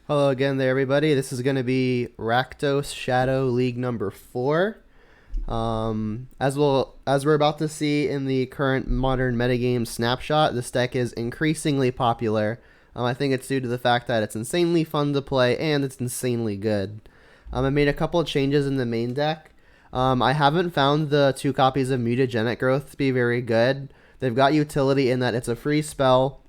Hello again there, everybody. This is going to be Rakdos Shadow League number 4. As we're about to see in the current modern metagame snapshot, this deck is increasingly popular. I think it's due to the fact that it's insanely fun to play and it's insanely good. I made a couple of changes in the main deck. I haven't found the 2 copies of Mutagenic Growth to be very good. They've got utility in that it's a free spell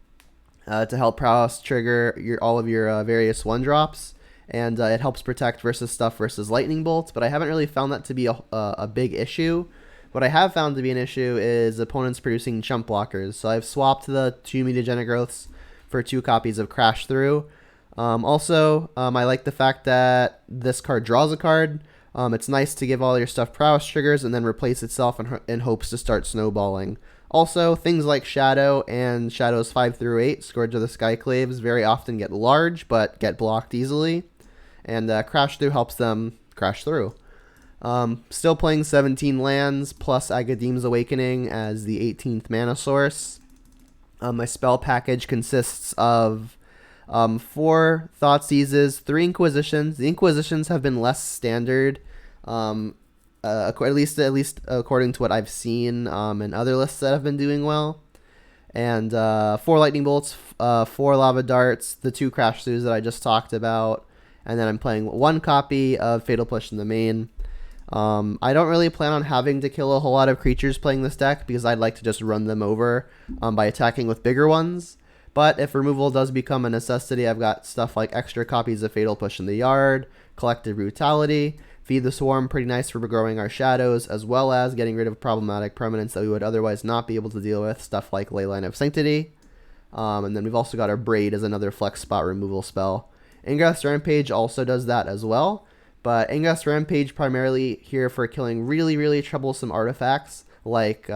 to help prowess trigger all of your various 1-drops, and it helps protect versus stuff versus lightning bolts, but I haven't really found that to be a big issue. What I have found to be an issue is opponents producing chump blockers, so I've swapped the 2 Mutagenic Growths for 2 copies of Crash Through. I like the fact that this card draws a card. It's nice to give all your stuff prowess triggers and then replace itself in hopes to start snowballing. Also, things like Shadow and Shadows 5 through 8, Scourge of the Skyclaves, very often get large but get blocked easily, and Crash Through helps them crash through. Still playing 17 lands plus Agadeem's Awakening as the 18th mana source. My spell package consists of 4 Thoughtseizes, 3 Inquisitions. The Inquisitions have been less standard, at least according to what I've seen in other lists that have been doing well. And 4 Lightning Bolts, 4 Lava Darts, the 2 Crash Throughs that I just talked about, and then I'm playing 1 copy of Fatal Push in the main. I don't really plan on having to kill a whole lot of creatures playing this deck because I'd like to just run them over by attacking with bigger ones. But if removal does become a necessity, I've got stuff like extra copies of Fatal Push in the yard, Collective Brutality, Feed the Swarm, pretty nice for growing our shadows, as well as getting rid of problematic permanents that we would otherwise not be able to deal with, stuff like Leyline of Sanctity. And then we've also got our Braid as another flex spot removal spell. Ingress Rampage also does that as well, but Ingress Rampage primarily here for killing really, really troublesome artifacts like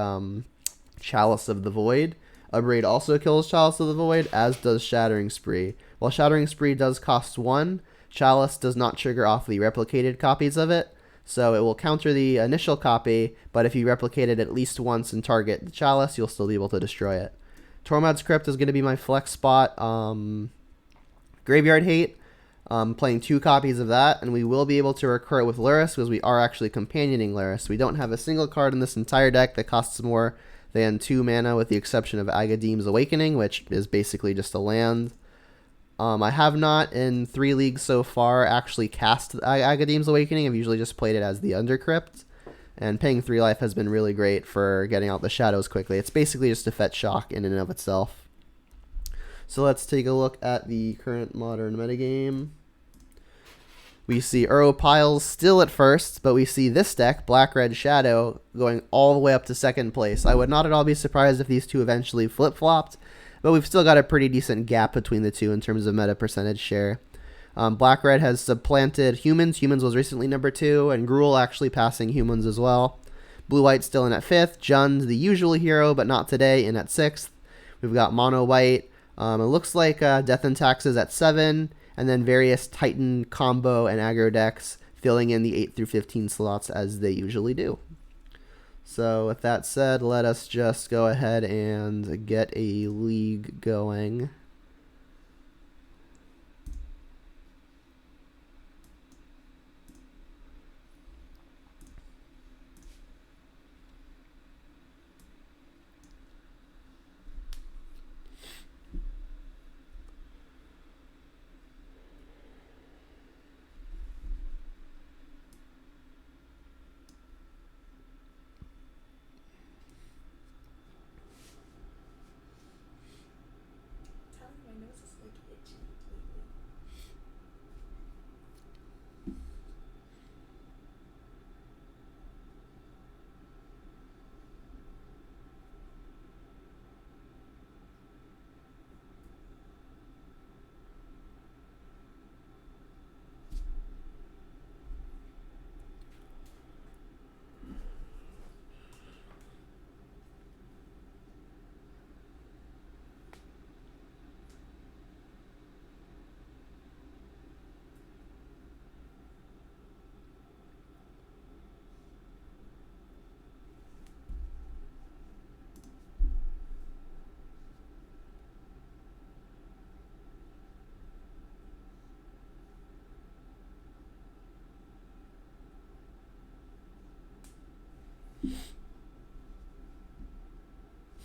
Chalice of the Void. A Braid also kills Chalice of the Void, as does Shattering Spree. While Shattering Spree does cost 1, Chalice does not trigger off the replicated copies of it, so it will counter the initial copy, but if you replicate it at least once and target the Chalice, you'll still be able to destroy it. Tormod's Crypt is going to be my flex spot. Graveyard Hate, playing 2 copies of that, and we will be able to recur it with Lurrus because we are actually companioning Lurrus. We don't have a single card in this entire deck that costs more than 2 mana, with the exception of Agadeem's Awakening, which is basically just a land. I have not, in 3 leagues so far, actually cast Agadeem's Awakening. I've usually just played it as the Undercrypt, and paying 3 life has been really great for getting out the shadows quickly. It's basically just a fetch shock in and of itself. So let's take a look at the current modern metagame. We see Uro Piles still at first, but we see this deck, Black-Red Shadow, going all the way up to 2nd place. I would not at all be surprised if these two eventually flip-flopped, but we've still got a pretty decent gap between the two in terms of meta percentage share. Black-Red has supplanted Humans. Humans was recently number 2, and Gruul actually passing Humans as well. Blue-White still in at 5th. Jund, the usual hero, but not today, in at 6th. We've got Mono-White. It looks like Death and Taxes at 7, and then various Titan combo and aggro decks filling in the 8 through 15 slots as they usually do. So with that said, let us just go ahead and get a league going.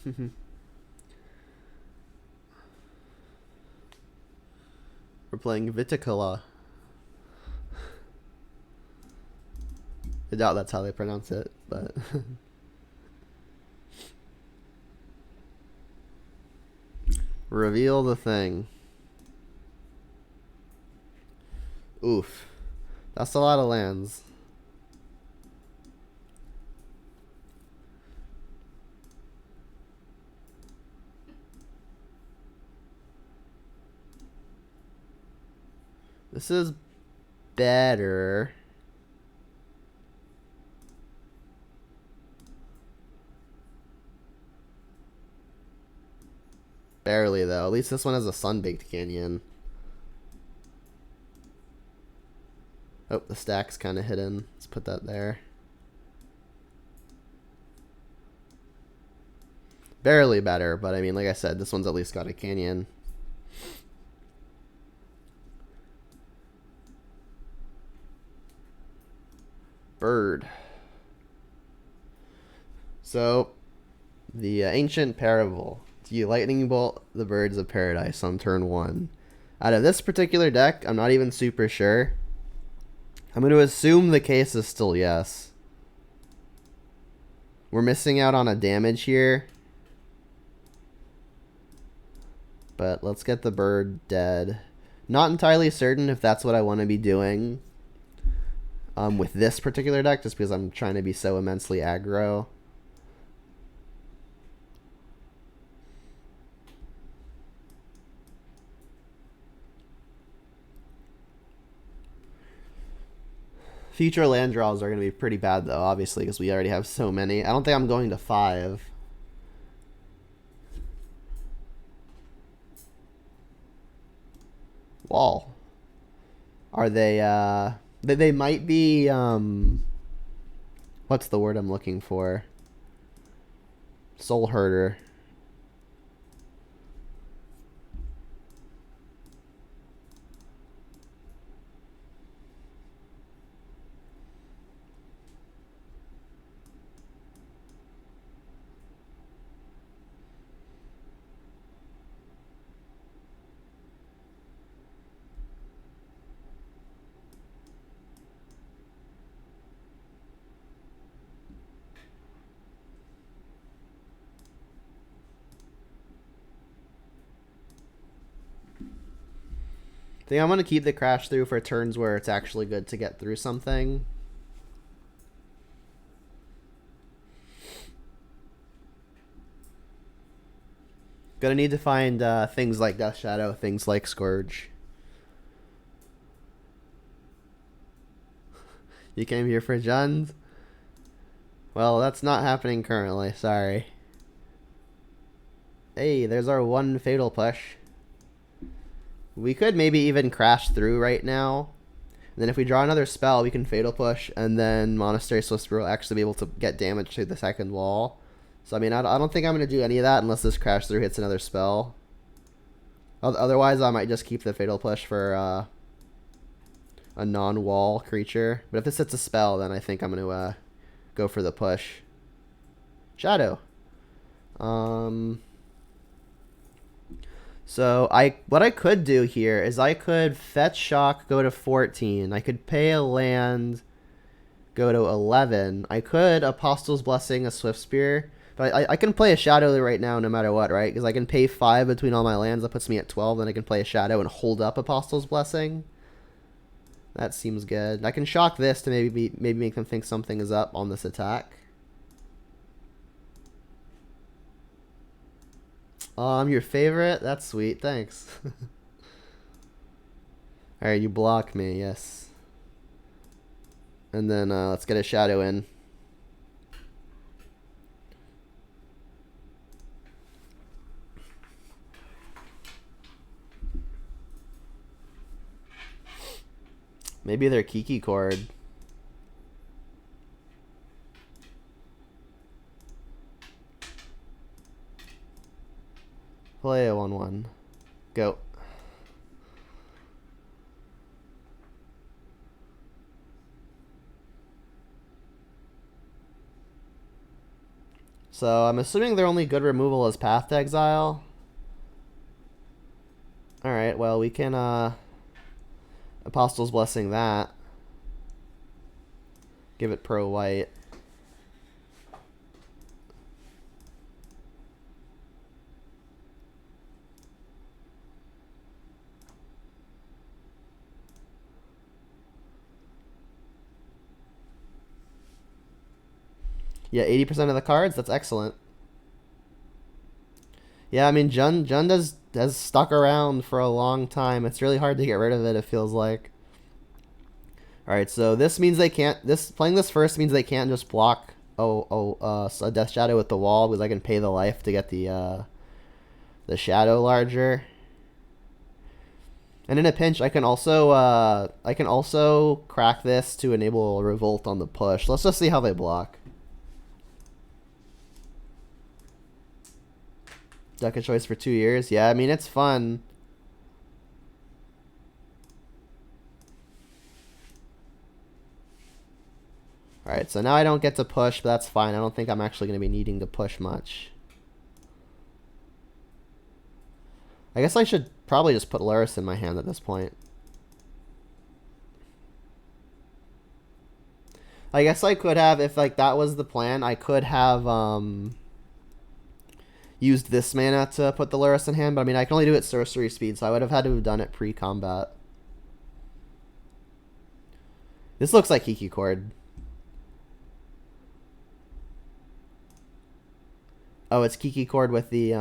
We're playing Viticola. I doubt that's how they pronounce it, but reveal the thing. Oof. That's a lot of lands. This is better. Barely, though. At least this one has a sun-baked canyon. Oh, the stack's kind of hidden. Let's put that there. Barely better, but I mean, like I said, this one's at least got a canyon. Bird. So, the ancient parable. Do you lightning bolt the birds of paradise on turn 1? Out of this particular deck, I'm not even super sure. I'm going to assume the case is still yes. We're missing out on a damage here. But let's get the bird dead. Not entirely certain if that's what I want to be doing with this particular deck, just because I'm trying to be so immensely aggro. Future land draws are going to be pretty bad, though, obviously, because we already have so many. I don't think I'm going to 5. Wall. Are they, they might be, what's the word I'm looking for? Soul Herder. I think I'm going to keep the crash through for turns where it's actually good to get through something. Gonna need to find things like Death Shadow, things like Scourge. You came here for Jund? Well, that's not happening currently, sorry. Hey, there's our one Fatal Push. We could maybe even crash through right now. And then if we draw another spell, we can Fatal Push, and then Monastery Whisperer will actually be able to get damage to the second wall. So, I mean, I don't think I'm going to do any of that unless this crash through hits another spell. Otherwise, I might just keep the Fatal Push for a non-wall creature. But if this hits a spell, then I think I'm going to go for the push. Shadow. So what I could do here is I could fetch shock, go to 14. I could pay a land, go to 11. I could Apostle's Blessing, a Swift Spear. But I can play a Shadow right now no matter what, right? Because I can pay 5 between all my lands. That puts me at 12. Then I can play a Shadow and hold up Apostle's Blessing. That seems good. I can shock this to maybe make them think something is up on this attack. I'm your favorite? That's sweet. Thanks. Alright, you block me. Yes. And then let's get a Shadow in. Maybe they're Kiki Chord. Play a 1/1. Go. So I'm assuming their only good removal is Path to Exile. Alright, well, we can, Apostle's Blessing that. Give it pro white. Yeah, 80% of the cards. That's excellent. Yeah, I mean, Jund has stuck around for a long time. It's really hard to get rid of it, it feels like. Alright, so this means they can't... Playing this first means they can't just block a Death Shadow with the wall, because I can pay the life to get the Shadow larger. And in a pinch, I can also crack this to enable Revolt on the push. Let's just see how they block. Deck of choice for 2 years. Yeah, I mean, it's fun. Alright, so now I don't get to push, but that's fine. I don't think I'm actually going to be needing to push much. I guess I should probably just put Luris in my hand at this point. I guess I could have, if like that was the plan, I could have used this mana to put the Luris in hand, but I mean I can only do it sorcery speed, so I would have had to have done it pre-combat. This looks like Kiki Chord. Oh, it's Kiki Chord with the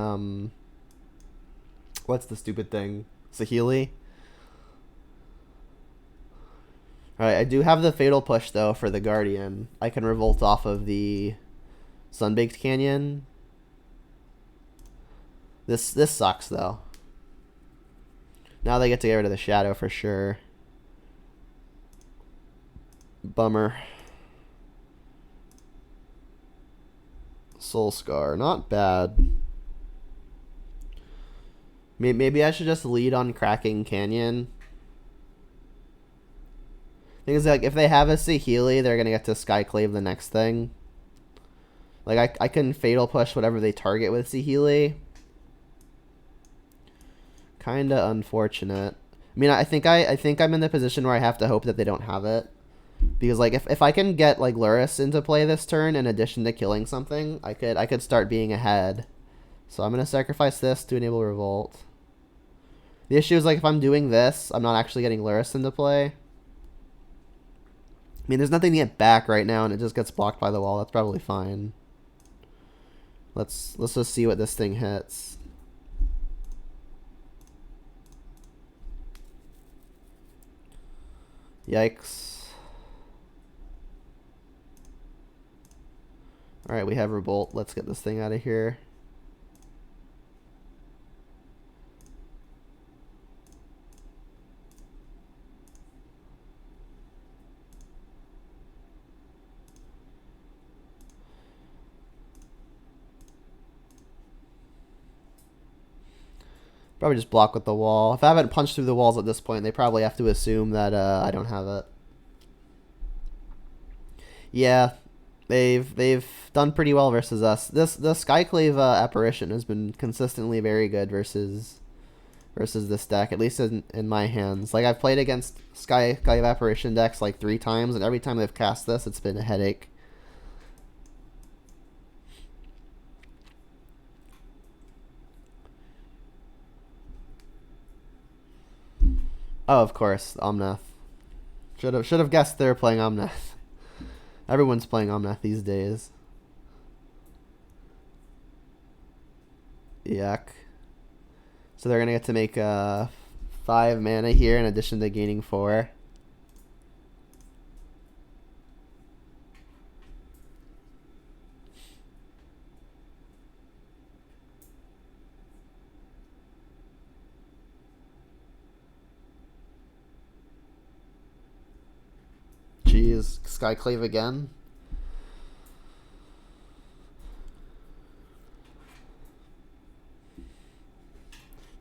what's the stupid thing? Sahili? Alright, I do have the Fatal Push, though, for the Guardian. I can revolt off of the Sunbaked Canyon. This sucks, though. Now they get to get rid of the Shadow for sure. Bummer. Soul Scar, not bad. Maybe I should just lead on Cracking Canyon. Thing is, like, if they have a Sahili, they're gonna get to Skyclave the next thing. Like, I can Fatal Push whatever they target with Sahili. Kinda unfortunate. I mean, I think I'm in the position where I have to hope that they don't have it. Because, like, if I can get, like, Luris into play this turn in addition to killing something, I could start being ahead. So I'm gonna sacrifice this to enable Revolt. The issue is, like, if I'm doing this, I'm not actually getting Luris into play. I mean, there's nothing to get back right now, and it just gets blocked by the wall. That's probably fine. Let's just see what this thing hits. Yikes. Alright, we have Revolt. Let's get this thing out of here. Probably just block with the wall. If I haven't punched through the walls at this point, they probably have to assume that I don't have it. Yeah, they've done pretty well versus us. The Skyclave apparition has been consistently very good versus this deck, at least in my hands. Like, I've played against Skyclave apparition decks like 3 times, and every time they've cast this, it's been a headache. Oh, of course, Omnath. Should have guessed they were playing Omnath. Everyone's playing Omnath these days. Yuck. So they're gonna get to make 5 mana here in addition to gaining 4. Jeez, Skyclave again.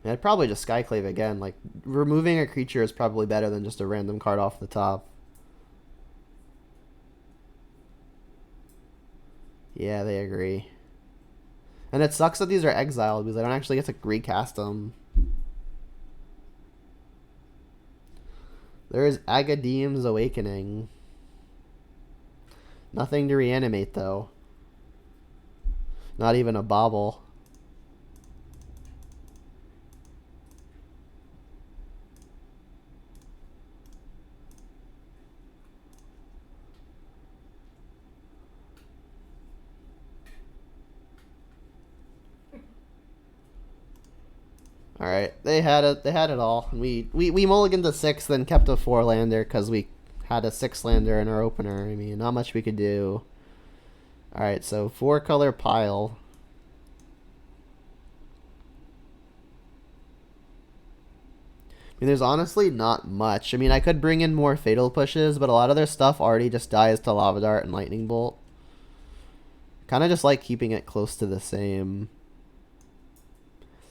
Yeah, I'd probably just Skyclave again. Like, removing a creature is probably better than just a random card off the top. Yeah, they agree. And it sucks that these are exiled because I don't actually get to recast them. There is Agadium's Awakening. Nothing to reanimate, though. Not even a bobble. All right, they had it. They had it all. We mulliganed to 6, then kept a 4-lander because we had a 6-lander in our opener. I mean, not much we could do. All right, so 4-color pile. I mean, there's honestly not much. I mean, I could bring in more fatal pushes, but a lot of their stuff already just dies to lava dart and lightning bolt. Kind of just like keeping it close to the same.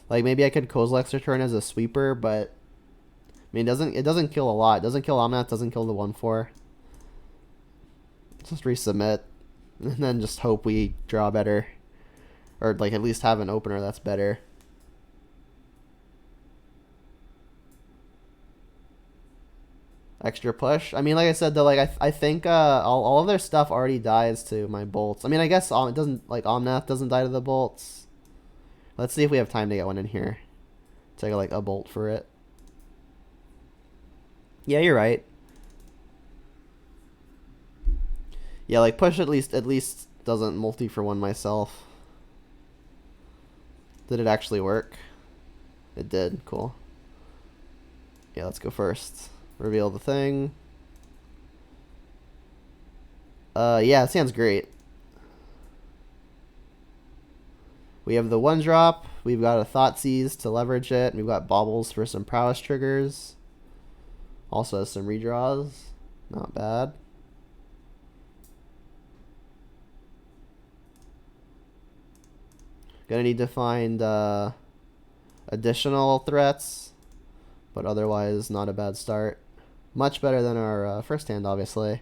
Like maybe I could Kozilek's Return as a sweeper, but I mean it doesn't kill a lot. It doesn't kill Omnath, doesn't kill the 1/4. Just resubmit. And then just hope we draw better. Or like at least have an opener that's better. Extra push. I mean, like I said though, like I think all of their stuff already dies to my bolts. I mean, I guess it doesn't, like Omnath doesn't die to the bolts. Let's see if we have time to get one in here. Take like a bolt for it. Yeah, you're right. Yeah, like push at least doesn't multi for 1 myself. Did it actually work? It did. Cool. Yeah, let's go first. Reveal the thing. Yeah, it sounds great. We have the 1-drop. We've got a Thoughtseize to leverage it. We've got Bogles for some prowess triggers. Also has some redraws. Not bad. Gonna need to find additional threats, but otherwise not a bad start. Much better than our first hand, obviously.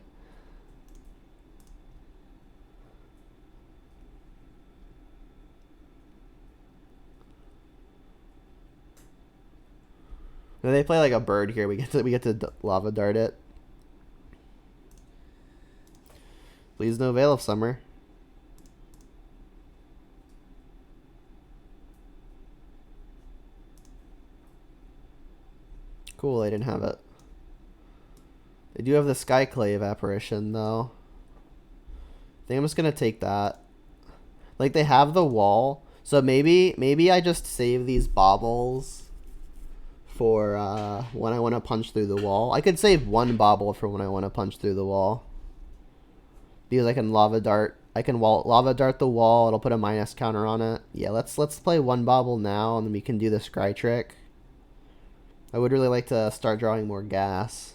When they play like a bird here, we get to lava dart it. Please no Veil of Summer. Cool, I didn't have it. They do have the Skyclave apparition though. I think I'm just gonna take that. Like they have the wall, so maybe I just save these baubles for when I want to punch through the wall. I could save 1 bauble for when I want to punch through the wall. Because I can lava dart. I can lava dart the wall. It'll put a minus counter on it. Yeah, let's play 1 bauble now, and then we can do the scry trick. I would really like to start drawing more gas.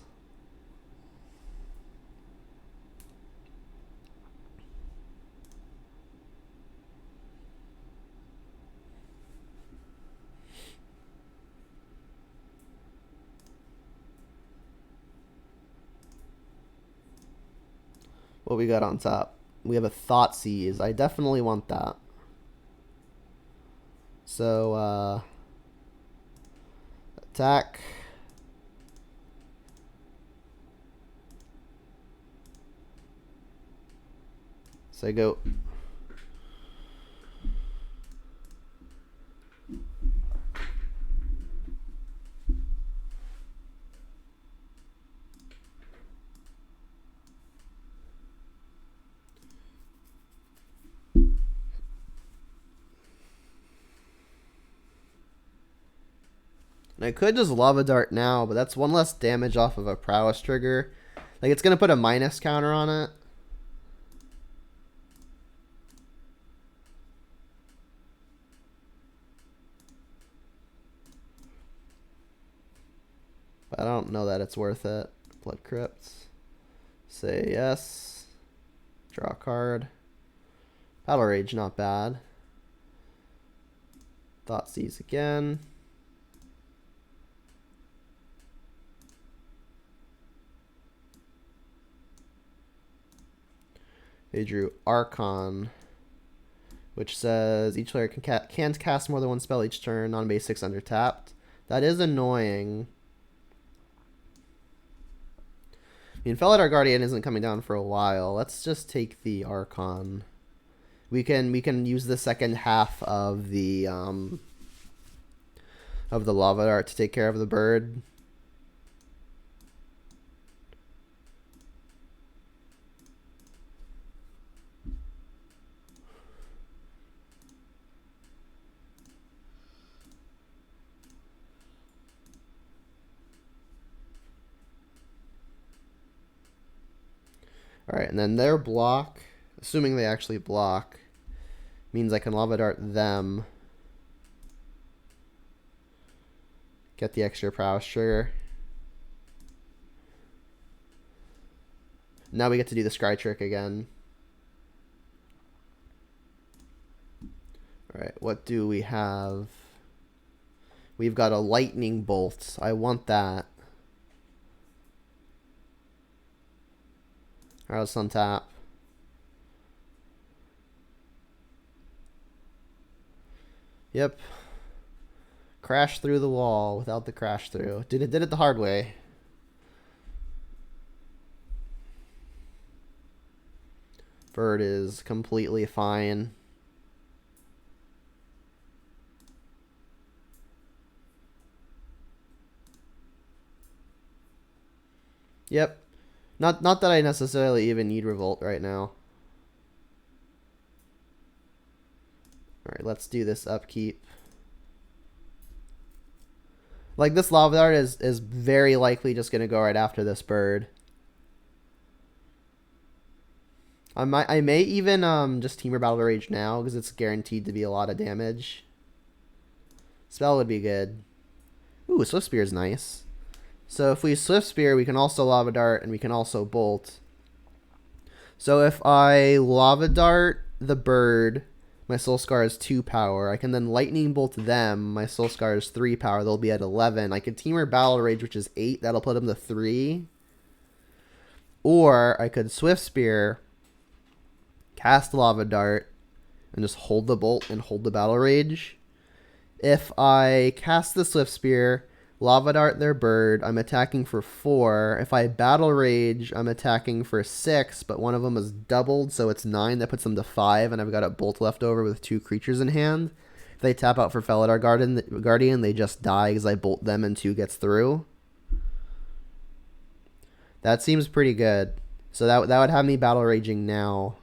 What we got on top? We have a Thoughtseize. I definitely want that. So, attack. So I go. And I could just lava dart now, but that's 1 less damage off of a prowess trigger. Like it's gonna put a minus counter on it. But I don't know that it's worth it. Blood Crypts. Say yes. Draw a card. Battle Rage, not bad. Thoughtseize again. They drew Archon. which says each player can't cast more than one spell each turn. Non-basics under tapped. That is annoying. I mean, Felidar Guardian isn't coming down for a while. Let's just take the Archon. We can use the second half of the Lava Dart to take care of the bird. Alright, and then their block, assuming they actually block, means I can Lava Dart them. Get the extra prowess trigger. Now we get to do the scry trick again. Alright, what do we have? We've got a lightning bolt. I want that. Alright, let's untap. Yep. Crash through the wall without the crash through. Did it the hard way. Bird is completely fine. Yep. Not that I necessarily even need Revolt right now. Alright, let's do this upkeep. Like, this Lava Dart is very likely just going to go right after this bird. I may even just Temur Battle Rage now, because it's guaranteed to be a lot of damage. Spell would be good. Ooh, Swift Spear is nice. So if we Swift Spear, we can also Lava Dart, and we can also Bolt. So if I Lava Dart the bird, my Soul Scar is 2 power. I can then Lightning Bolt them. My Soul Scar is 3 power. They'll be at 11. I could Temur Battle Rage, which is 8. That'll put them to 3. Or I could Swift Spear, cast Lava Dart, and just hold the Bolt and hold the Battle Rage. If I cast the Swift Spear, Lava Dart their bird, I'm attacking for 4. If I Battle Rage, I'm attacking for 6, but one of them is doubled, so it's 9. That puts them to 5, and I've got a Bolt left over with 2 creatures in hand. If they tap out for Felidar Guardian, they just die because I Bolt them and 2 gets through. That seems pretty good. So that would have me Battle Raging now.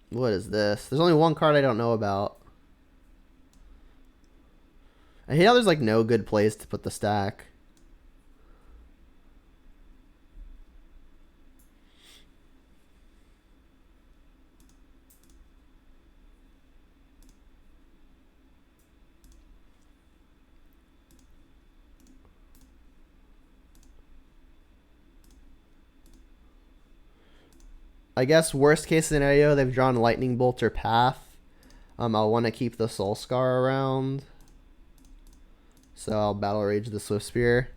What is this? There's only one card I don't know about. I hate how there's like no good place to put the stack. I guess worst case scenario, they've drawn Lightning Bolt or Path. I'll want to keep the Soul Scar around. So I'll Battle Rage the Swift Spear.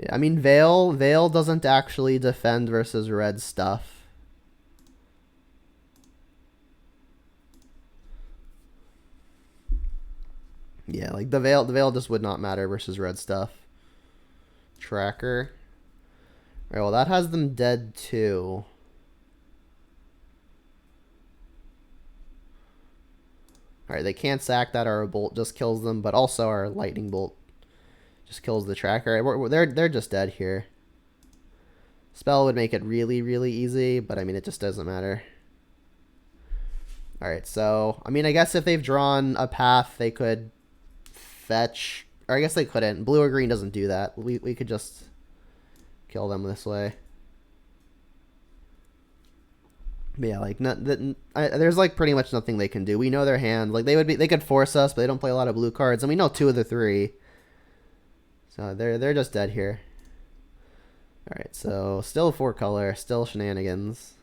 Yeah, I mean, Veil doesn't actually defend versus red stuff. Yeah, like the Veil just would not matter versus red stuff. Tracker. Alright, well that has them dead too. Alright, they can't sack that, our Bolt just kills them, but also our Lightning Bolt just kills the tracker. They're just dead here. Spell would make it really, really easy, but I mean, it just doesn't matter. Alright, so, I mean, I guess if they've drawn a Path, they could fetch, or I guess they couldn't. Blue or green doesn't do that. We could just kill them this way. But yeah, like there's like pretty much nothing they can do. We know their hand. Like they could force us, but they don't play a lot of blue cards, and we know 2 of the 3. So they're just dead here. All right, so still 4 color, still shenanigans.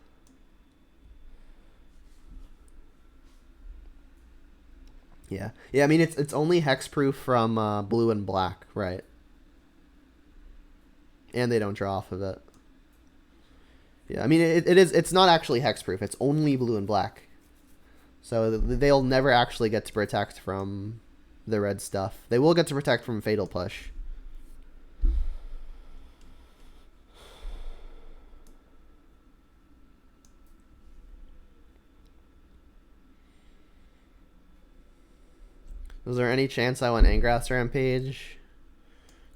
Yeah, I mean it's only hexproof from blue and black, right? And they don't draw off of it. Yeah, I mean it's not actually hexproof. It's only blue and black. So they'll never actually get to protect from the red stuff. They will get to protect from Fatal Push. Was there any chance I went Angrath's Rampage?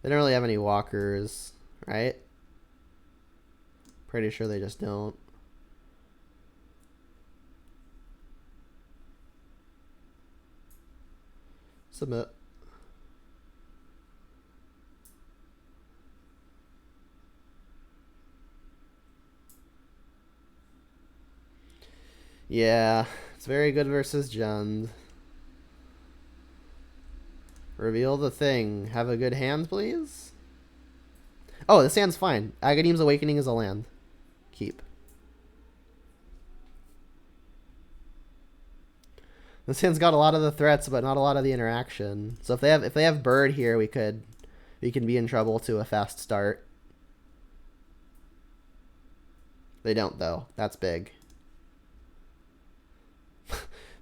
They don't really have any walkers, right? Pretty sure they just don't. Submit. Yeah, it's very good versus Jund. Reveal the thing. Have a good hand, please. Oh, this hand's fine. Agadeem's Awakening is a land. Keep. This hand's got a lot of the threats, but not a lot of the interaction. So if they have bird here, we can be in trouble to a fast start. They don't though. That's big.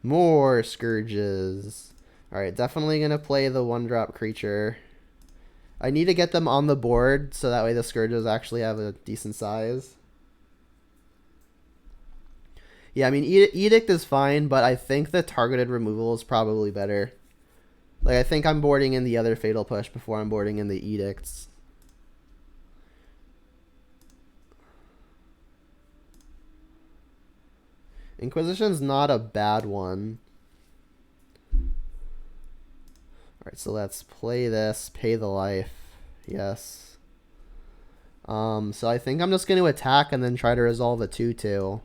More scourges. Alright, definitely gonna play the 1-drop creature. I need to get them on the board so that way the scourges actually have a decent size. Yeah, I mean, Edict is fine, but I think the targeted removal is probably better. Like, I think I'm boarding in the other Fatal Push before I'm boarding in the Edicts. Inquisition's not a bad one. Alright, so let's play this. Pay the life. Yes. So I think I'm just going to attack and then try to resolve a 2/2.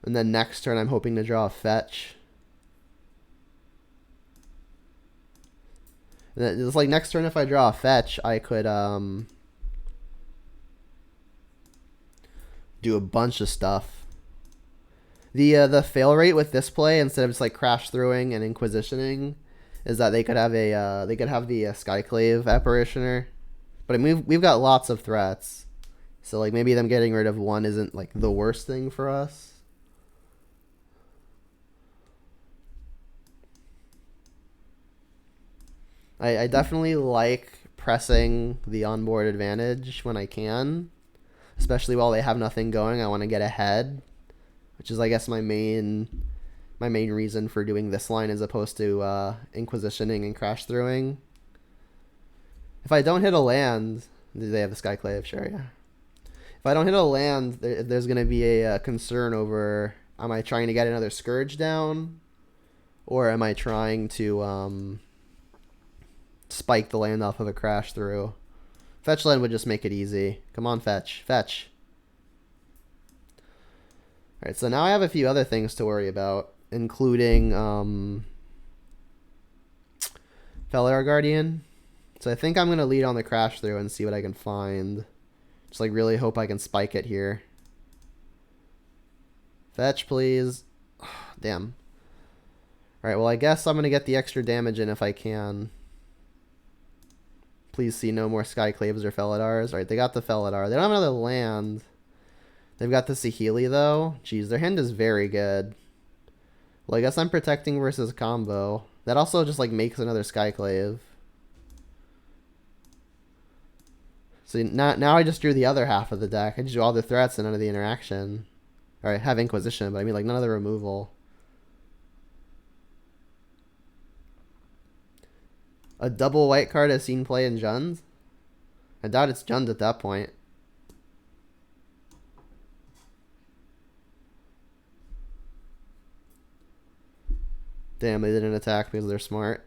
And then next turn I'm hoping to draw a fetch. And it's like next turn if I draw a fetch, I could do a bunch of stuff. The fail rate with this play, instead of just like crash throwing and inquisitioning, is that they could have the Skyclave Apparitioner. But I mean we've got lots of threats. So like maybe them getting rid of 1 isn't like the worst thing for us. I definitely like pressing the onboard advantage when I can. Especially while they have nothing going, I want to get ahead. Which is, I guess, my main reason for doing this line as opposed to inquisitioning and crash throwing. If I don't hit a land, they have the Skyclave, sure, yeah. If I don't hit a land, there's going to be a concern over, am I trying to get another Scourge down? Or am I trying to spike the land off of a crash through? Fetch land would just make it easy. Come on, fetch. Fetch. Alright, so now I have a few other things to worry about, including Felidar Guardian. So I think I'm going to lead on the crash through and see what I can find. Just like really hope I can spike it here. Fetch, please. Oh, damn. Alright, well I guess I'm going to get the extra damage in if I can. Please see no more Skyclaves or Felidars. Alright, they got the Felidar. They don't have another land. They've got the Sahili though. Jeez, their hand is very good. Well, I guess I'm protecting versus combo. That also just like makes another Skyclave. So now I just drew the other half of the deck. I just drew all the threats and none of the interaction. Alright, have Inquisition, but I mean like none of the removal. A double white card has seen play in Jund? I doubt it's Jund at that point. Damn, they didn't attack because they're smart.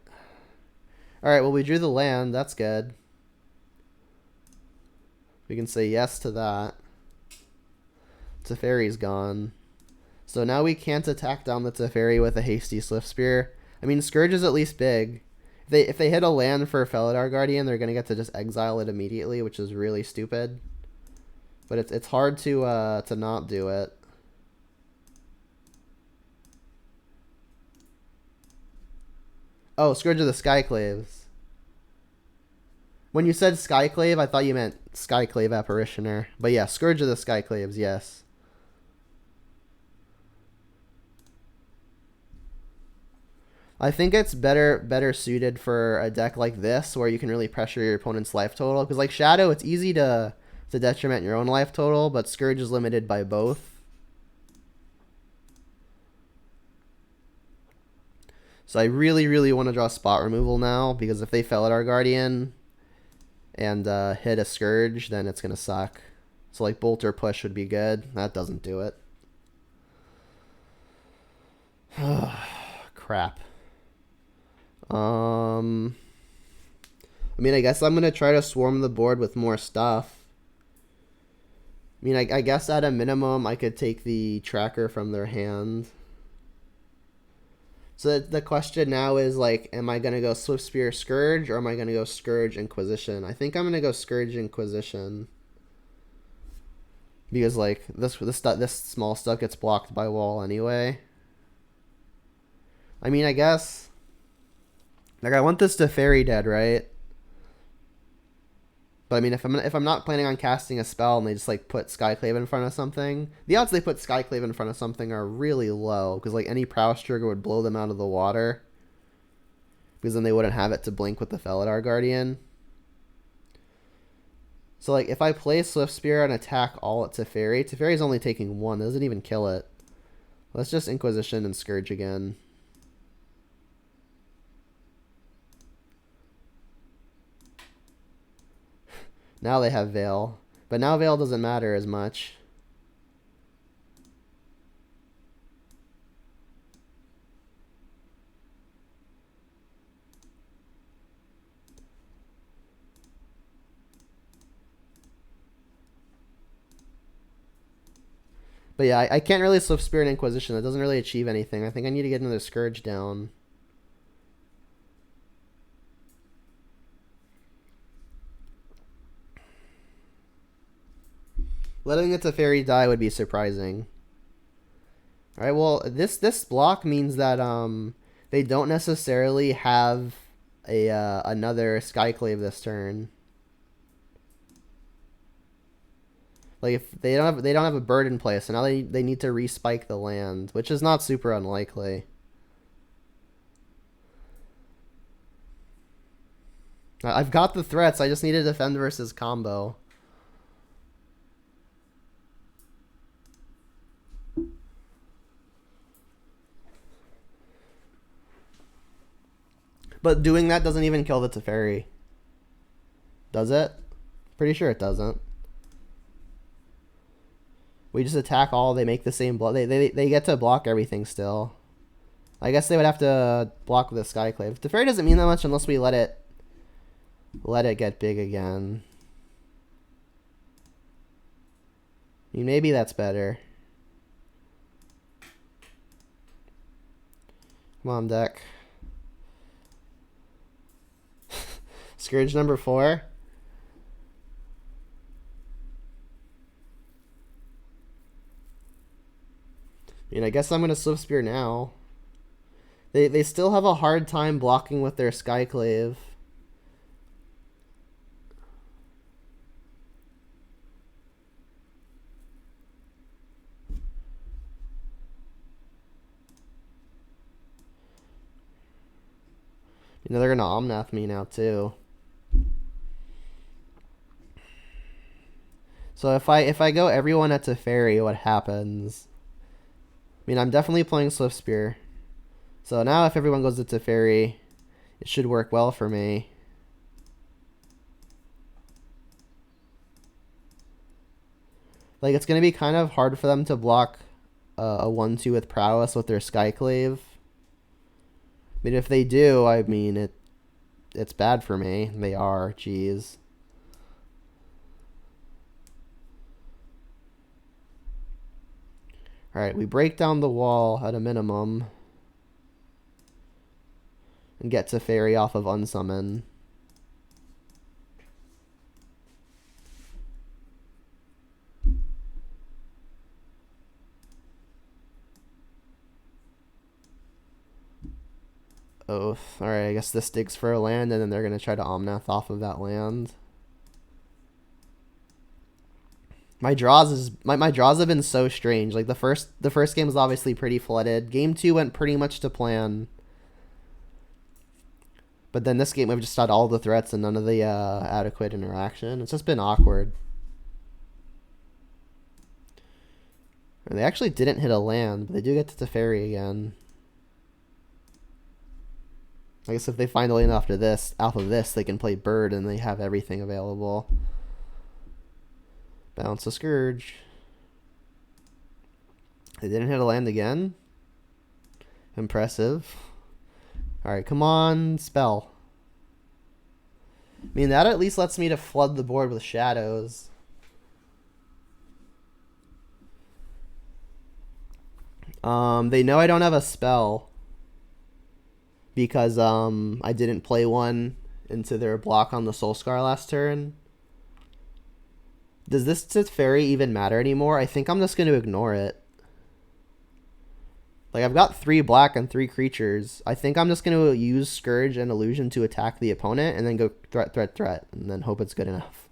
Alright, well we drew the land. That's good. We can say yes to that. Teferi's gone. So now we can't attack down the Teferi with a hasty Swift Spear. I mean, Scourge is at least big. If they hit a land for Felidar Guardian, they're going to get to just exile it immediately, which is really stupid. But it's hard to not do it. Oh, Scourge of the Skyclaves. When you said Skyclave, I thought you meant Skyclave Apparitioner. But yeah, Scourge of the Skyclaves, yes. I think it's better suited for a deck like this, where you can really pressure your opponent's life total. Because like Shadow, it's easy to detriment your own life total, but Scourge is limited by both. So I really want to draw spot removal now, because if they Felidar Guardian and hit a Scourge, then it's going to suck. So like Bolt or Push would be good. That doesn't do it. Crap. I mean, I guess I'm going to try to swarm the board with more stuff. I mean, I guess at a minimum, I could take the tracker from their hand. So the question now is, like, am I going to go Swift Spear Scourge, or am I going to go Scourge Inquisition? I think I'm going to go Scourge Inquisition. Because, like, this small stuff gets blocked by wall anyway. I mean, I guess... Like, I want this to Fairy Dead, right? But I mean, if I'm not planning on casting a spell and they just like put Skyclave in front of something, the odds they put Skyclave in front of something are really low, because like any Prowess trigger would blow them out of the water, because then they wouldn't have it to blink with the Felidar Guardian. So like if I play Swift Spear and attack all at Teferi, Teferi's only taking one, doesn't even kill it. Let's just Inquisition and Scourge again. Now they have Veil. But now Veil doesn't matter as much. But yeah, I can't really Swift Spear and Inquisition. That doesn't really achieve anything. I think I need to get another Scourge down. Letting the Teferi die would be surprising. Alright, well, this block means that they don't necessarily have a another Skyclave this turn. Like if they don't have a bird in place, so now they need to respike the land, which is not super unlikely. I've got the threats, I just need to defend versus combo. But doing that doesn't even kill the Teferi. Does it? Pretty sure it doesn't. We just attack all, they make the same block. They get to block everything still. I guess they would have to block with a Skyclave. Teferi doesn't mean that much unless we let it get big again. I mean, maybe that's better. Come on, deck. Scourge number 4. I mean, I guess I'm going to Swift Spear now. They still have a hard time blocking with their Skyclave. You know, they're going to Omnath me now, too. So if I go everyone at Teferi, what happens? I mean, I'm definitely playing Swift Spear. So now if everyone goes to Teferi, it should work well for me. Like, it's going to be kind of hard for them to block a 1-2 with Prowess with their Skyclave. I mean, if they do, I mean, it's bad for me. They are, jeez. Alright, we break down the wall at a minimum. And get to fairy off of unsummon. Oath. Alright, I guess this digs for a land, and then they're going to try to Omnath off of that land. My draws have been so strange. Like the first game was obviously pretty flooded. Game 2 went pretty much to plan. But then this game, we've just had all the threats and none of the adequate interaction. It's just been awkward. And they actually didn't hit a land, but they do get to Teferi again. I guess if they find a land off of this, they can play Bird and they have everything available. Bounce a Scourge. They didn't hit a land again. Impressive. Alright, come on, spell. I mean, that at least lets me to flood the board with shadows. They know I don't have a spell. Because I didn't play one into their block on the Soulscar last turn. Does this Teferi even matter anymore? I think I'm just going to ignore it. Like, I've got 3 black and 3 creatures. I think I'm just going to use Scourge and Illusion to attack the opponent and then go threat, threat, threat, and then hope it's good enough.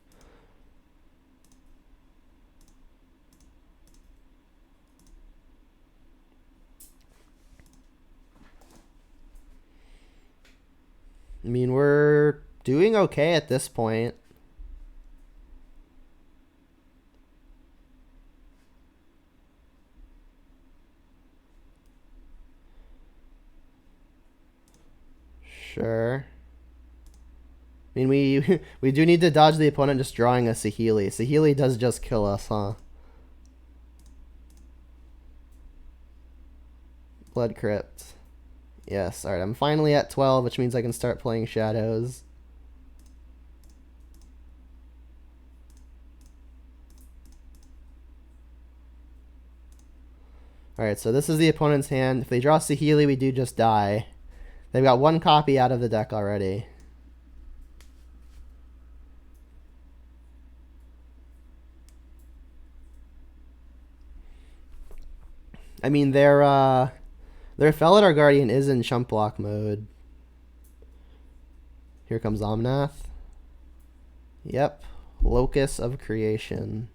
I mean, we're doing okay at this point. Sure. I mean, we do need to dodge the opponent just drawing a Sahili. Sahili does just kill us, huh? Blood Crypt. Yes, alright, I'm finally at 12, which means I can start playing shadows. Alright, so this is the opponent's hand. If they draw Sahili, we do just die. They've got 1 copy out of the deck already. I mean, their Felidar Guardian is in chump block mode. Here comes Omnath. Yep. Locus of Creation.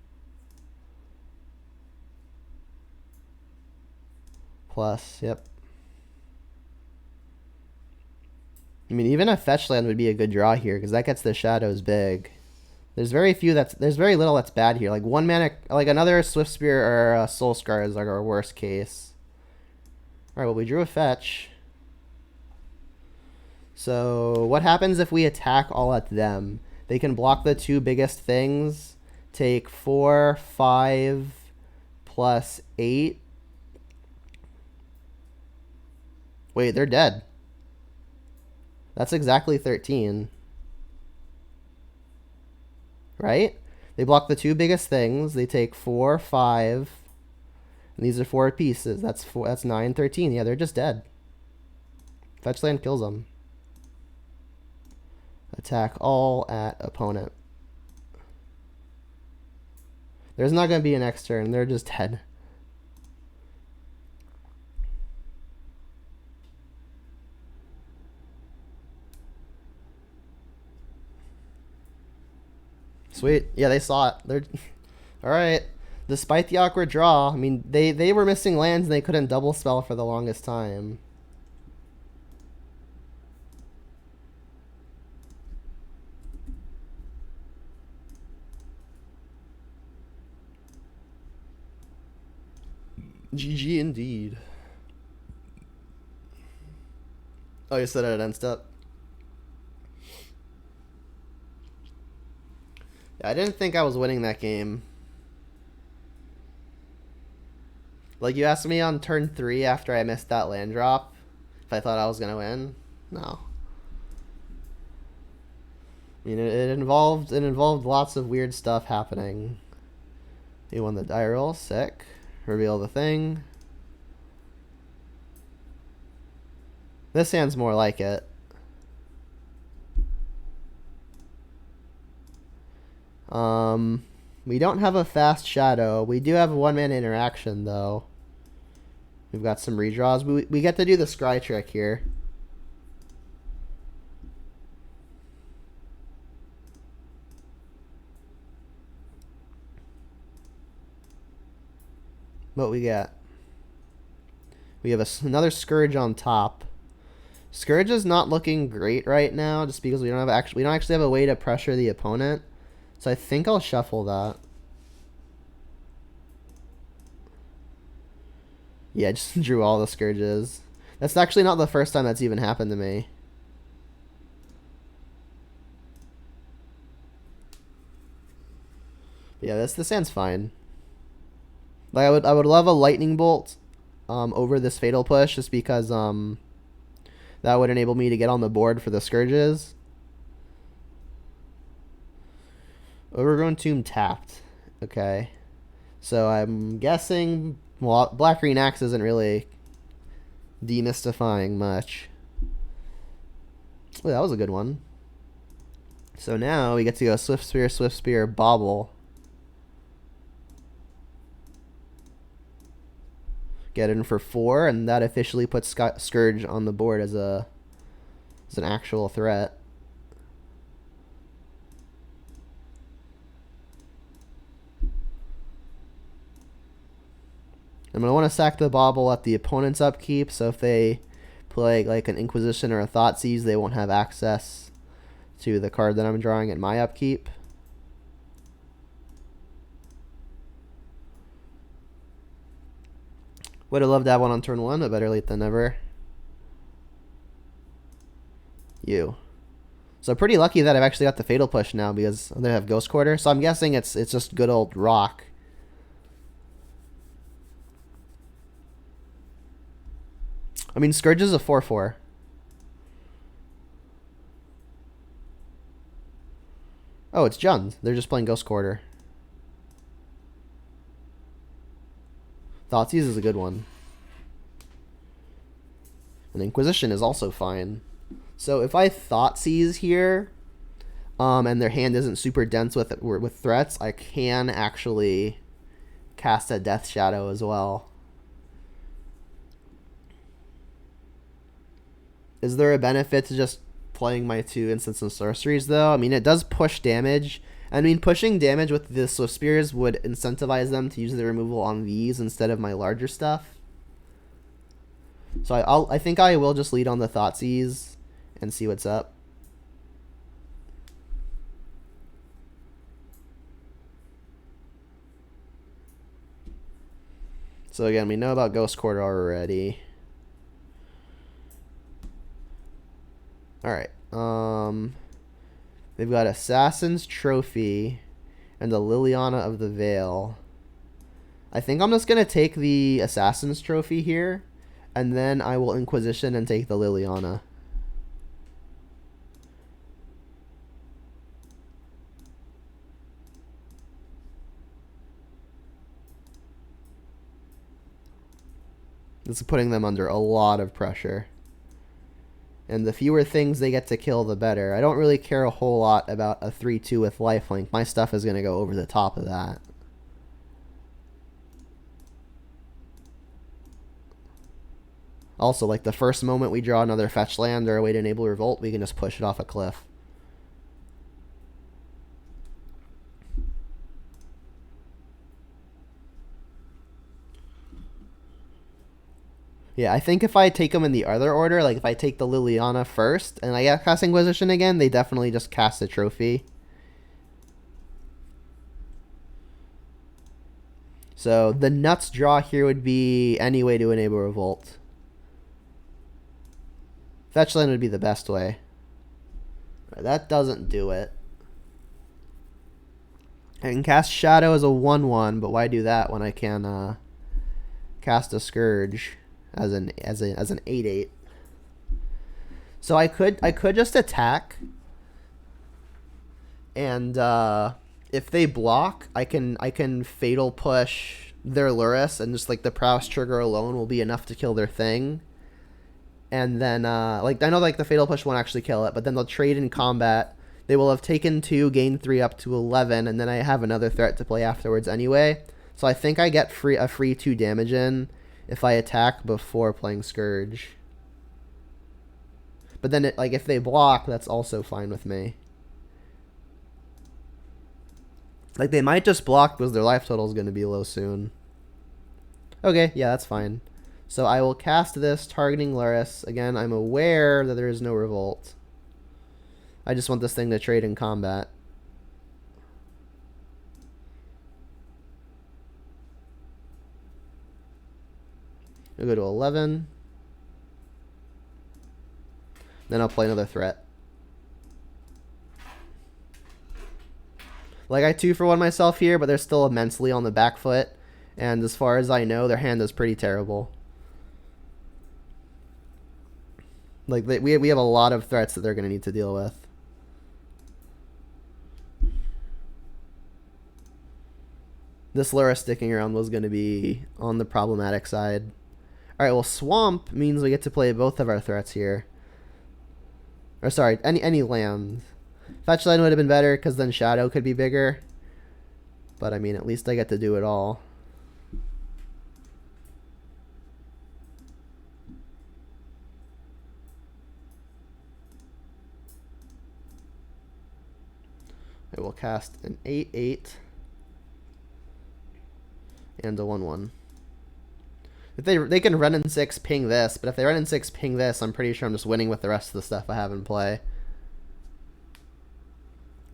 Plus, yep. I mean, even a fetch land would be a good draw here because that gets the shadows big. There's very little that's bad here. Like 1 mana, like another Swift Spear or a Soul Scar is like our worst case. All right, well we drew a fetch. So what happens if we attack all at them? They can block the 2 biggest things. Take 4, 5, plus 8. Wait, they're dead. That's exactly 13. Right? They block the 2 biggest things. They take 4, 5. And these are 4 pieces. That's 9, 13. Yeah, they're just dead. Fetch land kills them. Attack all at opponent. There's not going to be an next turn. They're just dead. Sweet. Yeah, they saw it. They're all right. Despite the awkward draw, I mean, they were missing lands and they couldn't double spell for the longest time. GG indeed. Oh, you said it at end step. I didn't think I was winning that game. Like, you asked me on turn 3 after I missed that land drop if I thought I was going to win. No. I mean, it involved lots of weird stuff happening. He won the die roll. Sick. Reveal the thing. This hand's more like it. We don't have a fast shadow. We do have a one-man interaction, though. We've got some redraws. We get to do the scry trick here. What we got? We have another Scourge on top. Scourge is not looking great right now, just because we don't actually have a way to pressure the opponent. So I think I'll shuffle that. Yeah, I just drew all the Scourges. That's actually not the first time that's even happened to me. Yeah, this hand's fine. Like I would love a lightning bolt over this fatal push, just because that would enable me to get on the board for the Scourges. Overgrown Tomb tapped. Okay. So I'm guessing, well, Black Green Axe isn't really demystifying much. Oh, that was a good one. So now we get to go Swift Spear, Bobble. Get in for 4, and that officially puts Scourge on the board as an actual threat. I'm going to want to sack the Bobble at the opponent's upkeep, so if they play like an Inquisition or a Thoughtseize, they won't have access to the card that I'm drawing at my upkeep. Would have loved to have one on turn 1, but better late than never. So pretty lucky that I've actually got the Fatal Push now, because they have Ghost Quarter. So I'm guessing it's just good old rock. I mean, Scourge is a 4/4. Oh, it's Jund. They're just playing Ghost Quarter. Thoughtseize is a good one. And Inquisition is also fine. So if I Thoughtseize here, and their hand isn't super dense with threats, I can actually cast a Death Shadow as well. Is there a benefit to just playing my 2 instants and sorceries, though? I mean, it does push damage. I mean, pushing damage with the Swift Spears would incentivize them to use the removal on these instead of my larger stuff. So I think I will just lead on the Thoughtseize and see what's up. So again, we know about Ghost Quarter already. Alright. They've got Assassin's Trophy and the Liliana of the Veil. I think I'm just going to take the Assassin's Trophy here, and then I will Inquisition and take the Liliana. This is putting them under a lot of pressure. And the fewer things they get to kill, the better. I don't really care a whole lot about a 3/2 with lifelink. My stuff is going to go over the top of that. Also, like the first moment we draw another fetch land or a way to enable Revolt, we can just push it off a cliff. Yeah, I think if I take them in the other order, like if I take the Liliana first and I cast Inquisition again, they definitely just cast a trophy. So the nuts draw here would be any way to enable Revolt. Fetchland would be the best way. Right, that doesn't do it. I can cast Shadow as a 1/1, but why do that when I can cast a Scourge as an 8/8? So I could just attack, and if they block, I can Fatal Push their Luris, and just like the prowess trigger alone will be enough to kill their thing. And then like I know like the fatal push won't actually kill it, but then they'll trade in combat. They will have taken 2, gained 3 up to 11, and then I have another threat to play afterwards anyway. So I think I get a free 2 damage in if I attack before playing Scourge. But then like if they block, that's also fine with me. Like they might just block because their life total is going to be low soon. Okay, yeah, that's fine. So I will cast this, targeting Luris. Again, I'm aware that there is no revolt. I just want this thing to trade in combat. I'll go to 11. Then I'll play another threat. Like I 2-for-1 myself here, but they're still immensely on the back foot. And as far as I know, their hand is pretty terrible. Like we have a lot of threats that they're going to need to deal with. This Luris sticking around was going to be on the problematic side. Alright, well Swamp means we get to play both of our threats here. Or sorry, any land. Fetch Land would have been better because then Shadow could be bigger. But I mean, at least I get to do it all. I will cast an 8/8 and a 1/1. If they can run in 6, ping this, but if they run in 6, ping this, I'm pretty sure I'm just winning with the rest of the stuff I have in play.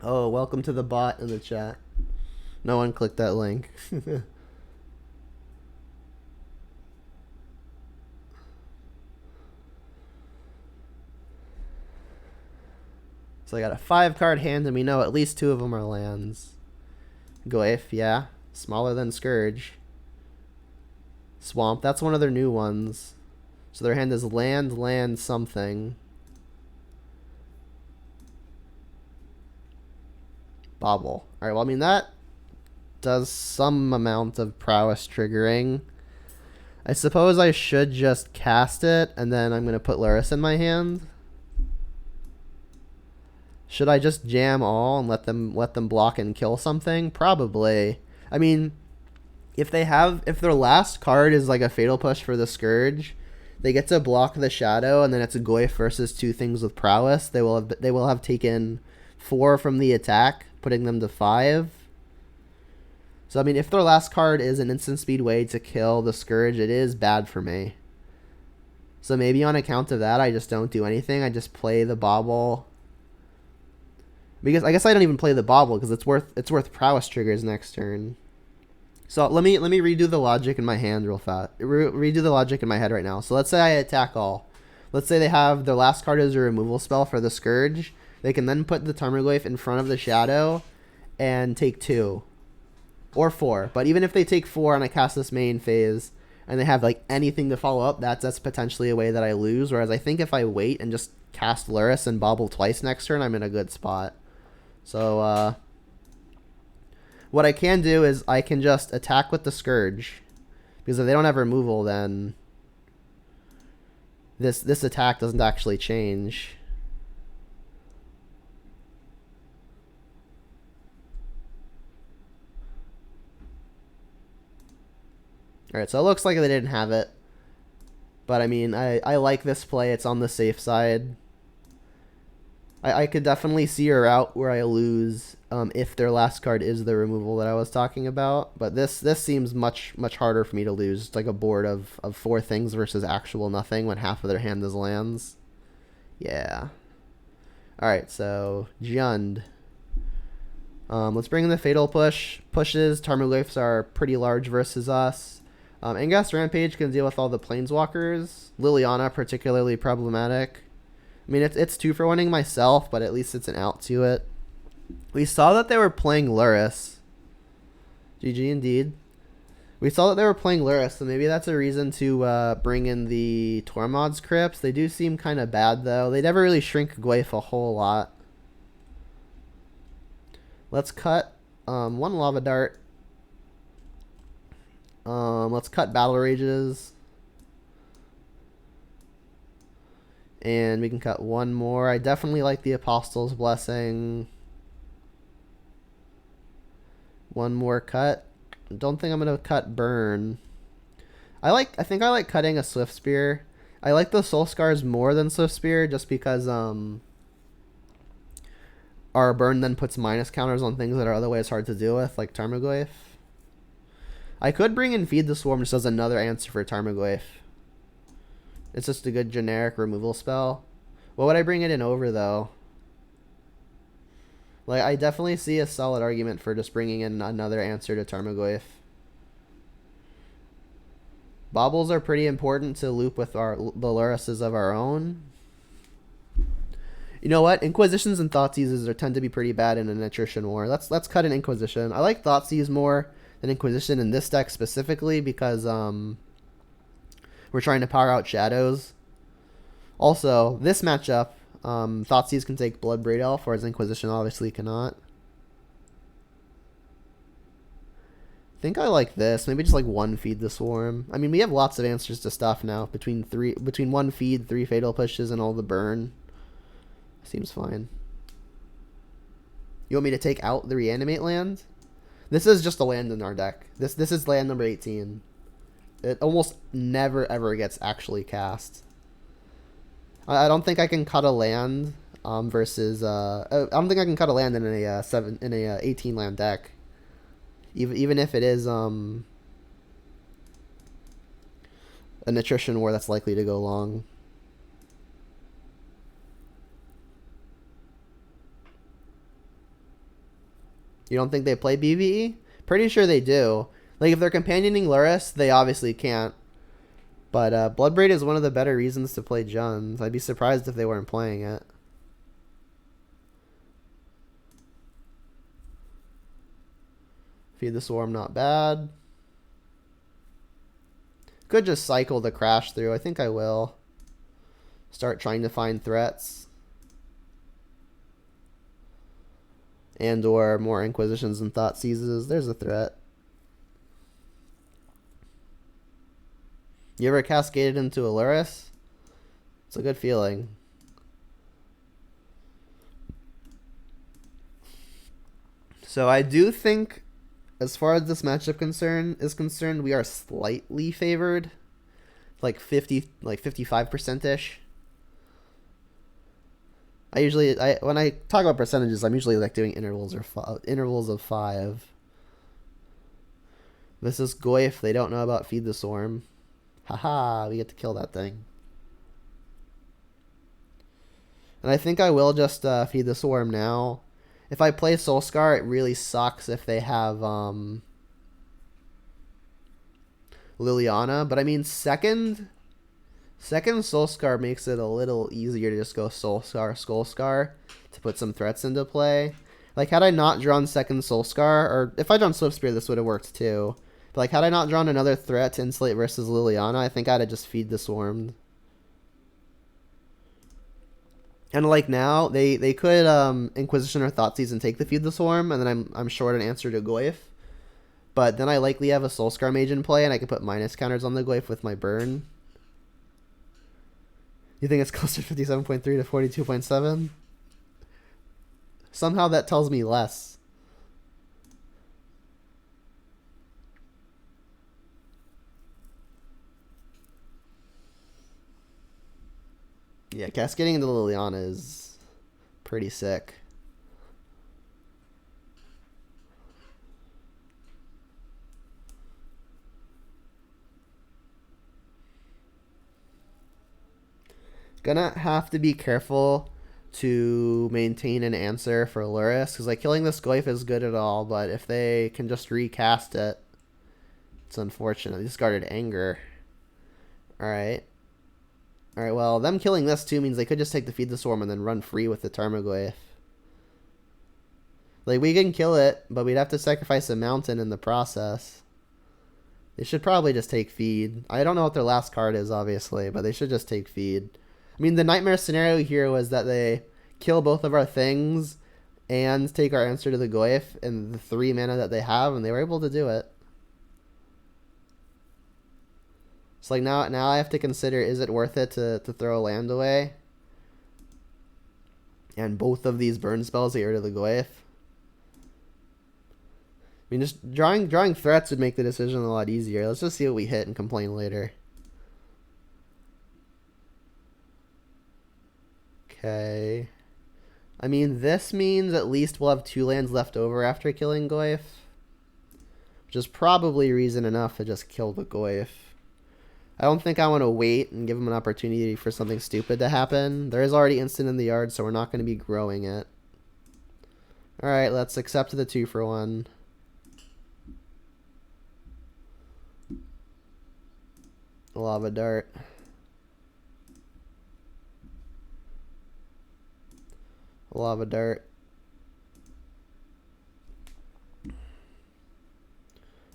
Oh, welcome to the bot in the chat. No one clicked that link. So I got a 5-card hand, and we know at least 2 of them are lands. Goyf, yeah. Smaller than Scourge. Swamp, that's one of their new ones. So their hand is land, something. Bobble. Alright, well, I mean, that does some amount of prowess triggering. I suppose I should just cast it, and then I'm going to put Luris in my hand. Should I just jam all and let them block and kill something? Probably. I mean, if their last card is like a fatal push for the Scourge, they get to block the Shadow, and then it's a Goyf versus 2 things with prowess. They will have taken 4 from the attack, putting them to 5. So I mean, if their last card is an instant speed way to kill the Scourge, it is bad for me. So maybe on account of that, I just don't do anything. I just play the Bobble. Because I guess I don't even play the Bobble because it's worth prowess triggers next turn. So let me redo the logic in my hand real fast. Redo the logic in my head right now. So let's say I attack all. Let's say they have their last card as a removal spell for the Scourge. They can then put the Tarmogoyf in front of the Shadow and take 2 or 4. But even if they take 4 and I cast this main phase and they have like anything to follow up, that's potentially a way that I lose. Whereas I think if I wait and just cast Luris and Bobble twice next turn, I'm in a good spot. So what I can do is I can just attack with the Scourge, because if they don't have removal, then this attack doesn't actually change. Alright, so it looks like they didn't have it. But I mean, I like this play. It's on the safe side. I could definitely see a route where I lose if their last card is the removal that I was talking about. But this seems much harder for me to lose. It's like a board of 4 things versus actual nothing when half of their hand is lands. Yeah. Alright, so Jund. Let's bring in the Fatal Pushes. Tarmogoyfs are pretty large versus us. Ingas Rampage can deal with all the Planeswalkers. Liliana particularly problematic. I mean, it's 2-for-1ing myself, but at least it's an out to it. We saw that they were playing Luris. GG indeed. We saw that they were playing Luris, so maybe that's a reason to bring in the Tormod's Crypts. They do seem kind of bad, though. They never really shrink Goyf a whole lot. Let's cut 1 Lava Dart. Let's cut Battle Rages. And we can cut one more. I definitely like the Apostle's Blessing. One more cut. Don't think I'm gonna cut Burn. I think I like cutting a Swift Spear. I like the Soul Scars more than Swift Spear just because our Burn then puts minus counters on things that are otherwise hard to deal with, like Tarmogoyf. I could bring in Feed the Swarm just as another answer for Tarmogoyf. It's just a good generic removal spell. What would I bring it in over, though? Like, I definitely see a solid argument for just bringing in another answer to Tarmogoyf. Baubles are pretty important to loop with the Lurises of our own. You know what? Inquisitions and Thoughtseizes tend to be pretty bad in an attrition war. Let's cut an Inquisition. I like Thoughtseize more than Inquisition in this deck specifically because we're trying to power out Shadows. Also, this matchup, Thoughtseize can take Bloodbraid Elf, whereas Inquisition obviously cannot. I think I like this. Maybe just like one Feed the Swarm. I mean, we have lots of answers to stuff now. Between one Feed, 3 Fatal Pushes, and all the Burn. Seems fine. You want me to take out the Reanimate land? This is just a land in our deck. This is land number 18. It almost never ever gets actually cast. I don't think I can cut a land versus I don't think I can cut a land in a 18 land deck. Even if it is an attrition war that's likely to go long. You don't think they play BVE? Pretty sure they do. Like, if they're companioning Luris, they obviously can't. But Bloodbraid is one of the better reasons to play Juns. I'd be surprised if they weren't playing it. Feed the Swarm, not bad. Could just cycle the Crash through. I think I will. Start trying to find threats. And or more Inquisitions and Thoughtseizes. There's a threat. You ever cascaded into a Luris? It's a good feeling. So I do think, as far as this matchup is concerned, we are slightly favored. Like 55%-ish. When I talk about percentages, I'm usually like doing intervals of 5. This is Goyf. They don't know about Feed the Swarm. Haha, we get to kill that thing. And I think I will just Feed the Swarm now. If I play Soulscar, it really sucks if they have Liliana. But I mean, second Soulscar makes it a little easier to just go Soulscar, Skullscar to put some threats into play. Like, had I not drawn second Soulscar, or if I drawn Swift Spear, this would have worked too. But like, had I not drawn another threat to insulate versus Liliana, I think I'd have just Feed the Swarmed. And like now, they could Inquisition or Thoughtseize and take the Feed the Swarm, and then I'm short an answer to Goyf. But then I likely have a Soulscar Mage in play, and I can put minus counters on the Goyf with my Burn. You think it's closer to 57.3 to 42.7? Somehow that tells me less. Yeah, cascading into Liliana is pretty sick. Gonna have to be careful to maintain an answer for Luris, because like killing this Goyf is good at all, but if they can just recast it, it's unfortunate. They discarded Anger. Alright. Alright, well, them killing this too means they could just take the Feed the Swarm and then run free with the Tarmogoyf. Like, we can kill it, but we'd have to sacrifice a mountain in the process. They should probably just take Feed. I don't know what their last card is, obviously, but they should just take Feed. I mean, the nightmare scenario here was that they kill both of our things and take our answer to the Goyf in the 3 mana that they have, and they were able to do it. So like now I have to consider, is it worth it to throw a land away? And both of these burn spells get rid of the Goyf. I mean, just drawing threats would make the decision a lot easier. Let's just see what we hit and complain later. Okay. I mean, this means at least we'll have 2 lands left over after killing Goyf. Which is probably reason enough to just kill the Goyf. I don't think I want to wait and give him an opportunity for something stupid to happen. There is already instant in the yard, so we're not going to be growing it. Alright, let's accept the 2-for-1. Lava Dart. Lava Dart.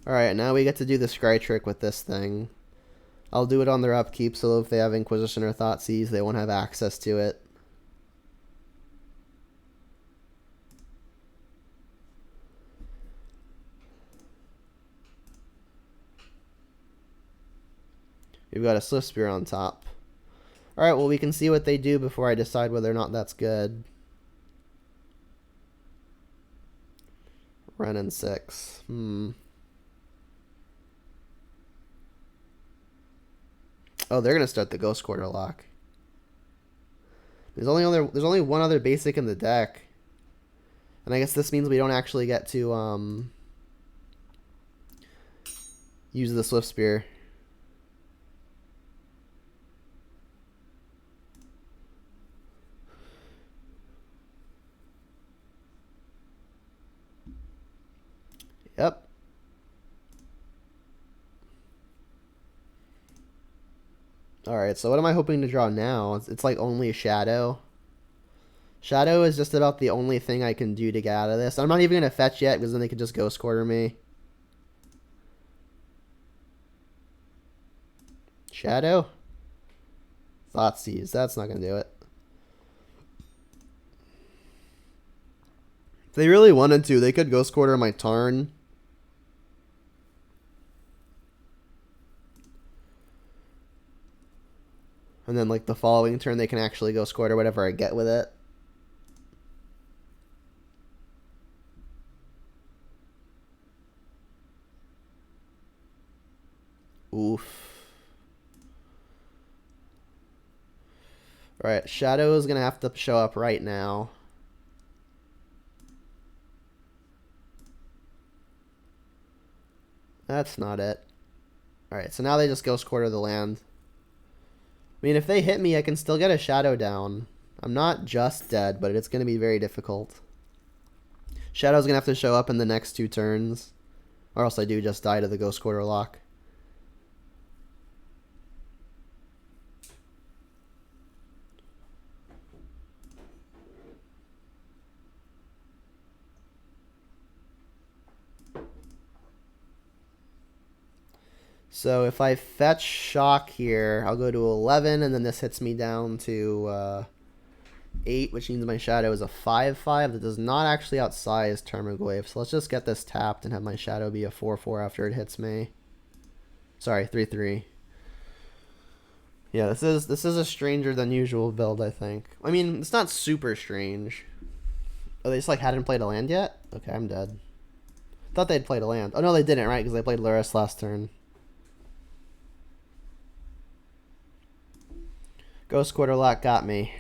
Alright, now we get to do the scry trick with this thing. I'll do it on their upkeep, so if they have Inquisition or Thoughtseize, they won't have access to it. We've got a Swift Spear on top. Alright, well we can see what they do before I decide whether or not that's good. Ren and 6. Oh, they're gonna start the Ghost Quarter Lock. There's only one other basic in the deck. And I guess this means we don't actually get to use the Swift Spear. Yep. Alright, so what am I hoping to draw now? It's like only a Shadow. Shadow is just about the only thing I can do to get out of this. I'm not even going to fetch yet, because then they could just Ghost Quarter me. Shadow? Thoughtseize. That's not going to do it. If they really wanted to, they could Ghost Quarter my Tarn. And then, like, the following turn, they can actually Ghost Quarter whatever I get with it. Oof. Alright, Shadow is going to have to show up right now. That's not it. Alright, so now they just Ghost Quarter the land. I mean, if they hit me, I can still get a Shadow down. I'm not just dead, but it's going to be very difficult. Shadow's going to have to show up in the next 2 turns. Or else I do just die to the Ghost Quarter Lock. So if I fetch Shock here, I'll go to 11, and then this hits me down to 8, which means my Shadow is a 5/5 that does not actually outsize Tarmogoyf. So let's just get this tapped and have my Shadow be a 4/4 after it hits me. Sorry, 3/3. Yeah, this is a stranger than usual build, I think. I mean, it's not super strange. Oh, they just like hadn't played a land yet? Okay, I'm dead. Thought they'd played a land. Oh no, they didn't, right? Because they played Luris last turn. Ghost Quarter Lock got me.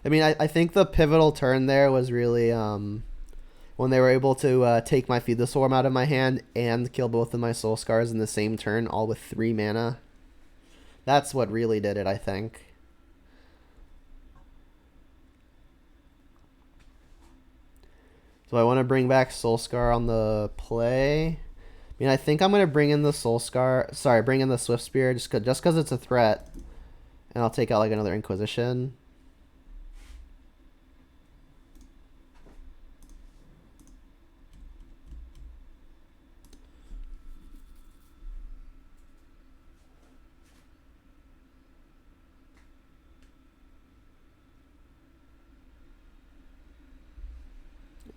I mean, I think the pivotal turn there was really when they were able to take my Feed the Swarm out of my hand and kill both of my Soul Scars in the same turn, all with 3 mana. That's what really did it, I think. So I want to bring back Soul Scar on the play. I mean, I think I'm going to bring in the Soul Scar. Sorry, bring in the Swift Spear just because it's a threat. And I'll take out like another Inquisition.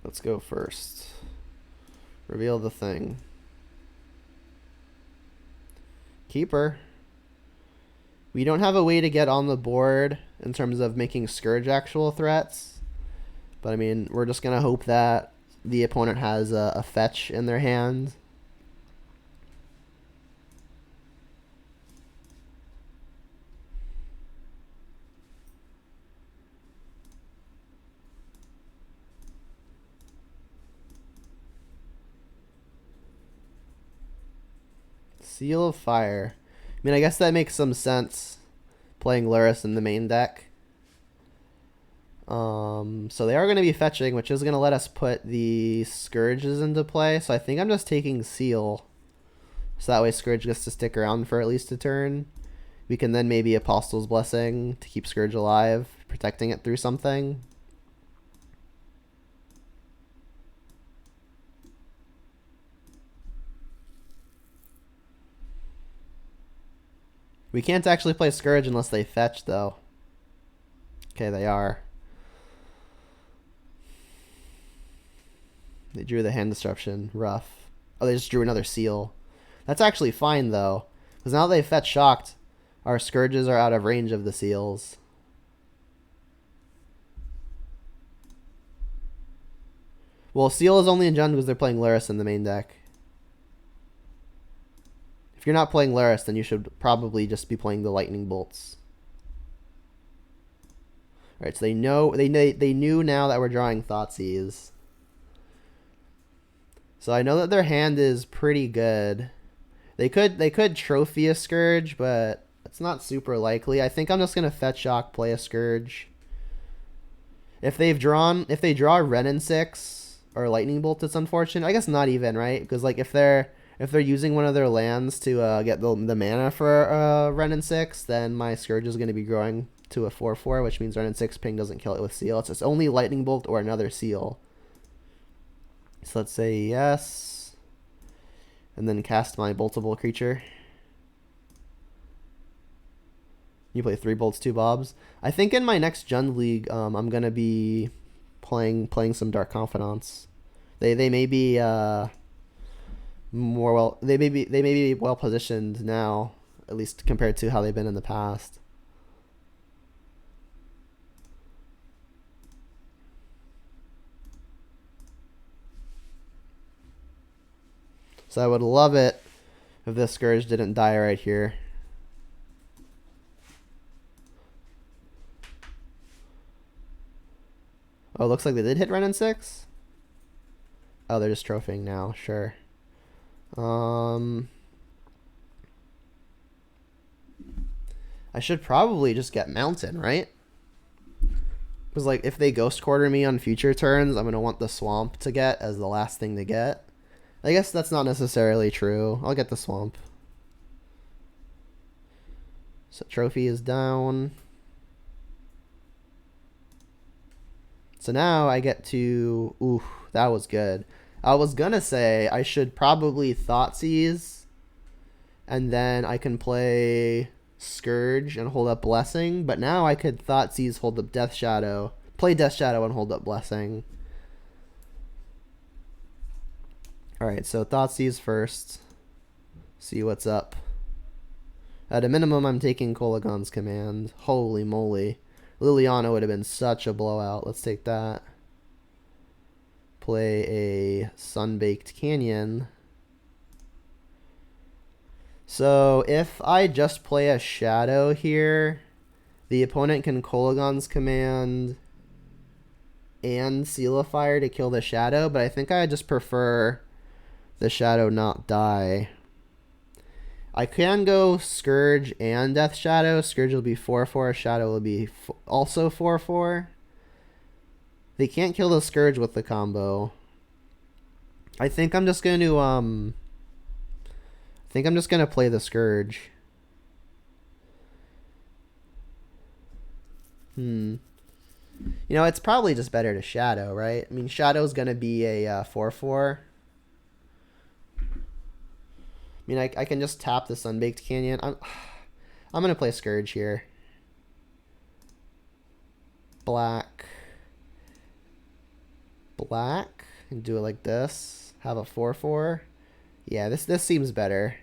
Let's go first. Reveal the thing. Keeper. We don't have a way to get on the board in terms of making Scourge actual threats. But I mean, we're just going to hope that the opponent has a fetch in their hand. Seal of Fire. I mean, I guess that makes some sense, playing Luris in the main deck. So they are going to be fetching, which is going to let us put the Scourges into play. So I think I'm just taking Seal. So that way Scourge gets to stick around for at least a turn. We can then maybe Apostle's Blessing to keep Scourge alive, protecting it through something. We can't actually play Scourge unless they fetch, though. Okay, they are. They drew the hand disruption. Rough. Oh, they just drew another Seal. That's actually fine, though. Because now that they fetch Shocked, our Scourges are out of range of the Seals. Well, Seal is only in Jund because they're playing Luris in the main deck. If you're not playing Luris, then you should probably just be playing the Lightning Bolts. Alright, so they knew now that we're drawing Thoughtseize. So I know that their hand is pretty good. They could trophy a Scourge, but it's not super likely. I think I'm just gonna fetch Shock, play a Scourge. If they draw Renin 6 or Lightning Bolt, it's unfortunate. I guess not even, right? Because like if they're using one of their lands to get the mana for Renin 6, then my Scourge is gonna be growing to a 4/4, which means Renin 6 ping doesn't kill it with Seal. It's just only Lightning Bolt or another Seal. So let's say yes. And then cast my Boltable creature. You play 3 bolts, 2 bobs. I think in my next Jund League, I'm gonna be playing some Dark Confidants. They may be they may be well positioned now, at least compared to how they've been in the past. So I would love it if this Scourge didn't die right here. Oh, looks like they did hit Renin 6? Oh, they're just trophying now, sure. I should probably just get Mountain, right? Because like if they Ghost Quarter me on future turns, I'm going to want the Swamp to get as the last thing to get. I guess that's not necessarily true. I'll get the Swamp. So Trophy is down. So now I get to... Ooh, that was good. I was gonna say I should probably Thoughtseize, and then I can play Scourge and hold up Blessing, but now I could Thoughtseize, hold up Death Shadow, play Death Shadow and hold up Blessing. Alright, so Thoughtseize first. See what's up. At a minimum, I'm taking Kolagon's command. Holy moly. Liliana would have been such a blowout. Let's take that. Play a Sunbaked Canyon. So if I just play a Shadow here, the opponent can Kolagon's command and Seal of Fire to kill the Shadow, but I think I just prefer the Shadow not die. I can go Scourge and Death Shadow. Scourge will be 4/4. Shadow will be also 4/4. They can't kill the Scourge with the combo. I think I'm just going to play the Scourge. You know, it's probably just better to Shadow, right? I mean, Shadow's going to be a 4/4. I mean, I can just tap the Sunbaked Canyon. I'm going to play Scourge here. Black. And do it like this. Have a 4/4. Yeah, this seems better.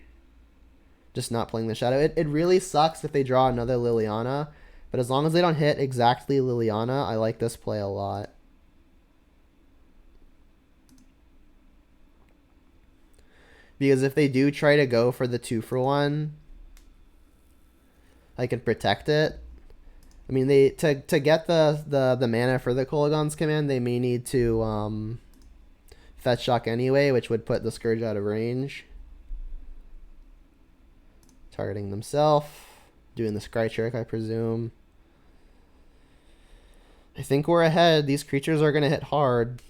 Just not playing the Shadow. It really sucks if they draw another Liliana, but as long as they don't hit exactly Liliana, I like this play a lot. Because if they do try to go for the 2-for-1, I can protect it. I mean, they to get the mana for the Kolaghan's Command, they may need to fetch shock anyway, which would put the Scourge out of range. Targeting themselves, doing the Scry trick, I presume. I think we're ahead. These creatures are going to hit hard.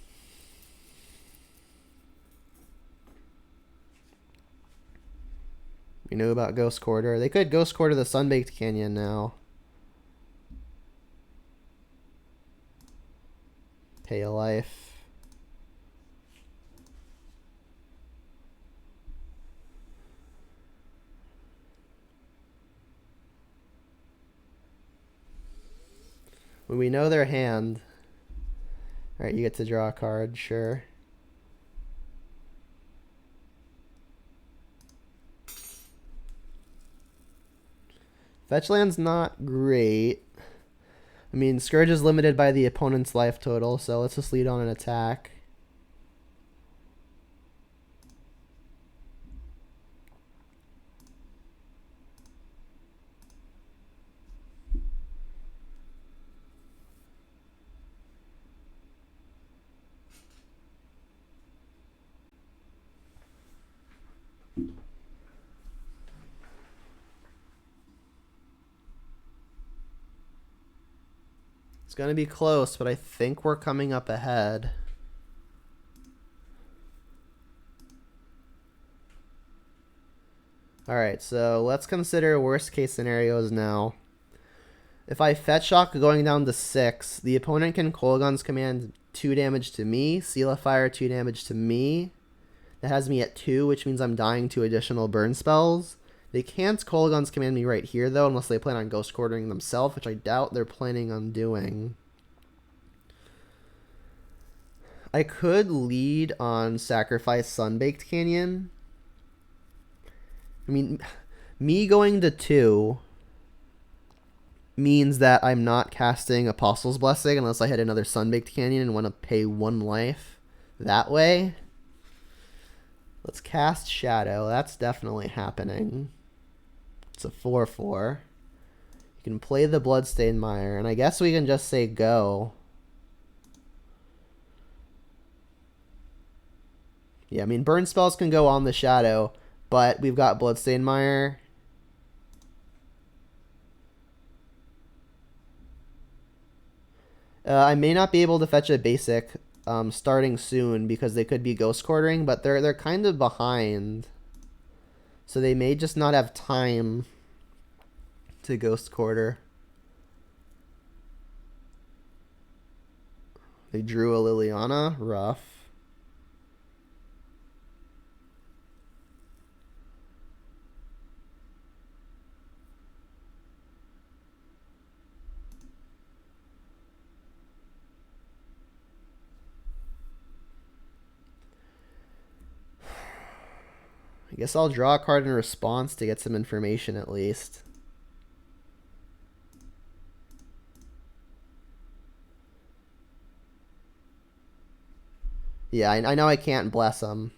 We know about Ghost Quarter. They could Ghost Quarter the Sunbaked Canyon now. Pay a life. When we know their hand. Alright, you get to draw a card, sure. Fetch land's not great. I mean, Scourge is limited by the opponent's life total, so let's just lead on an attack. It's going to be close, but I think we're coming up ahead. Alright, so let's consider worst case scenarios now. If I fetch shock going down to 6, the opponent can Kolaghan's Command 2 damage to me, Seal of Fire 2 damage to me. That has me at 2, which means I'm dying to additional burn spells. They can't Kolaghan's Command me right here, though, unless they plan on Ghost Quartering themselves, which I doubt they're planning on doing. I could lead on Sacrifice Sunbaked Canyon. I mean, me going to 2 means that I'm not casting Apostle's Blessing unless I hit another Sunbaked Canyon and want to pay 1 life that way. Let's cast Shadow. That's definitely happening. It's a 4/4. You can play the Bloodstained Mire, and I guess we can just say go. Yeah, I mean, burn spells can go on the Shadow, but we've got Bloodstained Mire. I may not be able to fetch a basic starting soon because they could be Ghost Quartering, but they're kind of behind. So they may just not have time to Ghost Quarter. They drew a Liliana. Rough. I guess I'll draw a card in response to get some information at least. Yeah, I know I can't bless them.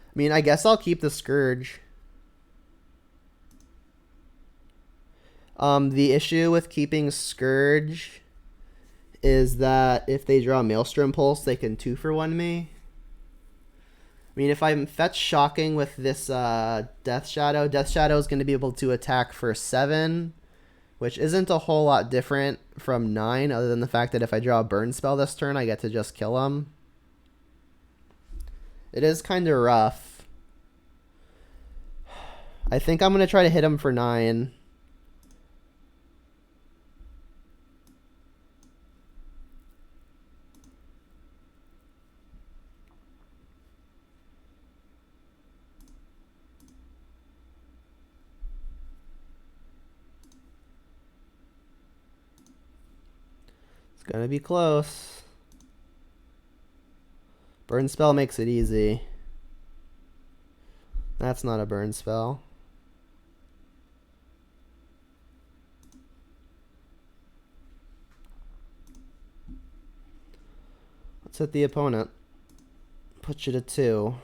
I mean, I guess I'll keep the Scourge. The issue with keeping Scourge is that if they draw Maelstrom Pulse, they can 2-for-1 me. I mean, if I'm fetch shocking with this Death Shadow is going to be able to attack for 7, which isn't a whole lot different from 9, other than the fact that if I draw a burn spell this turn, I get to just kill him. It is kind of rough. I think I'm going to try to hit him for 9. Gonna be close. Burn spell makes it easy. That's not a burn spell. Let's hit the opponent. Put you to 2.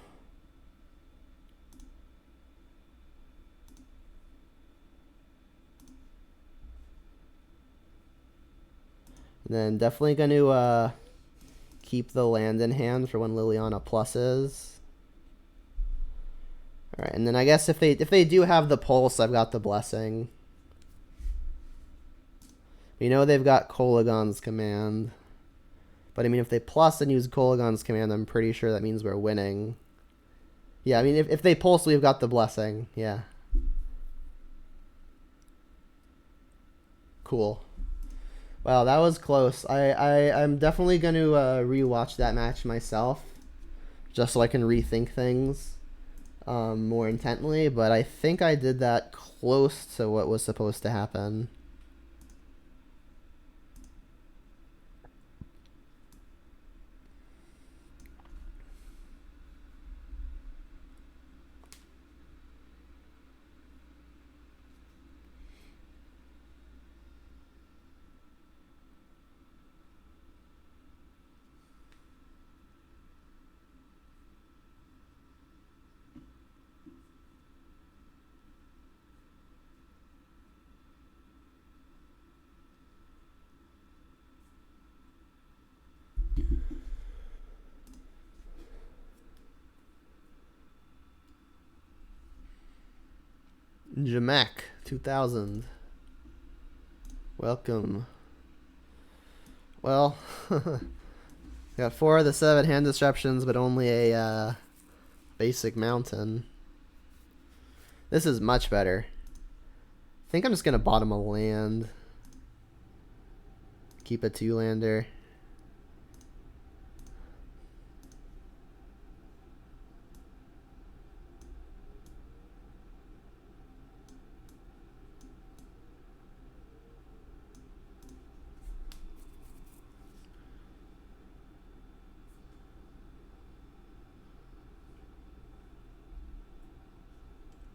And then definitely going to keep the land in hand for when Liliana pluses. Alright, and then I guess if they do have the pulse, I've got the blessing. We know they've got Kolagon's command. But I mean, if they plus and use Kolagon's command, I'm pretty sure that means we're winning. Yeah, I mean, if they pulse, we've got the blessing. Yeah. Cool. Wow, that was close. I'm definitely going to rewatch that match myself, just so I can rethink things more intently. But I think I did that close to what was supposed to happen. Jamek 2000. Welcome. Well, got 4 of the 7 hand disruptions, but only a basic mountain. This is much better. I think I'm just gonna bottom a land. Keep a 2-lander.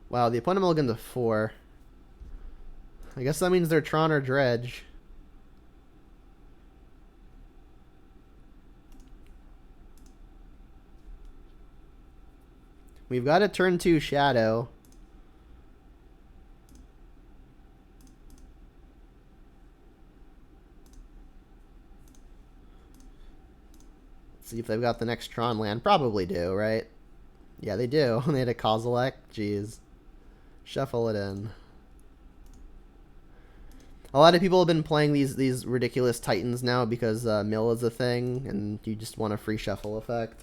Wow, the opponent mulliganed to 4. I guess that means they're Tron or Dredge. We've got a turn 2 Shadow. Let's see if they've got the next Tron land. Probably do, right? Yeah, they do. They had a Kozilek. Jeez. Shuffle it in. A lot of people have been playing these ridiculous Titans now because mill is a thing, and you just want a free shuffle effect.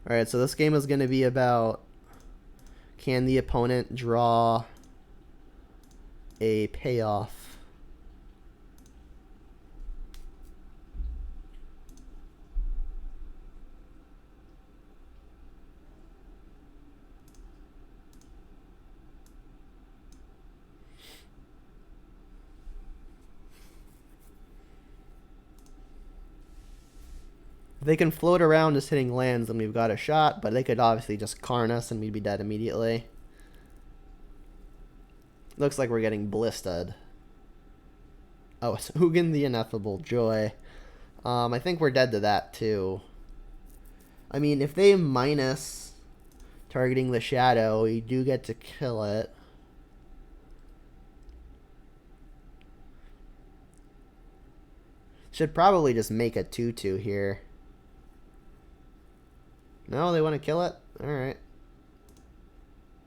Alright, so this game is going to be about, can the opponent draw a payoff? They can float around just hitting lands, and we've got a shot, but they could obviously just Karn us and we'd be dead immediately. Looks like we're getting blistered. Oh, it's Ugin the Ineffable Joy. I think we're dead to that too. I mean, if they minus targeting the Shadow, you do get to kill it. Should probably just make a 2/2 here. No, they want to kill it? Alright.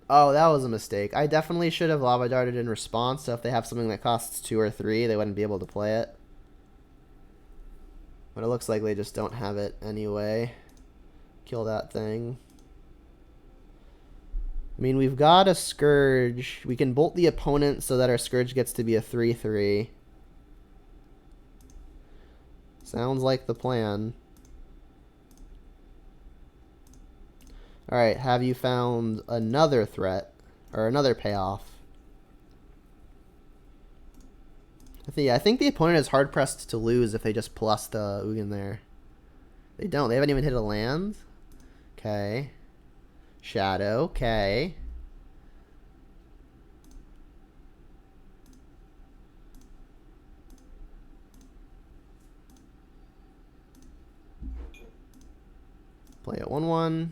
Oh, that was a mistake. I definitely should have Lava Darted in response, so if they have something that costs 2 or 3, they wouldn't be able to play it. But it looks like they just don't have it anyway. Kill that thing. I mean, we've got a Scourge. We can bolt the opponent so that our Scourge gets to be a 3/3. Sounds like the plan. Alright, have you found another threat? Or another payoff. I think the opponent is hard pressed to lose if they just plus the Ugin there. They don't. They haven't even hit a land. Okay. Shadow. Okay. Play it 1/1.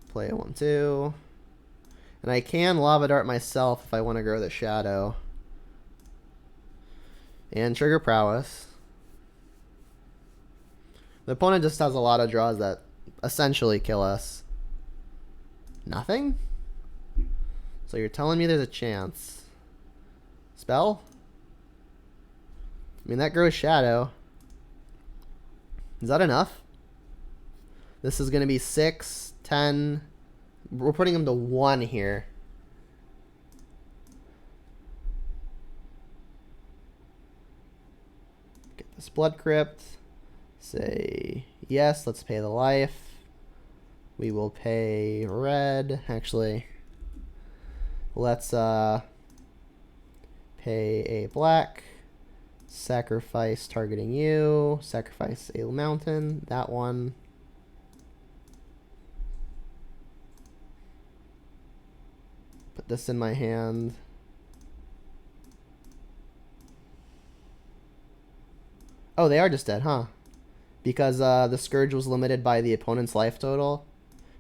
Play it 1/2. And I can Lava Dart myself if I want to grow the Shadow. And trigger Prowess. The opponent just has a lot of draws that essentially kill us. Nothing? So you're telling me there's a chance. Spell? I mean, that grows Shadow. Is that enough? This is going to be 6, 10. We're putting him to 1 here. Get this Blood Crypt. Say yes, let's pay the life. We will pay red. Actually, let's pay a black. Sacrifice targeting you. Sacrifice a mountain. That one. Put this in my hand. Oh, they are just dead, huh? Because the Scourge was limited by the opponent's life total,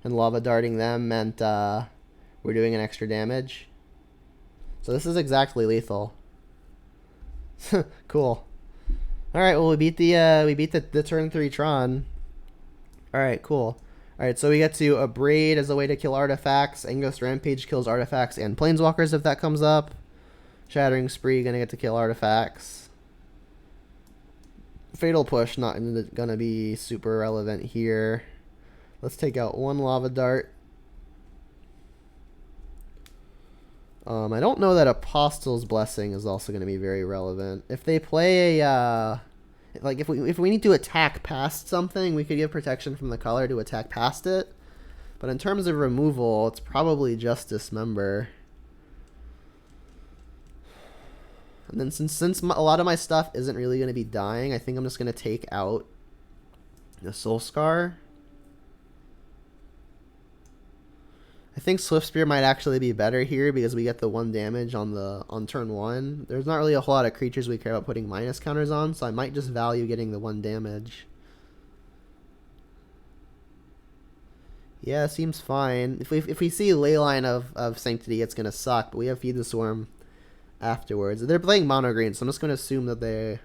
and Lava Darting them meant we're doing an extra damage. So this is exactly lethal. Cool. All right, well we beat the turn 3 Tron. All right, cool. All right, so we get to Abrade as a way to kill artifacts. Angos Rampage kills artifacts and planeswalkers if that comes up. Shattering Spree gonna get to kill artifacts. Fatal Push not gonna be super relevant here. Let's take out 1 Lava Dart. I don't know that Apostle's Blessing is also going to be very relevant. If they play a, like if we need to attack past something, we could give protection from the color to attack past it. But in terms of removal, it's probably just Dismember. And then since a lot of my stuff isn't really going to be dying, I think I'm just going to take out the Soul Scar. I think Swift Spear might actually be better here because we get the 1 damage on turn 1. There's not really a whole lot of creatures we care about putting minus counters on, so I might just value getting the 1 damage. Yeah, seems fine. If we see Leyline of Sanctity, it's gonna suck, but we have Feed the Swarm afterwards. They're playing mono green, so I'm just gonna assume that they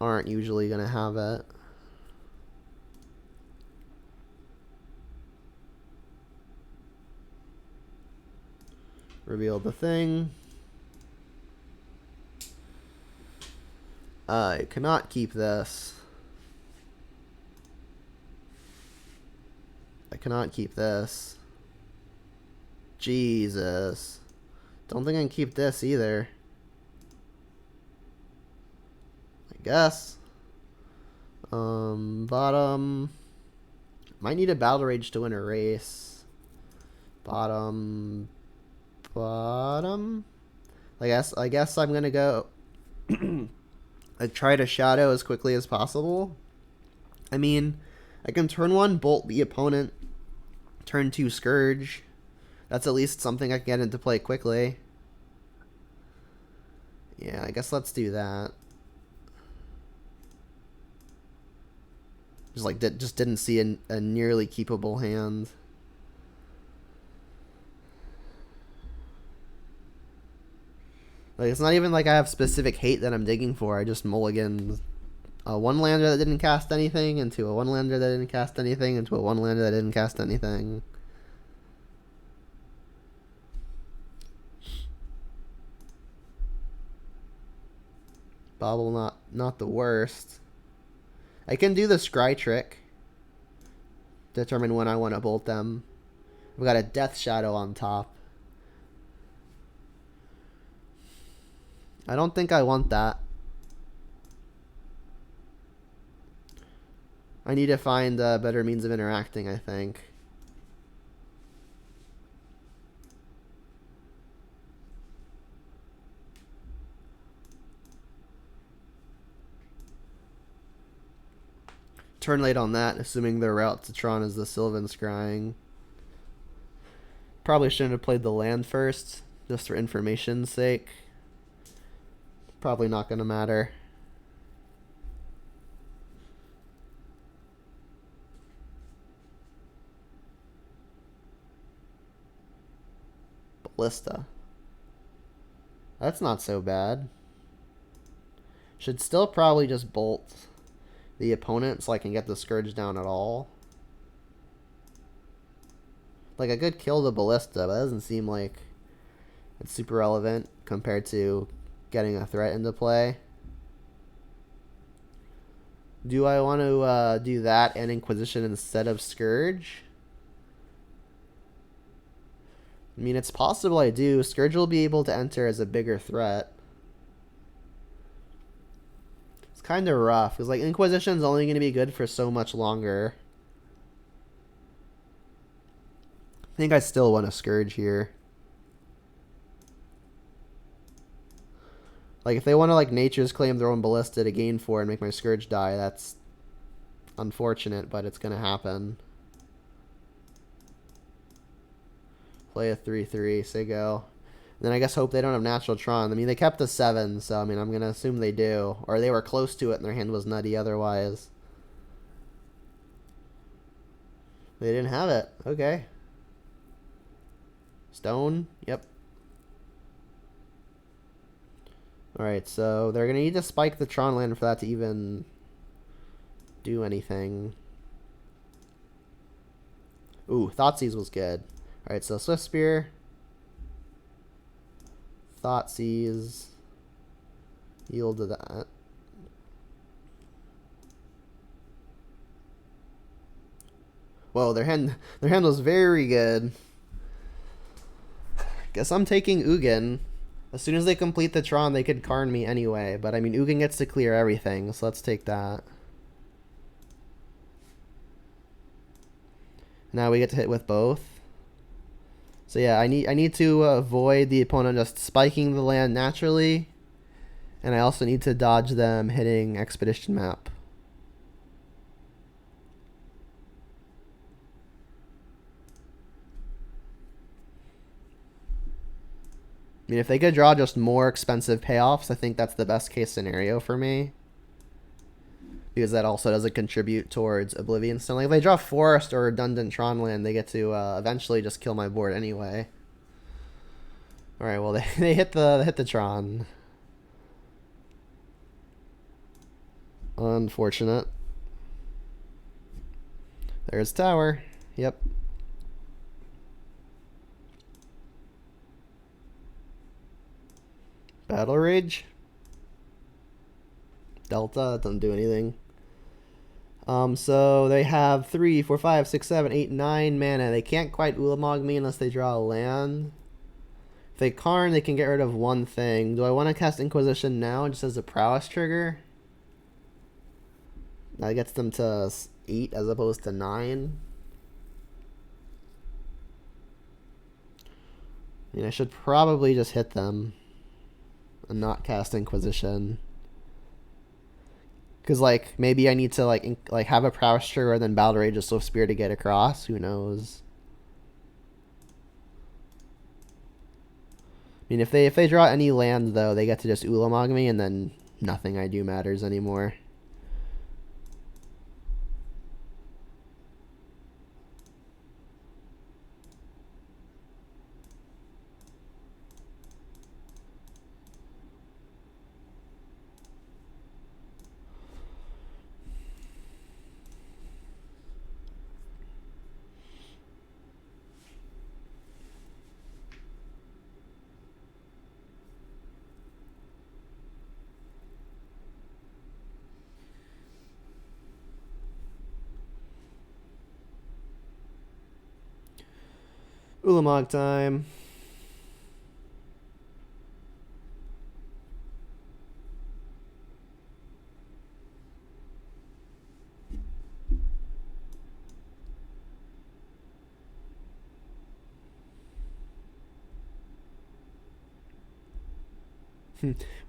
aren't usually gonna have it. Reveal the thing. I cannot keep this. I cannot keep this. Jesus. Don't think I can keep this either. I guess. Bottom. Might need a Battle Rage to win a race. Bottom. I guess I'm gonna go I try to shadow as quickly as possible. I mean, I can turn 1 bolt the opponent, turn 2 Scourge. That's at least something I can get into play quickly. Yeah, I guess let's do that. Just didn't see a nearly keepable hand. Like, it's not even like I have specific hate that I'm digging for. I just mulliganed a 1-lander that didn't cast anything into a 1-lander that didn't cast anything into a 1-lander that didn't cast anything. Bobble not the worst. I can do the scry trick. Determine when I want to bolt them. I've got a Death Shadow on top. I don't think I want that. I need to find a better means of interacting, I think. turn late on that, assuming their route to Tron is the Sylvan Scrying. Probably shouldn't have played the land first, just for information's sake. Probably not going to matter. Ballista. That's not so bad. Should still probably just bolt the opponent so I can get the Scourge down at all. Like, I could kill the Ballista, but that doesn't seem like it's super relevant compared to getting a threat into play. Do I want to do that and Inquisition instead of Scourge? I mean, it's possible I do. Scourge will be able to enter as a bigger threat. It's kind of rough, because like Inquisition's only going to be good for so much longer. I think I still want a Scourge here. Like, if they want to, like, Nature's Claim their own Ballista to gain 4 and make my Scourge die, that's unfortunate, but it's going to happen. Play a 3-3, say go. And then I guess hope they don't have Natural Tron. I mean, they kept the 7, so, I mean, I'm going to assume they do. Or they were close to it and their hand was nutty otherwise. They didn't have it. Okay. Stone. Yep. Alright, so they're going to need to spike the Tron land for that to even do anything. Ooh, Thoughtseize was good. Alright, so Swift Spear. Thoughtseize. Yield to that. Whoa, their hand was very good. Guess I'm taking Ugin. As soon as they complete the Tron, they could Karn me anyway. But, I mean, Ugin gets to clear everything, so let's take that. Now we get to hit with both. So, yeah, I need to avoid the opponent just spiking the land naturally. And I also need to dodge them hitting Expedition Map. I mean, if they could draw just more expensive payoffs, I think that's the best case scenario for me. Because that also doesn't contribute towards Oblivion Stone. Like, if they draw Forest or Redundant Tron land, they get to eventually just kill my board anyway. Alright, well, they hit the Tron. Unfortunate. There's Tower. Yep. Battle Rage. Delta, doesn't do anything. So they have 3, 4, 5, 6, 7, 8, 9 mana. They can't quite Ulamog me unless they draw a land. If they Karn, they can get rid of one thing. Do I want to cast Inquisition now just as a prowess trigger? That gets them to 8 as opposed to 9. I mean, I should probably just hit them and not cast Inquisition. Because, like, maybe I need to, like have a prowess trigger and then Battle Rage or Swift Spear to get across. Who knows? I mean, if they draw any land, though, they get to just Ulamog me, and then nothing I do matters anymore. Ulamog time.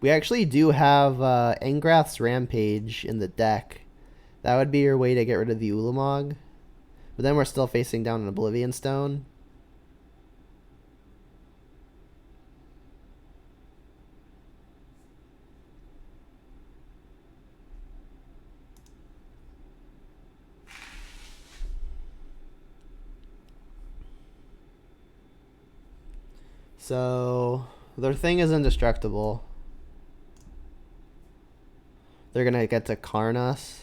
We actually do have Engrath's Rampage in the deck. That would be your way to get rid of the Ulamog. But then we're still facing down an Oblivion Stone. So their thing is indestructible. They're gonna get to Karnas,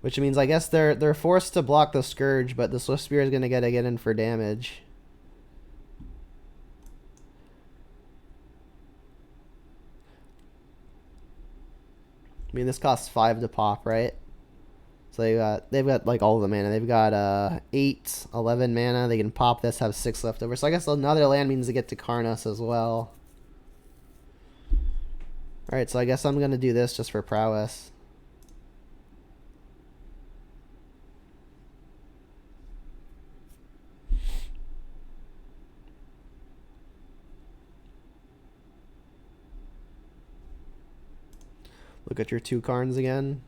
which means I guess they're forced to block the Scourge, but the Swift Spear is gonna get in for damage. I mean, this costs 5 to pop, right? So they've got like all of the mana. They've got 8, 11 mana. They can pop this, have 6 left over. So I guess another land means to get to Karnas as well. Alright, so I guess I'm gonna do this just for prowess. Look at your 2 Karns again.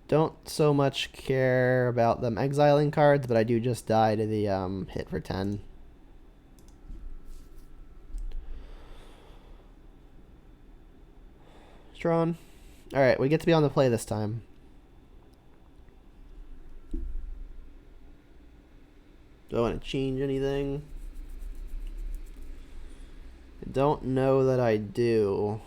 Don't so much care about them exiling cards, but I do just die to the hit for 10. Tron. Alright, we get to be on the play this time. Do I want to change anything? I don't know that I do.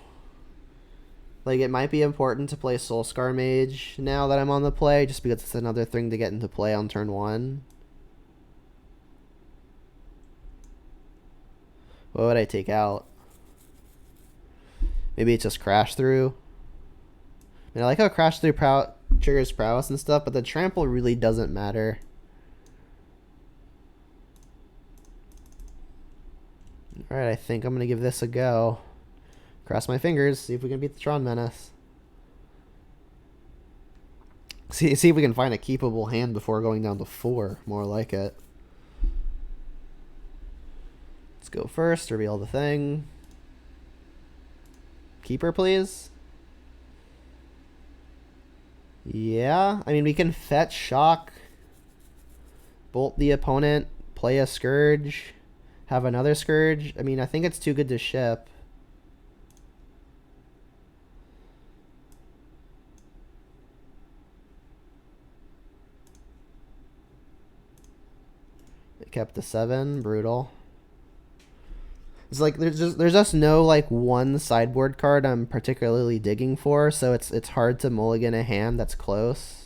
Like, it might be important to play Soulscar Mage now that I'm on the play, just because it's another thing to get into play on turn 1. What would I take out? Maybe it's just Crash Through. I mean, I like how Crash Through triggers prowess and stuff, but the trample really doesn't matter. Alright, I think I'm going to give this a go. Cross my fingers, see if we can beat the Tron Menace. See if we can find a keepable hand before going down to 4. More like it. Let's go first, reveal the thing. Keeper, please. Yeah, I mean, we can fetch Shock, bolt the opponent, play a Scourge, have another Scourge. I mean, I think it's too good to ship. It kept the 7, brutal. It's like there's just no like one sideboard card I'm particularly digging for, so it's hard to mulligan a hand that's close.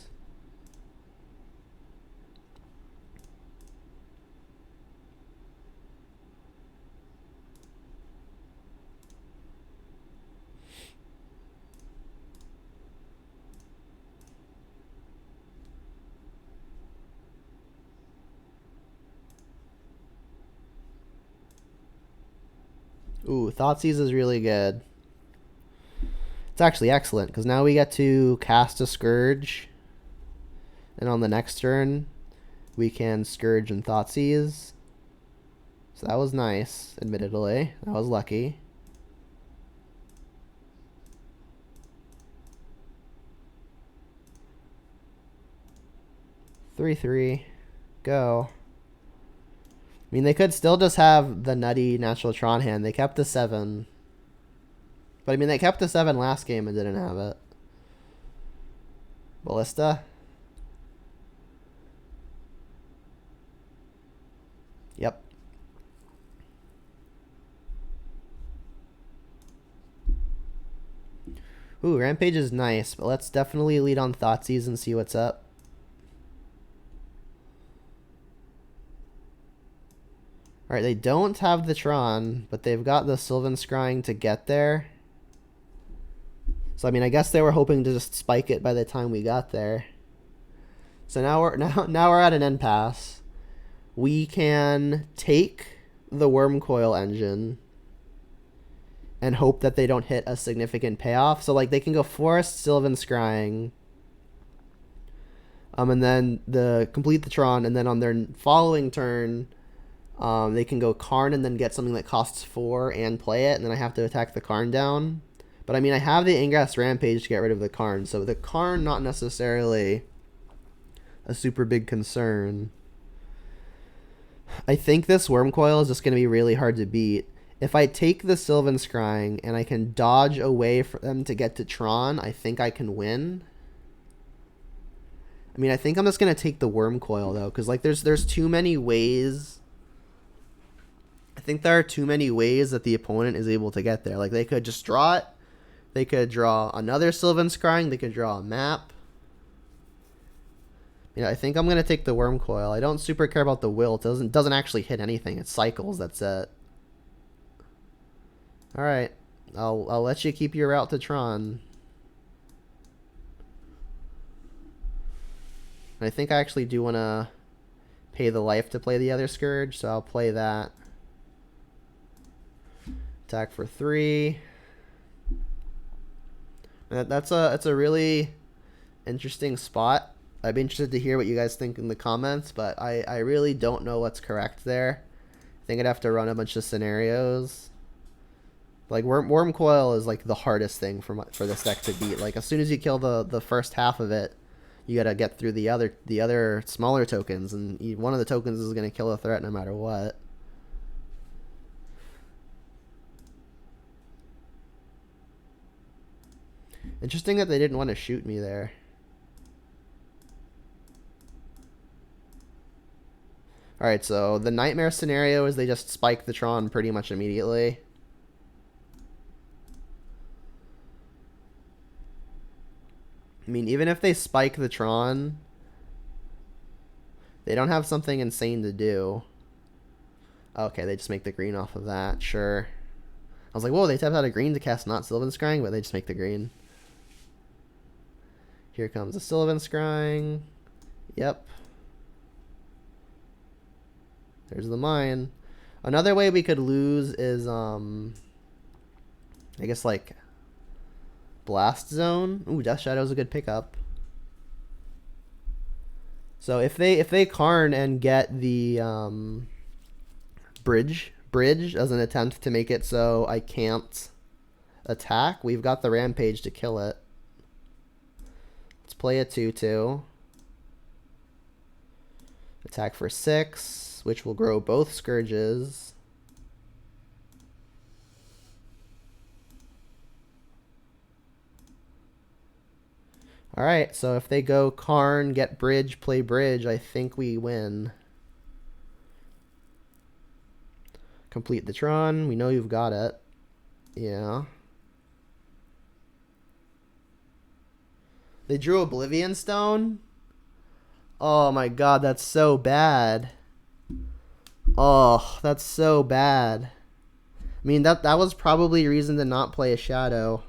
Ooh, Thoughtseize is really good. It's actually excellent, because now we get to cast a Scourge. And on the next turn, we can Scourge and Thoughtseize. So that was nice, admittedly. That was lucky. Three. Go. I mean, they could still just have the nutty natural Tron hand. They kept the 7. But, I mean, they kept the 7 last game and didn't have it. Ballista. Yep. Ooh, Rampage is nice, but let's definitely lead on Thoughtseize and see what's up. Alright, they don't have the Tron, but they've got the Sylvan Scrying to get there. So I mean, I guess they were hoping to just spike it by the time we got there. So now we're at an impasse. We can take the Wormcoil engine and hope that they don't hit a significant payoff. So like they can go Forest, Sylvan Scrying, And then complete the Tron, and then on their following turn, they can go Karn and then get something that costs 4 and play it, and then I have to attack the Karn down. But I mean, I have the Ingress Rampage to get rid of the Karn, so the Karn not necessarily a super big concern. I think this Worm Coil is just going to be really hard to beat. If I take the Sylvan Scrying and I can dodge away for them to get to Tron, I think I can win. I mean, I think I'm just going to take the Worm Coil, though, because like there's too many ways. I think there are too many ways that the opponent is able to get there. Like, they could just draw it. They could draw another Sylvan Scrying. They could draw a map. Yeah, I think I'm going to take the Worm Coil. I don't super care about the Wilt. It doesn't actually hit anything. It cycles. That's it. Alright. I'll let you keep your route to Tron. I think I actually do want to pay the life to play the other Scourge, so I'll play that. Attack for 3. That's a really interesting spot. I'd be interested to hear what you guys think in the comments, but I really don't know what's correct there. I think I'd have to run a bunch of scenarios. Like, Worm Coil is like the hardest thing for this deck to beat. Like, as soon as you kill the first half of it, you gotta get through the other smaller tokens, and one of the tokens is gonna kill a threat no matter what. Interesting that they didn't want to shoot me there. Alright, so the nightmare scenario is they just spike the Tron pretty much immediately. I mean, even if they spike the Tron, they don't have something insane to do. Okay, they just make the green off of that, sure. I was like, whoa, they tapped out a green to cast not Sylvan Scrying, but they just make the green. Here comes the Sylvan Scrying. Yep. There's the mine. Another way we could lose is, I guess, like, Blast Zone. Ooh, Death Shadow's a good pickup. So if they Karn and get the bridge as an attempt to make it so I can't attack, we've got the Rampage to kill it. Let's play a 2/2. Attack for 6, which will grow both Scourges. Alright, so if they go Karn, get bridge, play bridge, I think we win. Complete the Tron. We know you've got it. Yeah. They drew Oblivion Stone? Oh my god, that's so bad. Oh, that's so bad. I mean, that was probably reason to not play a Shadow.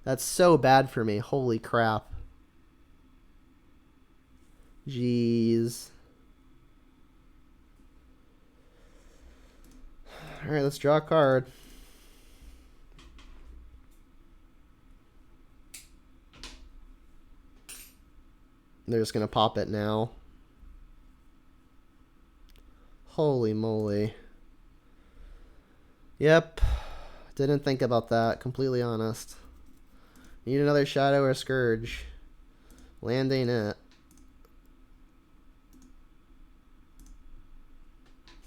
That's so bad for me. Holy crap. Jeez. Alright, let's draw a card. They're just going to pop it now. Holy moly. Yep. Didn't think about that. Completely honest. Need another Shadow or Scourge. Land ain't it.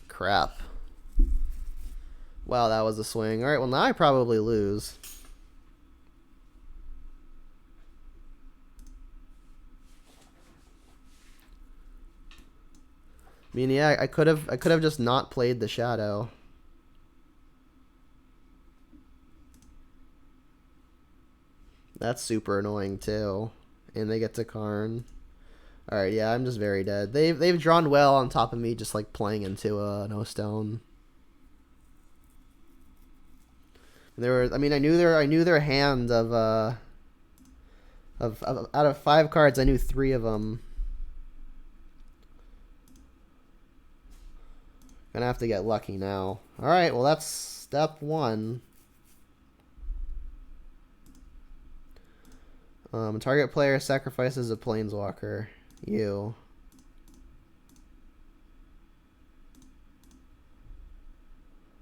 Crap. Wow, that was a swing. Alright, well now I probably lose. I mean, yeah, I could have just not played the Shadow. That's super annoying too. And they get to Karn. Alright, yeah, I'm just very dead. They've drawn well on top of me just like playing into a no stone. There were, I mean, I knew their hand of out of 5 cards, I knew 3 of them. Gonna have to get lucky now. Alright, well that's step 1. Target player sacrifices a Planeswalker. You.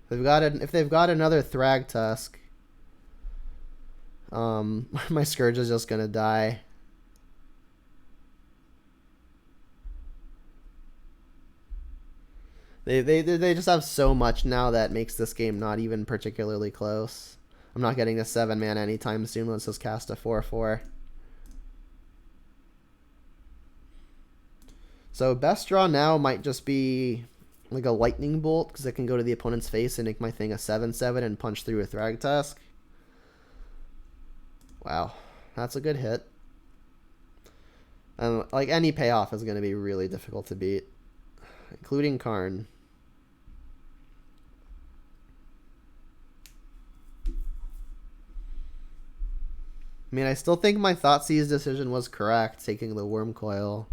If they've got another Thragtusk, my Scourge is just gonna die. They just have so much now that makes this game not even particularly close. I'm not getting a 7-man anytime soon. Let's just cast a 4/4. So best draw now might just be like a lightning bolt, because it can go to the opponent's face and make my thing a 7/7 and punch through a Thragtusk. Wow, that's a good hit. And like any payoff is going to be really difficult to beat, including Karn. I mean, I still think my Thoughtseize decision was correct, taking the Worm Coil.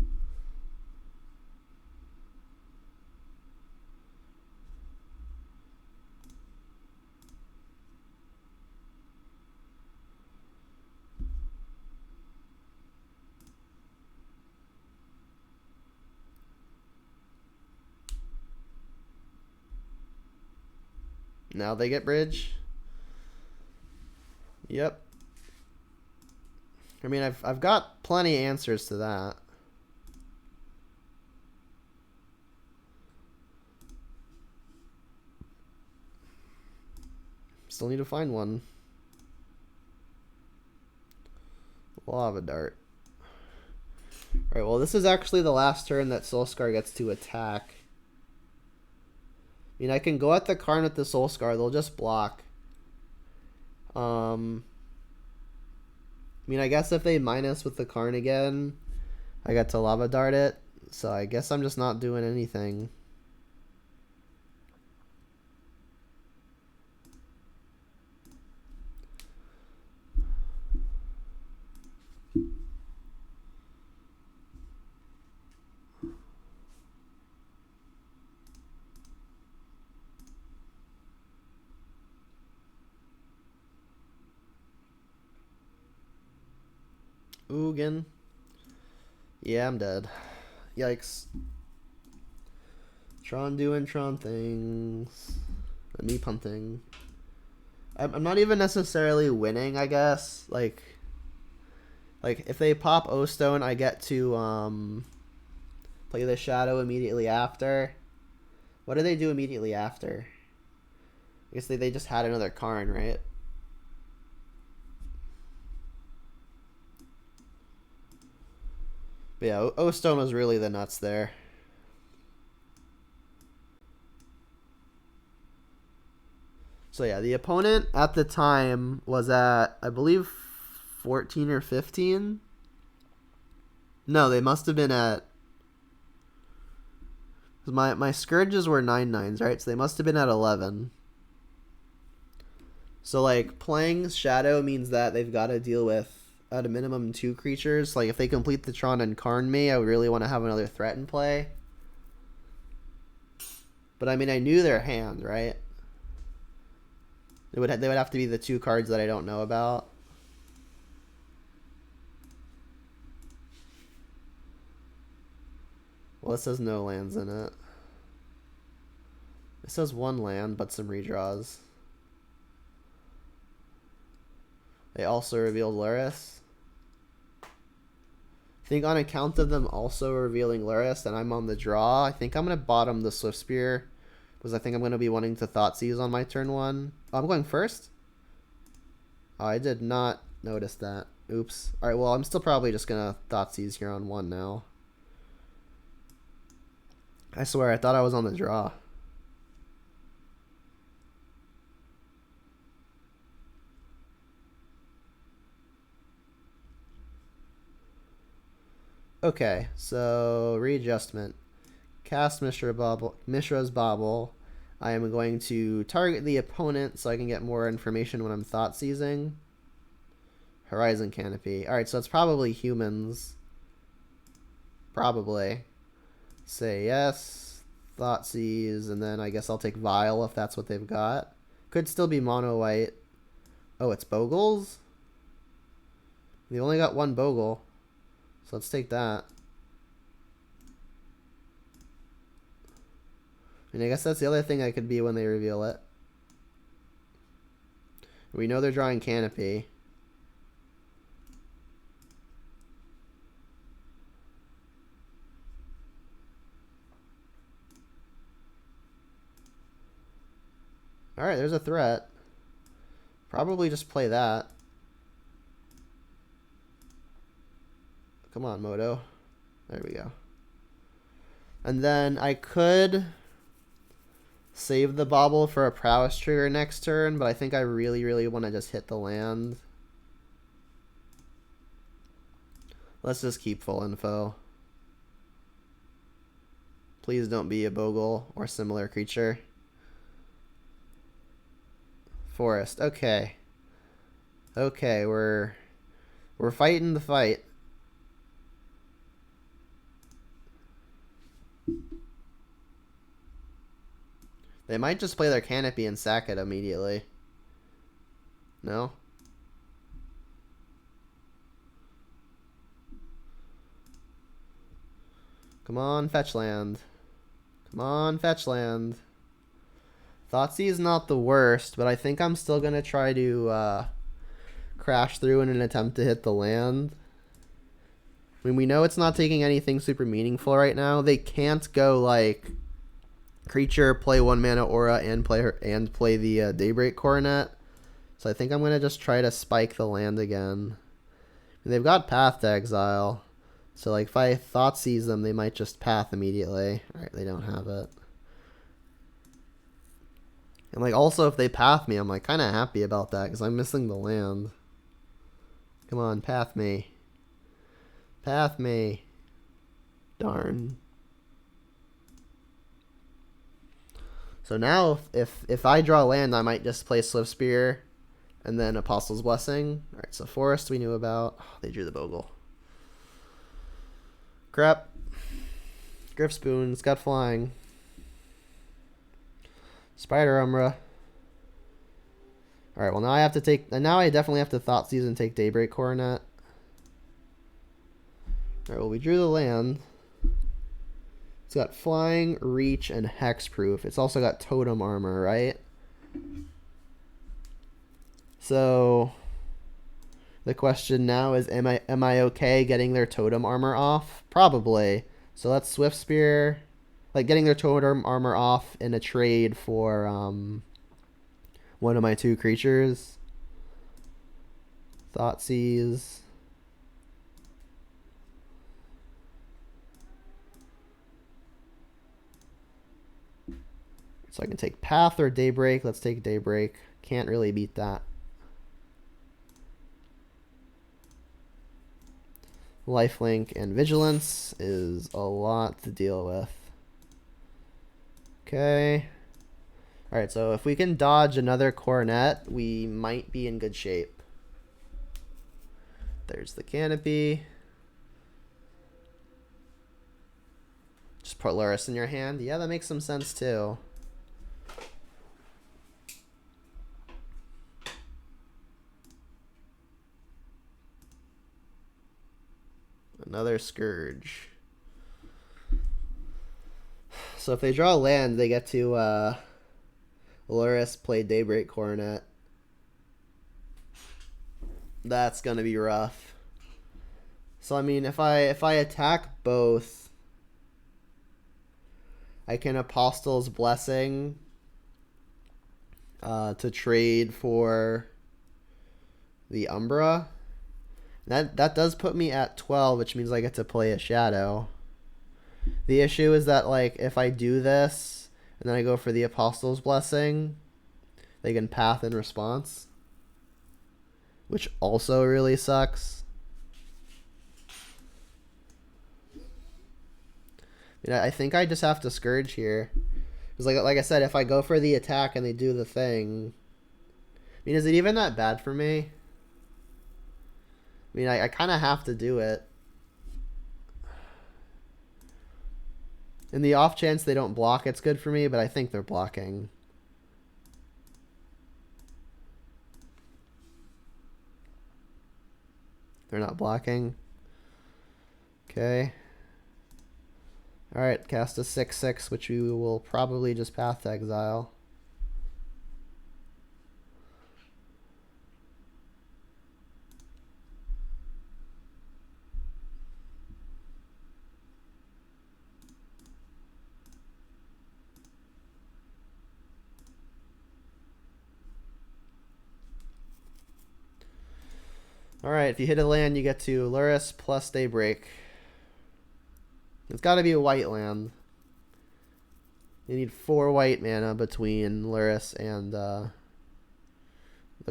Now they get bridge. Yep. I mean, I've got plenty of answers to that. Still need to find one. Lava Dart. Alright, well, this is actually the last turn that Soulscar gets to attack. I mean, I can go at the Karn with the Soulscar. They'll just block. I mean, I guess if they minus with the Karn again, I got to Lava Dart it. So I guess I'm just not doing anything. Ugin. Yeah, I'm dead. Yikes. Tron doing Tron things. Me punting. I'm not even necessarily winning, I guess. Like if they pop O-Stone, I get to play the Shadow immediately after. What do they do immediately after? I guess they just had another Karn, right? But yeah, O-Stone was really the nuts there. So yeah, the opponent at the time was at, I believe, 14 or 15. No, they must have been at... My Scourges were 9/9s, right? So they must have been at 11. So, like, playing Shadow means that they've got to deal with, at a minimum, 2 creatures. Like, if they complete the Tron and Karn me, I would really want to have another threat in play. But, I mean, I knew their hand, right? They would have to be the 2 cards that I don't know about. Well, this says no lands in it. It says 1 land, but some redraws. They also revealed Luris. I think on account of them also revealing Luris and I'm on the draw, I think I'm going to bottom the Swift Spear, because I think I'm going to be wanting to Thoughtseize on my turn 1. Oh, I'm going first? Oh, I did not notice that. Oops. Alright, well, I'm still probably just going to Thoughtseize here on 1 now. I swear, I thought I was on the draw. Okay, so readjustment. Cast Mishra's Bauble. I am going to target the opponent so I can get more information when I'm Thoughtseizing. Horizon Canopy. Alright, so it's probably humans. Probably. Say yes. Thoughtseize, and then I guess I'll take Vial if that's what they've got. Could still be mono white. Oh, it's Bogles? They only got 1 Bogle. So let's take that. And I guess that's the other thing that could be when they reveal it. We know they're drawing Canopy. Alright, there's a threat. Probably just play that. Come on, Moto. There we go. And then I could save the bauble for a prowess trigger next turn, but I think I really, really want to just hit the land. Let's just keep full info. Please don't be a Bogle or similar creature. Forest. Okay. Okay, we're fighting the fight. They might just play their Canopy and sack it immediately. No? Come on, fetch land. Come on, fetch land. Thoughtseize is not the worst, but I think I'm still going to try to crash through in an attempt to hit the land. I mean, we know it's not taking anything super meaningful right now. They can't go like creature, play 1 mana aura, and play the Daybreak Coronet. So I think I'm going to just try to spike the land again. And they've got Path to Exile. So like if I Thoughtseize them, they might just Path immediately. Alright, they don't have it. And like also if they Path me, I'm like kind of happy about that because I'm missing the land. Come on, Path me. Path me. Darn. So now if I draw land, I might just play Swift Spear and then Apostle's Blessing. Alright, so Forest we knew about. Oh, they drew the Bogle. Crap. Griff Spoon, Scud Flying. Spider Umbra. Alright, well now I have to take, and now I definitely have to Thoughtseize and take Daybreak Coronet. Alright, well we drew the land. It's got Flying, Reach, and Hexproof. It's also got Totem Armor, right? So the question now is, am I okay getting their Totem Armor off? Probably. So let's Swift Spear, like getting their Totem Armor off in a trade for one of my 2 creatures. Thoughtseize. So I can take Path or Daybreak. Let's take Daybreak. Can't really beat that. Lifelink and Vigilance is a lot to deal with. Okay. Alright, so if we can dodge another Coronet, we might be in good shape. There's the Canopy. Just put Luris in your hand. Yeah, that makes some sense too. Another Scourge. So if they draw land, they get to Luris, play Daybreak Coronet. That's gonna be rough. So I mean, if I attack both, I can Apostle's Blessing to trade for the Umbra. That does put me at 12, which means I get to play a Shadow. The issue is that like if I do this and then I go for the Apostle's Blessing, they can Path in response, which also really sucks. I think I just have to Scourge here. Because like I said, if I go for the attack and they do the thing, I mean, is it even that bad for me? I mean, I kind of have to do it. In the off chance they don't block, it's good for me, but I think they're blocking. They're not blocking. Okay. Alright, cast a 6/6, which we will probably just path to exile. Alright, if you hit a land, you get to Luris plus Daybreak. It's got to be a white land. You need 4 white mana between Luris and the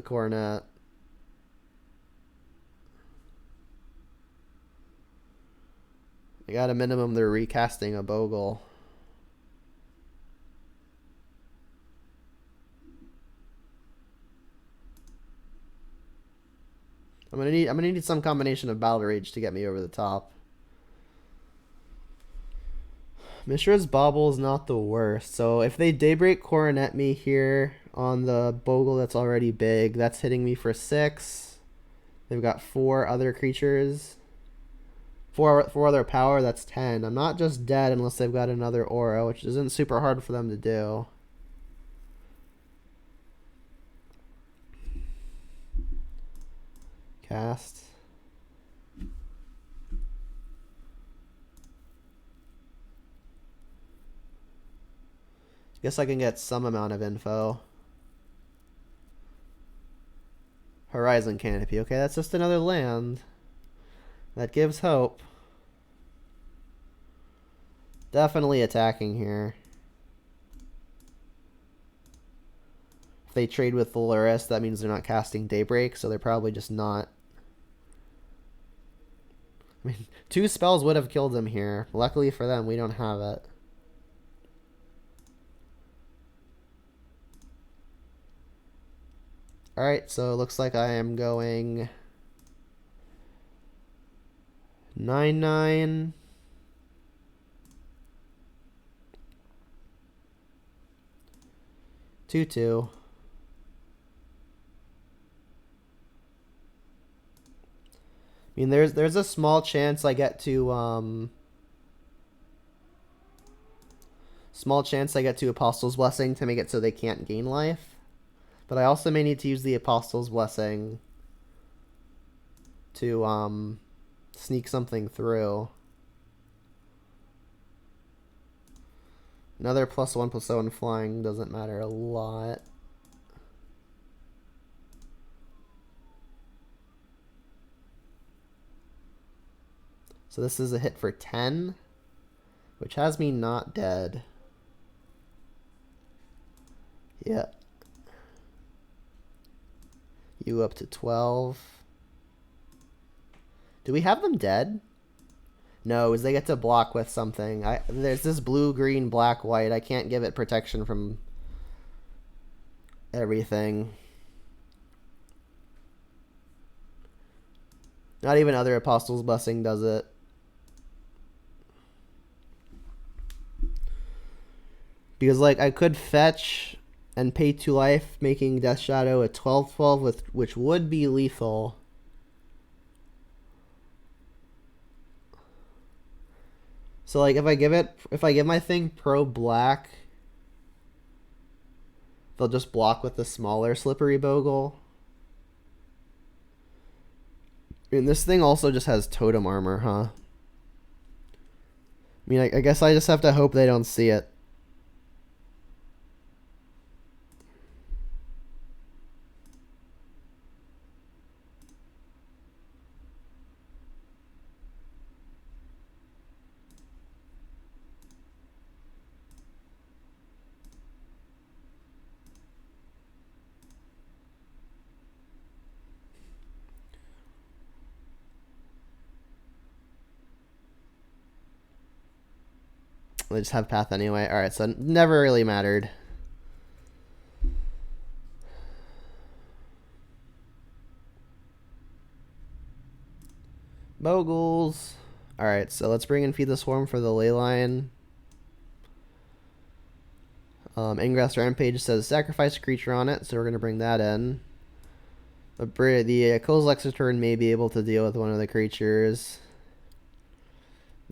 Coronet. I got a minimum they're recasting a Bogle. I'm gonna need some combination of Battle Rage to get me over the top. Mishra's Bauble is not the worst. So if they Daybreak Coronet me here on the Bogle that's already big, that's hitting me for 6. They've got 4 other creatures. 4 other power, that's 10. I'm not just dead unless they've got another aura, which isn't super hard for them to do. Cast. Guess I can get some amount of info. Horizon Canopy. Okay, that's just another land. That gives hope. Definitely attacking here. If they trade with the Luris, that means they're not casting Daybreak, so they're probably just not. I mean, 2 spells would have killed them here. Luckily for them, we don't have it. Alright, so it looks like I am going 9/9. Two. I mean, there's a small chance I get to Apostle's Blessing to make it so they can't gain life. But I also may need to use the Apostle's Blessing to sneak something through. Another +1/+0 flying doesn't matter a lot. So this is a hit for 10, which has me not dead. Yeah. You up to 12. Do we have them dead? No, is they get to block with something. There's this blue, green, black, white. I can't give it protection from everything. Not even other Apostles' Blessing does it. Because, like, I could fetch and pay 2 life, making Death Shadow a 12/12, which would be lethal. So, like, if I give my thing pro black, they'll just block with the smaller Slippery Bogle. And this thing also just has totem armor, huh? I mean, I guess I just have to hope they don't see it. They just have path anyway. Alright, so it never really mattered. Bogles. Alright, so let's bring in Feed the Swarm for the Leyline. Ingress Rampage says sacrifice a creature on it, so we're going to bring that in. The Kozilek's turn may be able to deal with one of the creatures.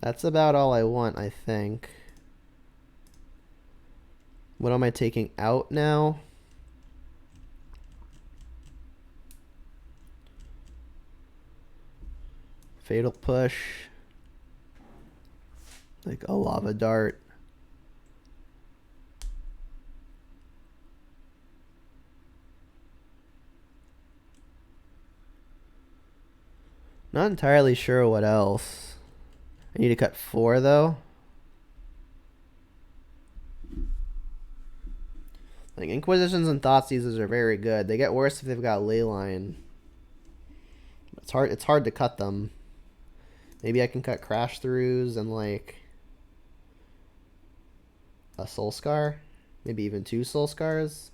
That's about all I want, I think. What am I taking out now? Fatal Push. Like a Lava Dart. Not entirely sure what else. I need to cut 4 though. Like Inquisitions and Thoughtseizes are very good. They get worse if they've got Leyline. It's hard to cut them. Maybe I can cut Crash Throughs and like a Soul Scar. Maybe even 2 Soul Scars.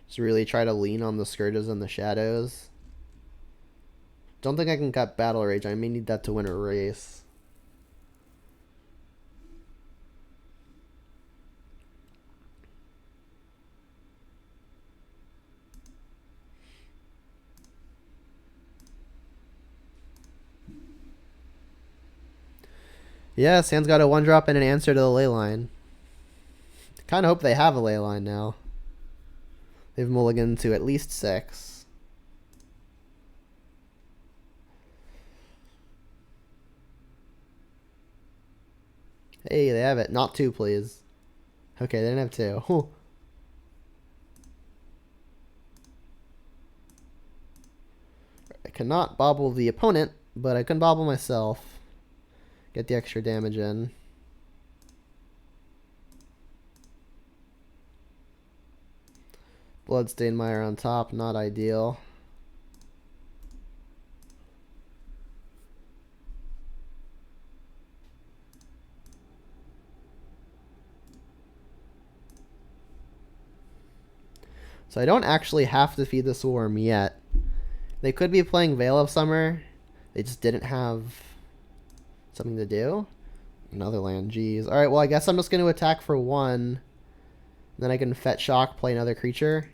Just really try to lean on the Scourges and the Shadows. Don't think I can cut Battle Rage. I may need that to win a race. Yeah, Sand's got a 1-drop and an answer to the Leyline. Kind of hope they have a Leyline now. They've mulliganed to at least 6. Hey, they have it. Not 2, please. Okay, they didn't have 2. Huh. I cannot bobble the opponent, but I can bobble myself. Get the extra damage in. Bloodstained Mire on top, not ideal. So I don't actually have to feed the Swarm yet. They could be playing Veil of Summer. They just didn't have something to do. Another land, jeez. Alright, well I guess I'm just going to attack for 1. Then I can Fetch Shock, play another creature.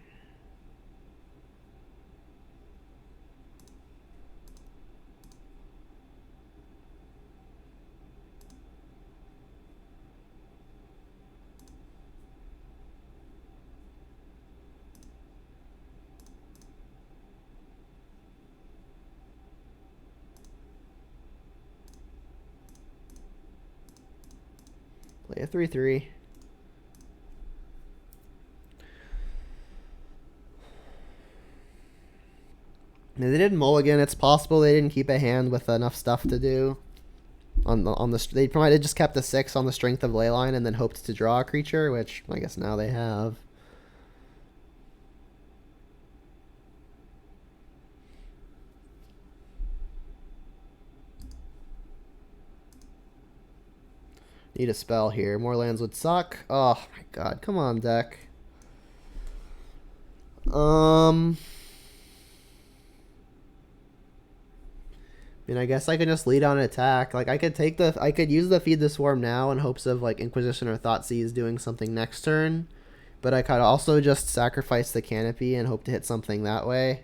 Play a 3/3. Now, they didn't mulligan. It's possible they didn't keep a hand with enough stuff to do. They probably just kept a 6 on the strength of Leyline and then hoped to draw a creature, which I guess now they have. Need a spell here. More lands would suck. Oh my god, come on, deck. I mean, I guess I could just lead on attack. Like, I could use the Feed the Swarm now in hopes of, like, Inquisition or Thoughtseize doing something next turn. But I could also just sacrifice the Canopy and hope to hit something that way.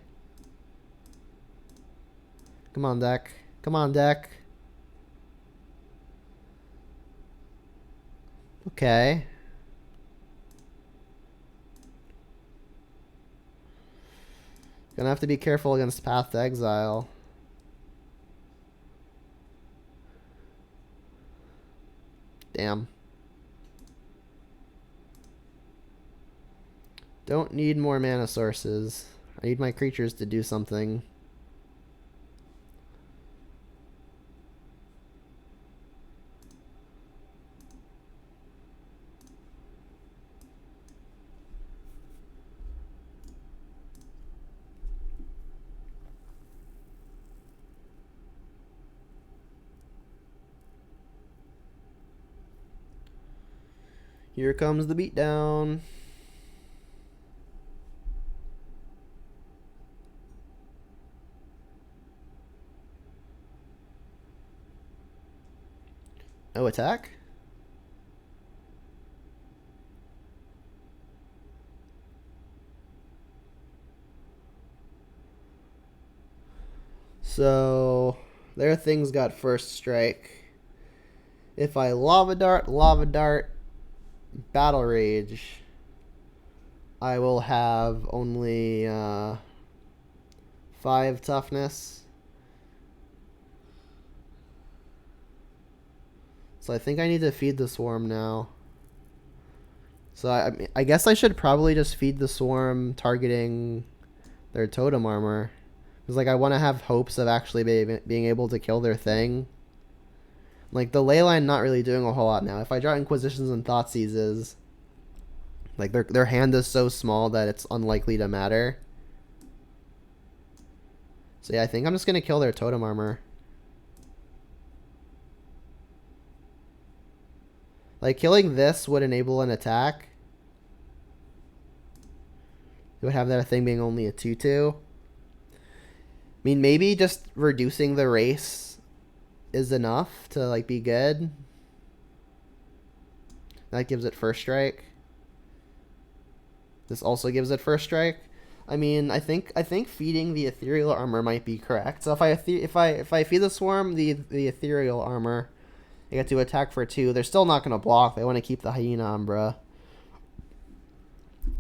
Come on, deck. Come on, deck. Okay. Gonna have to be careful against Path to Exile. Damn. Don't need more mana sources. I need my creatures to do something. Here comes the beatdown. No attack? So Their things got first strike. If I Lava Dart, Battle Rage, I will have only 5 toughness. So I think I need to feed the swarm now. So I guess I should probably just feed the swarm targeting their totem armor. Because like I want to have hopes of actually being able to kill their thing. Like the Leyline not really doing a whole lot now. If I draw Inquisitions and Thoughtseizes, like their hand is so small that it's unlikely to matter. So yeah, I think I'm just gonna kill their totem armor. Like killing this would enable an attack. It would have that thing being only a 2/2. I mean, maybe just reducing the race is enough to like be good. That gives it first strike. This also gives it first strike. I mean, I think feeding the ethereal armor might be correct. So if I feed the swarm the ethereal armor, I get to attack for 2. They're still not gonna block. They want to keep the hyena umbra.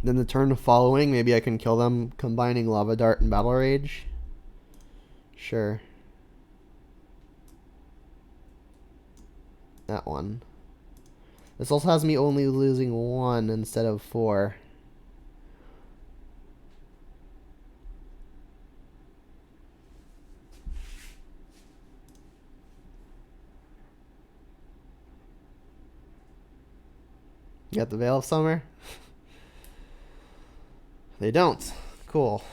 Then the turn following, maybe I can kill them combining Lava Dart and Battle Rage. Sure. That one. This also has me only losing 1 instead of 4. You got the Veil of Summer? They don't. Cool.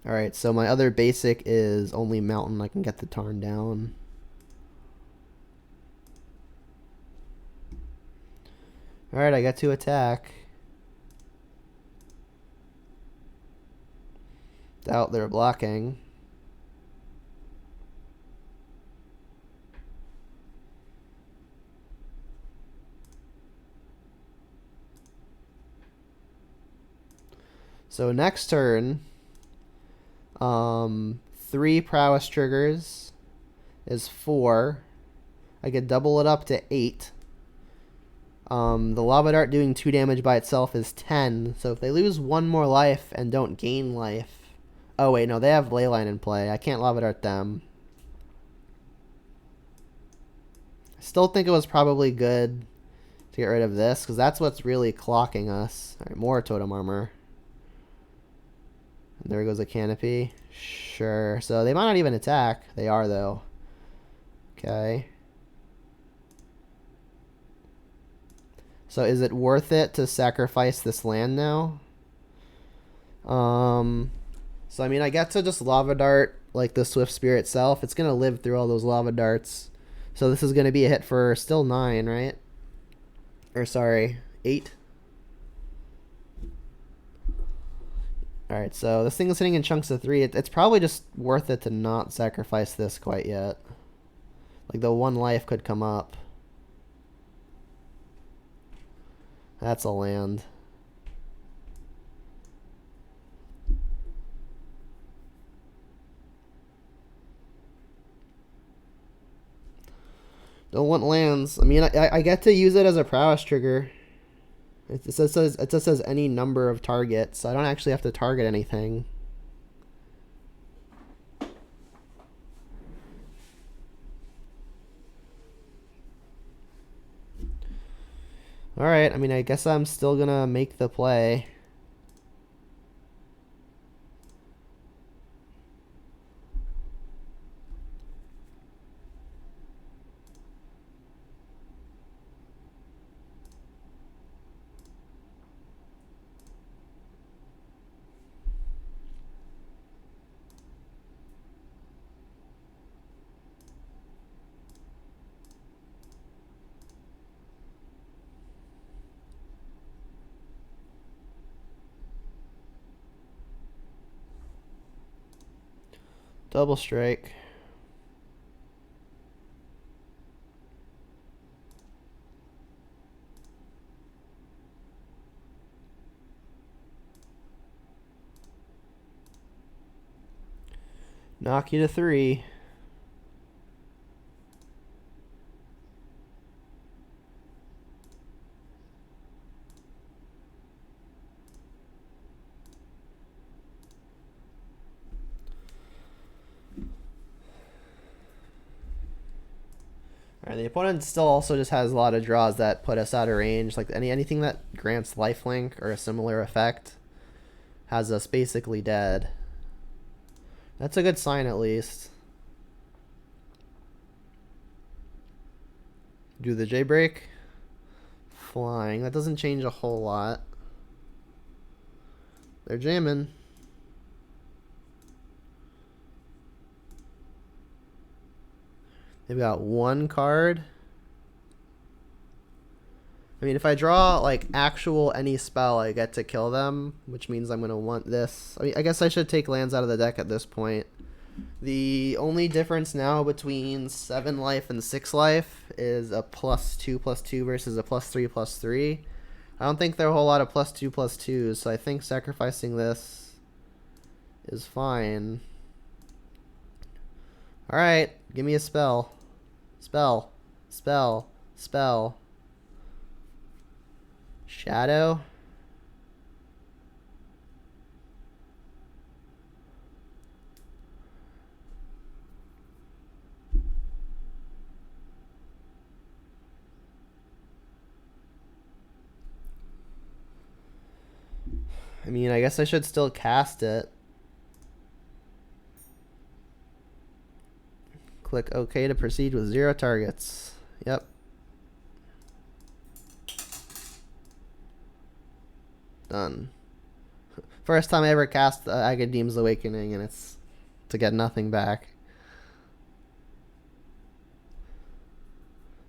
Alright, so my other basic is only Mountain. I can get the Tarn down. Alright, I got to attack. Doubt they're blocking. So next turn, 3 prowess triggers is 4. I could double it up to 8. The Lava Dart doing 2 damage by itself is 10. So if they lose 1 more life and don't gain life... Oh wait, no, they have Leyline in play. I can't Lava Dart them. I still think it was probably good to get rid of this, because that's what's really clocking us. Alright, more totem armor. And there goes a canopy. Sure. So they might not even attack. They are, though. Okay. So is it worth it to sacrifice this land now? So I mean, I get to just Lava Dart like the Swift Spear itself. It's gonna live through all those Lava Darts. So this is gonna be a hit for still 9, right? Or sorry, 8. Alright, so this thing is hitting in chunks of 3. It's probably just worth it to not sacrifice this quite yet. Like the 1 life could come up. That's a land. Don't want lands. I mean, I get to use it as a prowess trigger. It just says any number of targets. So I don't actually have to target anything. Alright, I mean, I guess I'm still gonna make the play. Double strike. Knock you to 3. Alright, the opponent still also just has a lot of draws that put us out of range. Like anything that grants lifelink or a similar effect has us basically dead. That's a good sign at least. Do the J-break. Flying. That doesn't change a whole lot. They're jamming. They've got 1 card. I mean, if I draw, like, actual any spell, I get to kill them, which means I'm going to want this. I mean, I guess I should take lands out of the deck at this point. The only difference now between 7 life and 6 life is a +2/+2 versus a +3/+3. I don't think there are a whole lot of +2/+2s, so I think sacrificing this is fine. Alright, give me a spell. Spell. Spell. Spell. Shadow. I mean, I guess I should still cast it. Click OK to proceed with 0 targets. Yep. Done. First time I ever cast Agadeem's Awakening, and it's to get nothing back.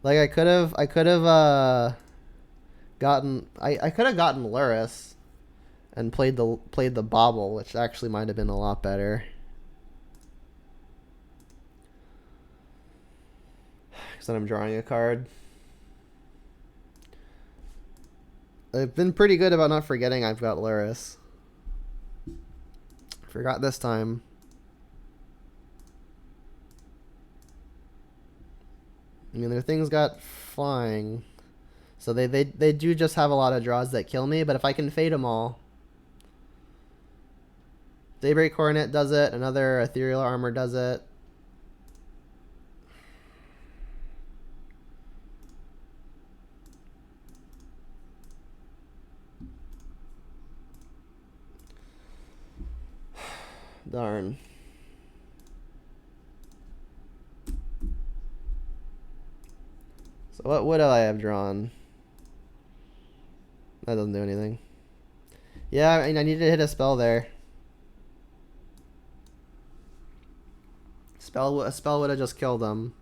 Like I could have gotten Luris and played the Bobble, which actually might have been a lot better. Because then I'm drawing a card. I've been pretty good about not forgetting I've got Luris. Forgot this time. I mean, their things got flying. So they do just have a lot of draws that kill me, but if I can fade them all. Daybreak Coronet does it, another Ethereal Armor does it. Darn. So what would I have drawn? That doesn't do anything. Yeah, I mean, I needed to hit a spell there. A spell would have just killed him.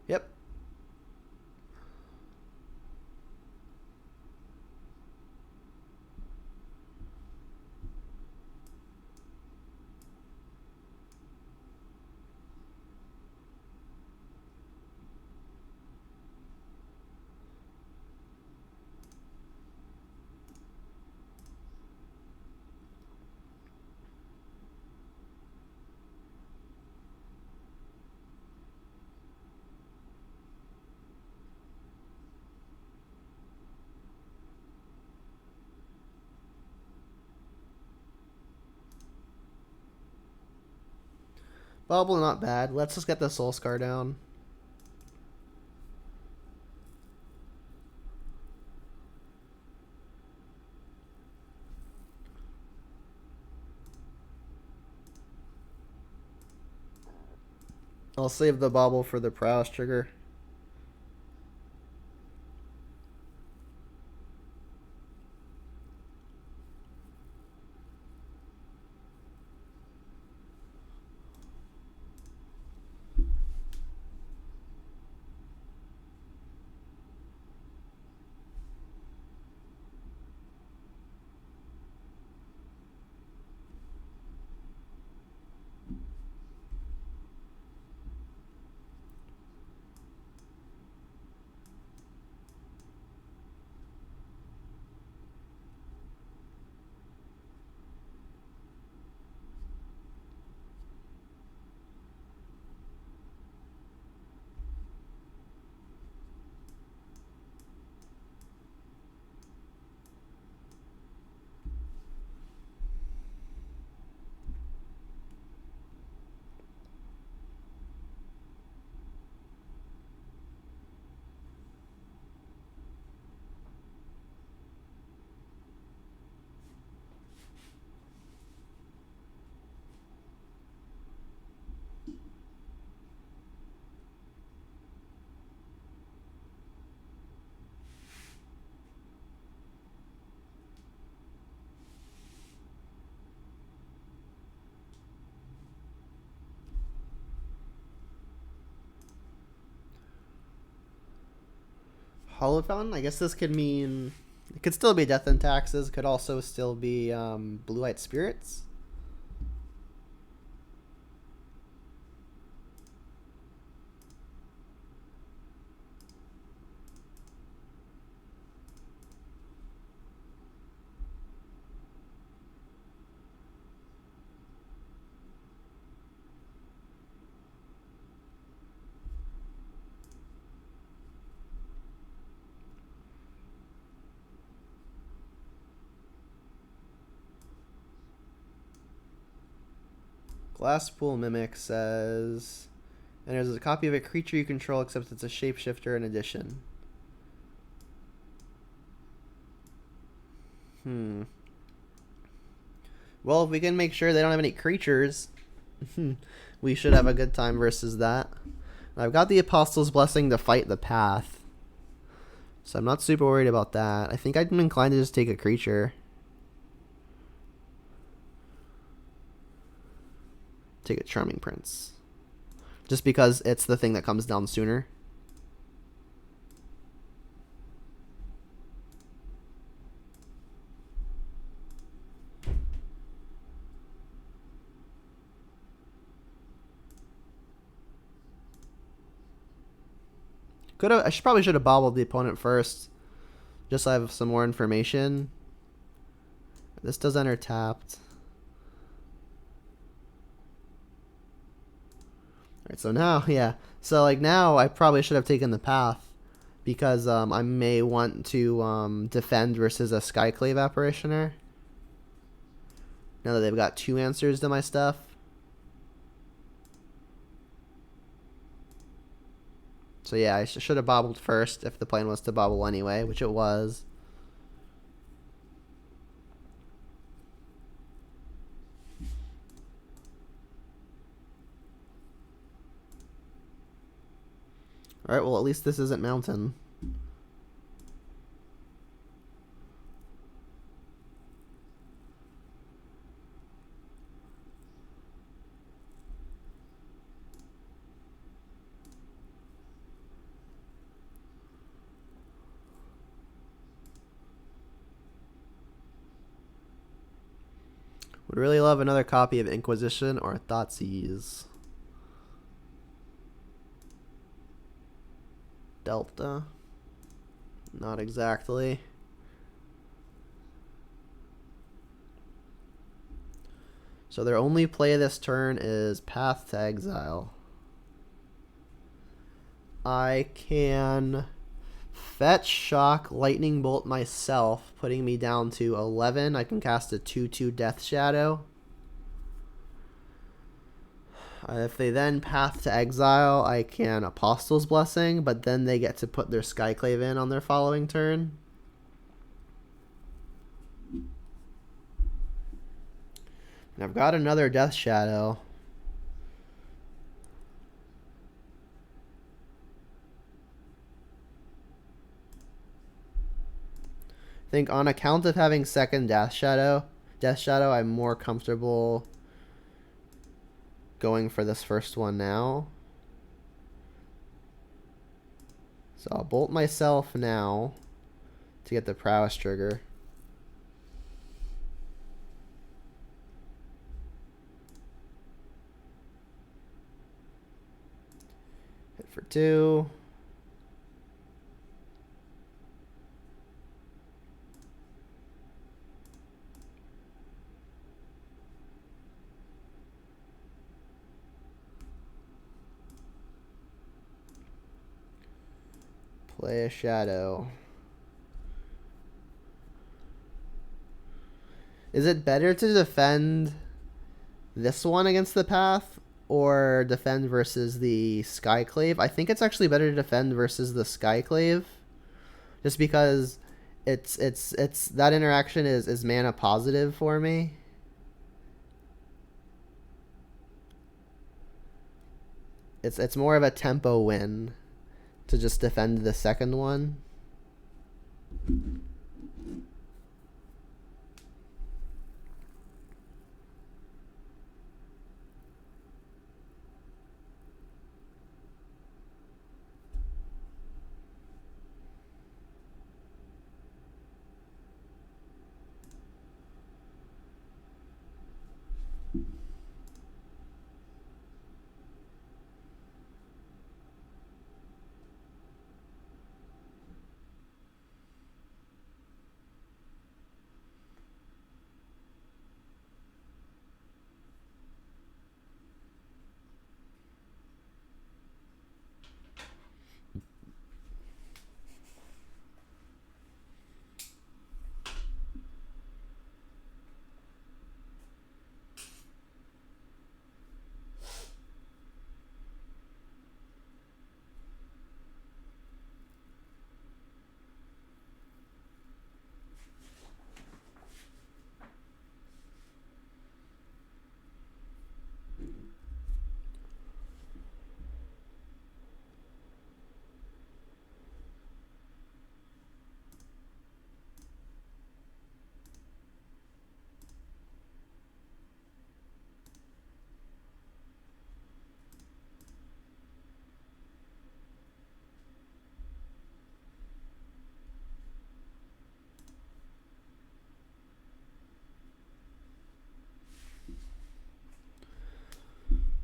Yep. Bubble not bad. Let's just get the Soul Scar down. I'll save the Bobble for the Prowess trigger. Hollow Fountain? I guess this could mean... It could still be Death and Taxes. Could also still be Blue-White Spirits. Glasspool Mimic says, and there's a copy of a creature you control, except it's a shapeshifter in addition. Well, if we can make sure they don't have any creatures, we should have a good time versus that. I've got the Apostle's Blessing to fight the path, so I'm not super worried about that. I think I'm inclined to just take a creature. Take a Charming Prince. Just because it's the thing that comes down sooner. Probably should have bobbled the opponent first. Just so I have some more information. This does enter tapped. Alright, so now, yeah. So, like, now I probably should have taken the path. Because I may want to defend versus a Skyclave Apparitioner. Now that they've got 2 answers to my stuff. So yeah, I should have bobbled first if the plan was to bobble anyway, which it was. Alright, well at least this isn't Mountain. Would really love another copy of Inquisition or Thoughtseize. Delta. Not exactly. So their only play this turn is Path to Exile. I can fetch, shock, lightning bolt myself, putting me down to 11. I can cast a 2/2 Death Shadow. If they then Path to Exile, I can Apostle's Blessing, but then they get to put their Skyclave in on their following turn. And I've got another Death Shadow. I think on account of having second Death Shadow, I'm more comfortable going for this first one now. So I'll bolt myself now to get the Prowess trigger. Hit for 2. Play a shadow. Is it better to defend this one against the path or defend versus the Skyclave? I think it's actually better to defend versus the Skyclave, just because it's that interaction is mana positive for me. It's more of a tempo win to just defend the second one.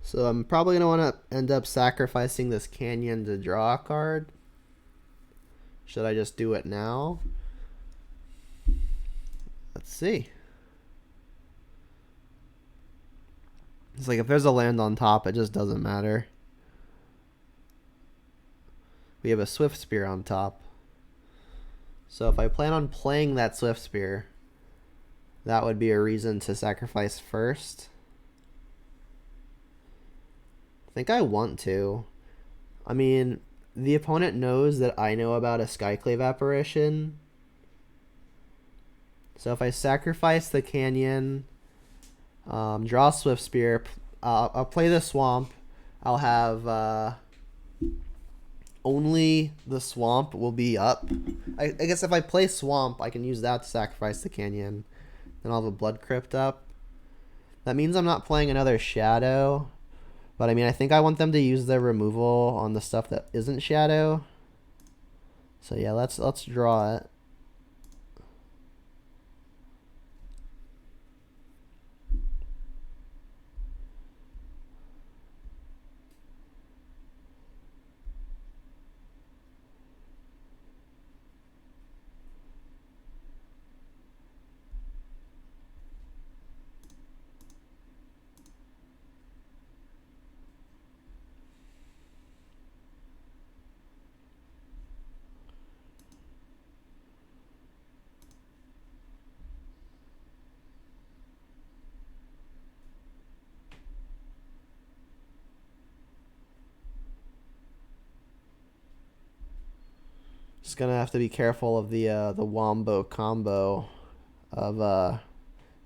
So I'm probably going to want to end up sacrificing this canyon to draw a card. Should I just do it now? Let's see. It's like if there's a land on top, it just doesn't matter. We have a Swift Spear on top. So if I plan on playing that Swift Spear, that would be a reason to sacrifice first. I think I want to. I mean, the opponent knows that I know about a Skyclave apparition. So if I sacrifice the canyon, draw Swift Spear, I'll play the swamp. I'll have only the swamp will be up. I guess if I play swamp, I can use that to sacrifice the canyon. Then I'll have a Blood Crypt up. That means I'm not playing another shadow. But I mean, I think I want them to use their removal on the stuff that isn't shadow. So yeah, let's draw it. Just gonna have to be careful of the Wombo combo of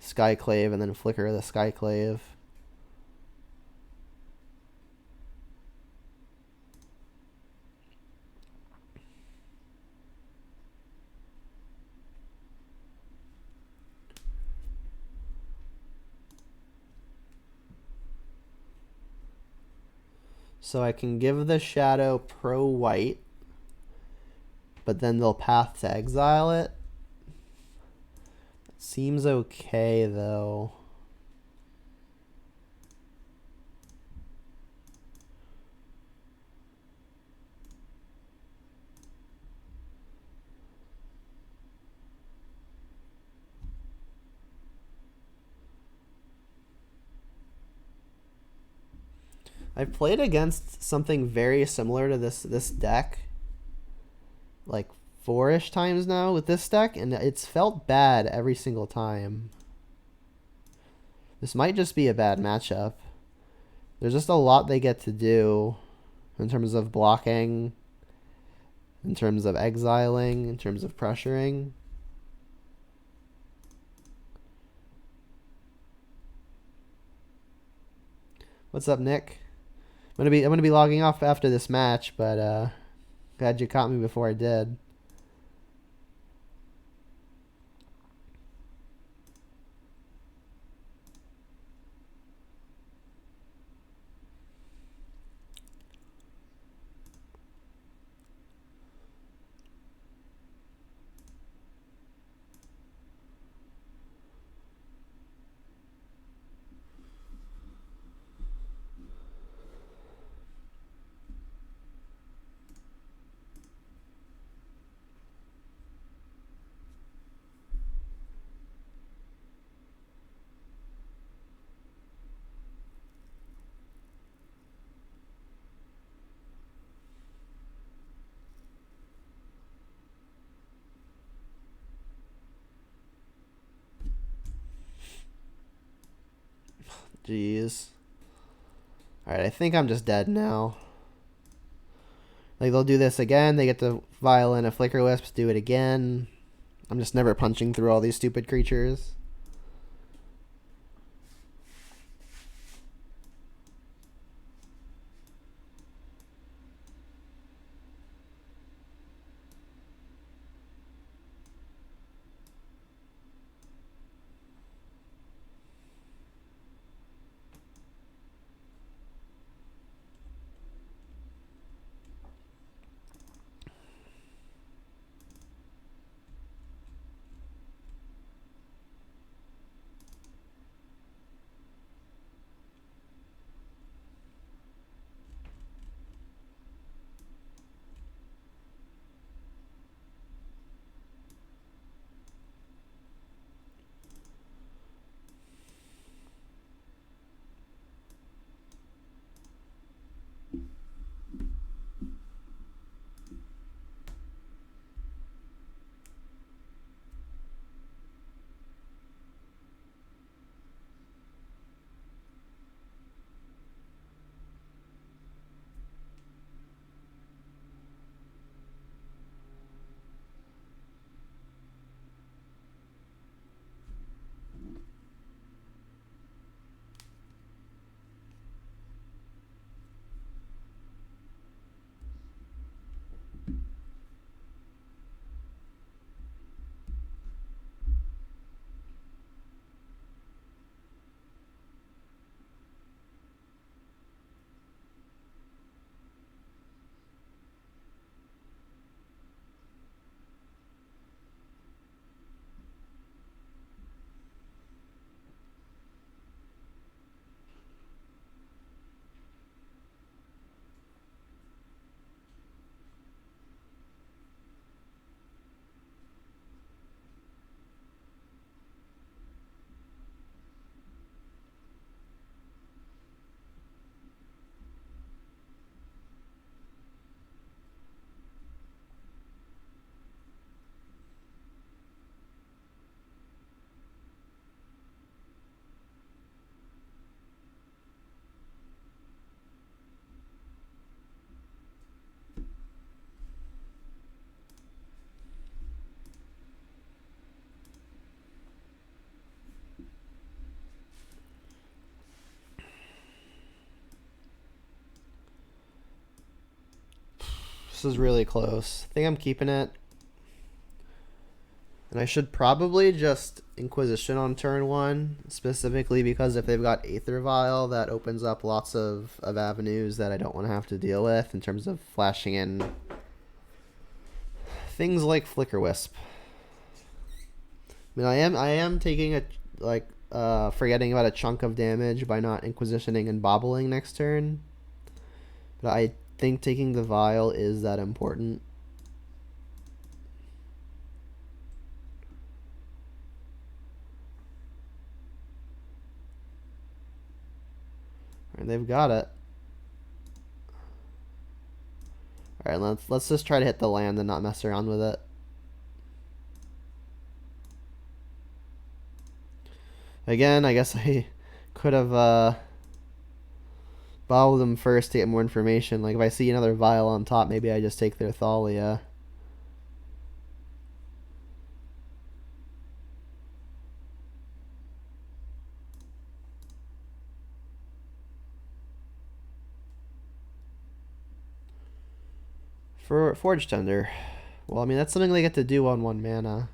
Skyclave and then Flicker of the Skyclave. So I can give the shadow pro white, but then they'll path to exile it. Seems okay though. I've played against something very similar to this deck like 4-ish times now with this deck, and it's felt bad every single time. This might just be a bad matchup. There's just a lot they get to do in terms of blocking, in terms of exiling, in terms of pressuring. What's up, Nick? I'm gonna be logging off after this match, but glad you caught me before I did. Jeez. Alright, I think I'm just dead now. Like, they'll do this again. They get to Violin a Flicker Wisp, do it again. I'm just never punching through all these stupid creatures. This is really close. I think I'm keeping it. And I should probably just Inquisition on turn 1, specifically because if they've got Aether Vial, that opens up lots of avenues that I don't want to have to deal with in terms of flashing in things like Flicker Wisp. I mean, I am taking forgetting about a chunk of damage by not Inquisitioning and bobbling next turn. But I think taking the Vial is that important. Alright, they've got it. Alright, let's just try to hit the land and not mess around with it. Again, I guess I could have bobbled them first to get more information. Like if I see another Vial on top, maybe I just take their Thalia. For Forge Tender. Well, I mean, that's something they get to do on 1 mana.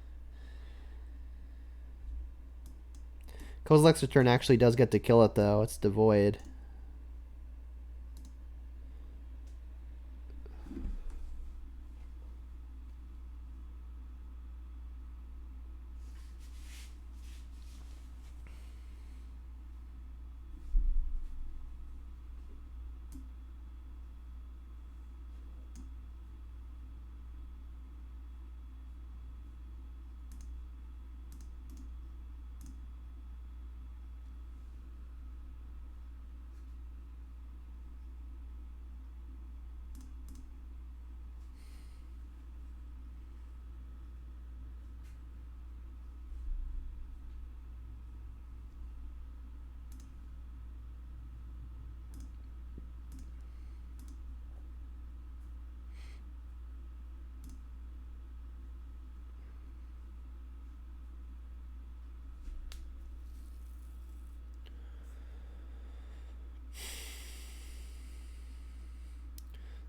Kozilek's Return actually does get to kill it, though. It's devoid.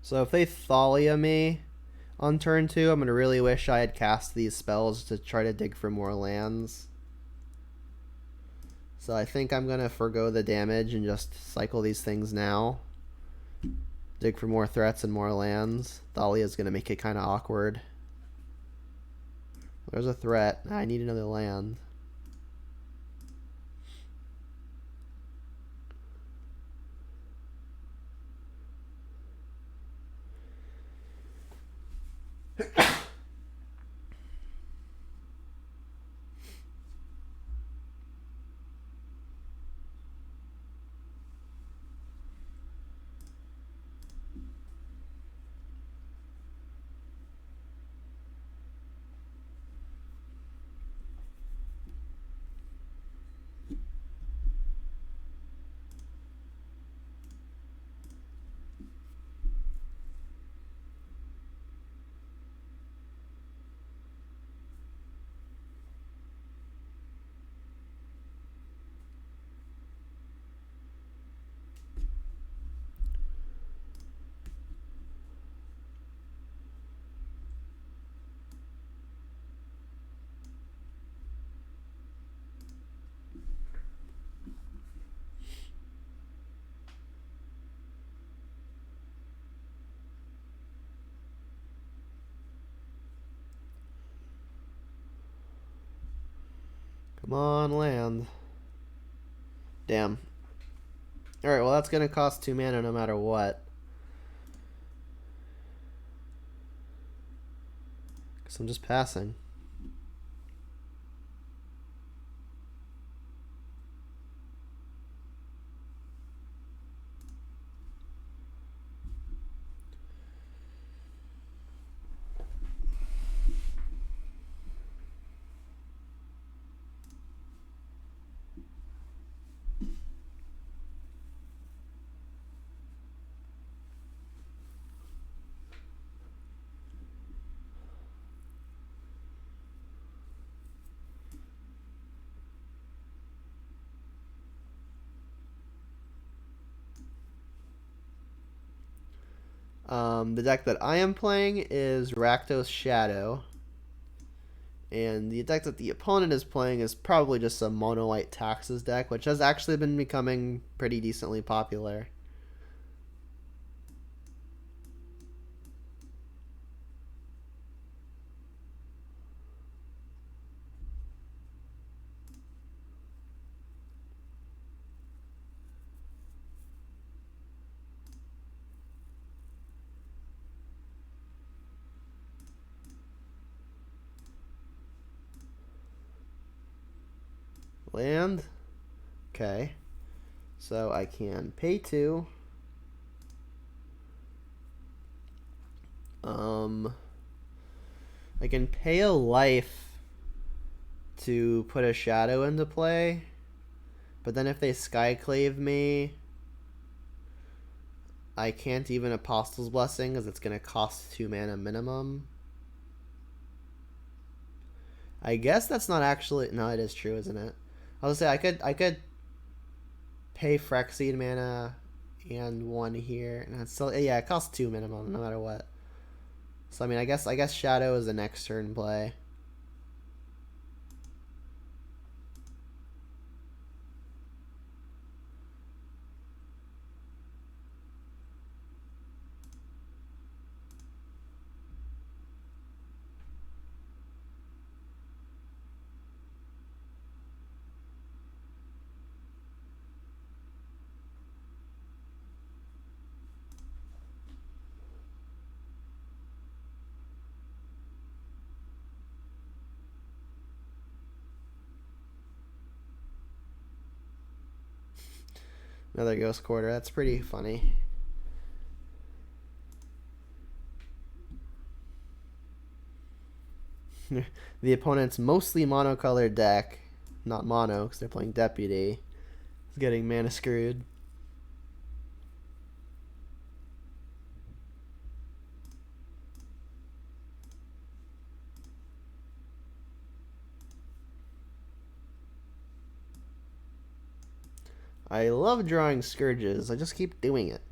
So if they Thalia me on turn 2, I'm going to really wish I had cast these spells to try to dig for more lands. So I think I'm going to forgo the damage and just cycle these things now. Dig for more threats and more lands. Thalia is going to make it kind of awkward. There's a threat. I need another land. Come on, land. Damn. Alright, well that's going to cost 2 mana no matter what. Because I'm just passing. The deck that I am playing is Rakdos Shadow. And the deck that the opponent is playing is probably just a mono white taxes deck, which has actually been becoming pretty decently popular. Land. Okay. So I can pay 2. I can pay a life to put a shadow into play. But then if they Skyclave me, I can't even Apostle's Blessing because it's going to cost 2 mana minimum. I guess that's not actually... No, it is true, isn't it? I was gonna say I could pay Phyrexian mana and 1 here, and it's still, yeah, it costs 2 minimum no matter what. So I mean, I guess Shadow is the next turn play. Another Ghost Quarter. That's pretty funny. The opponent's mostly monocolored deck, not mono because they're playing Deputy, is getting mana screwed. I love drawing Scourges. I just keep doing it.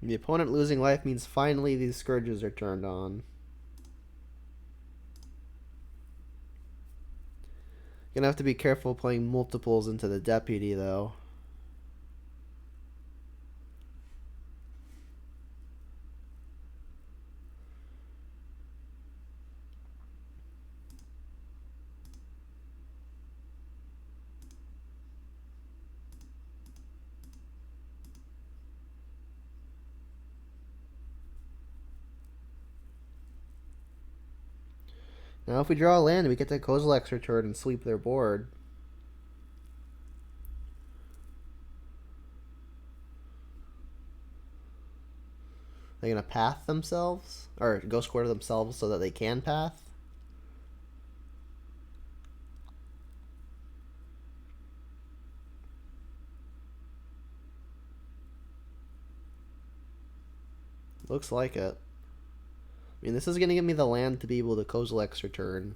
The opponent losing life means finally these Scourges are turned on. Gonna have to be careful playing multiples into the Deputy, though. Now if we draw a land, we get to Kozilek's return and sweep their board. They're gonna path themselves? Or Ghost Quarter themselves so that they can path? Looks like it. I mean, this is gonna give me the land to be able to Kozilek's return.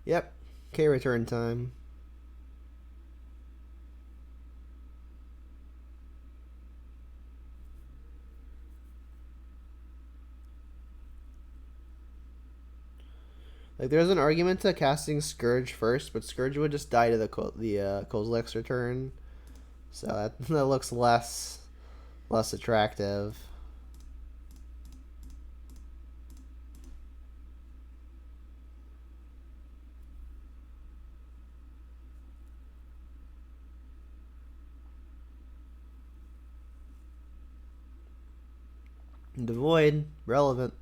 Yep. Okay, return time. Like, there's an argument to casting Scourge first, but Scourge would just die to the Kozilek's return, so that looks less attractive. The Void, relevant.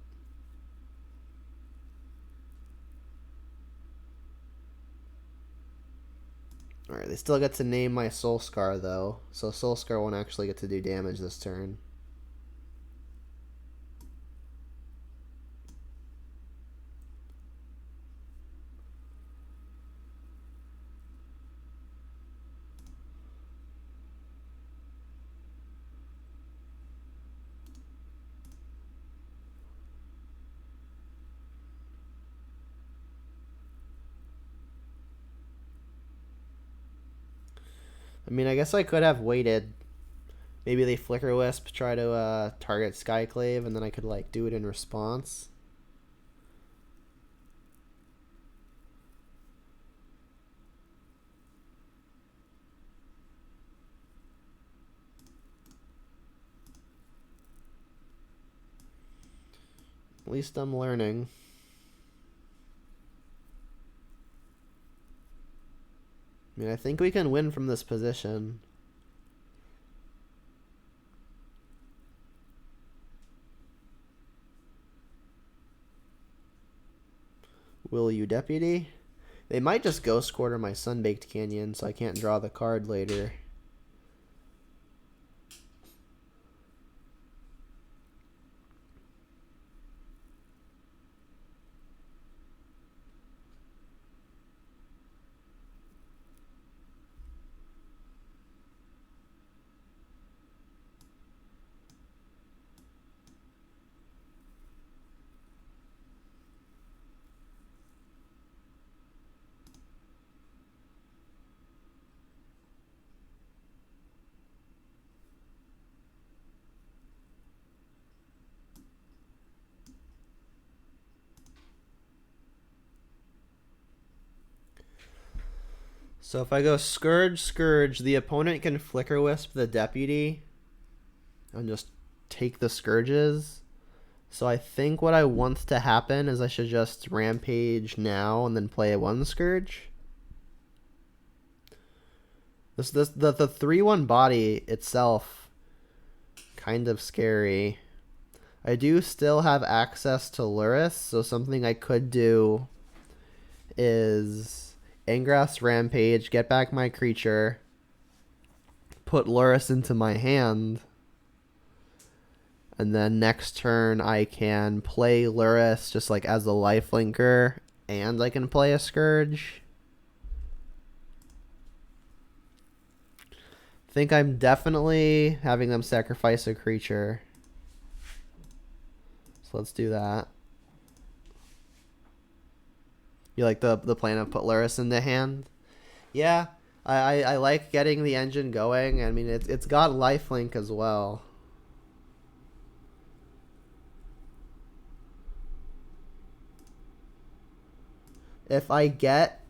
Alright, they still get to name my Soul Scar, though. So Soul Scar won't actually get to do damage this turn. I mean, I guess I could have waited. Maybe they Flicker Wisp, try to target Skyclave, and then I could, like, do it in response. At least I'm learning. I mean, I think we can win from this position. Will you, Deputy? They might just Ghost Quarter my Sunbaked Canyon, so I can't draw the card later. So if I go Scourge, the opponent can Flicker Wisp the Deputy and just take the Scourges. So I think what I want to happen is I should just Rampage now and then play a 1 Scourge. The 3/1 body itself, kind of scary. I do still have access to Luris, so something I could do is Ingress Rampage, get back my creature, put Luris into my hand, and then next turn I can play Luris just like as a lifelinker, and I can play a Scourge. I think I'm definitely having them sacrifice a creature. So let's do that. You like the plan of put Luris into hand? Yeah, I like getting the engine going. I mean, it's got lifelink as well. If I get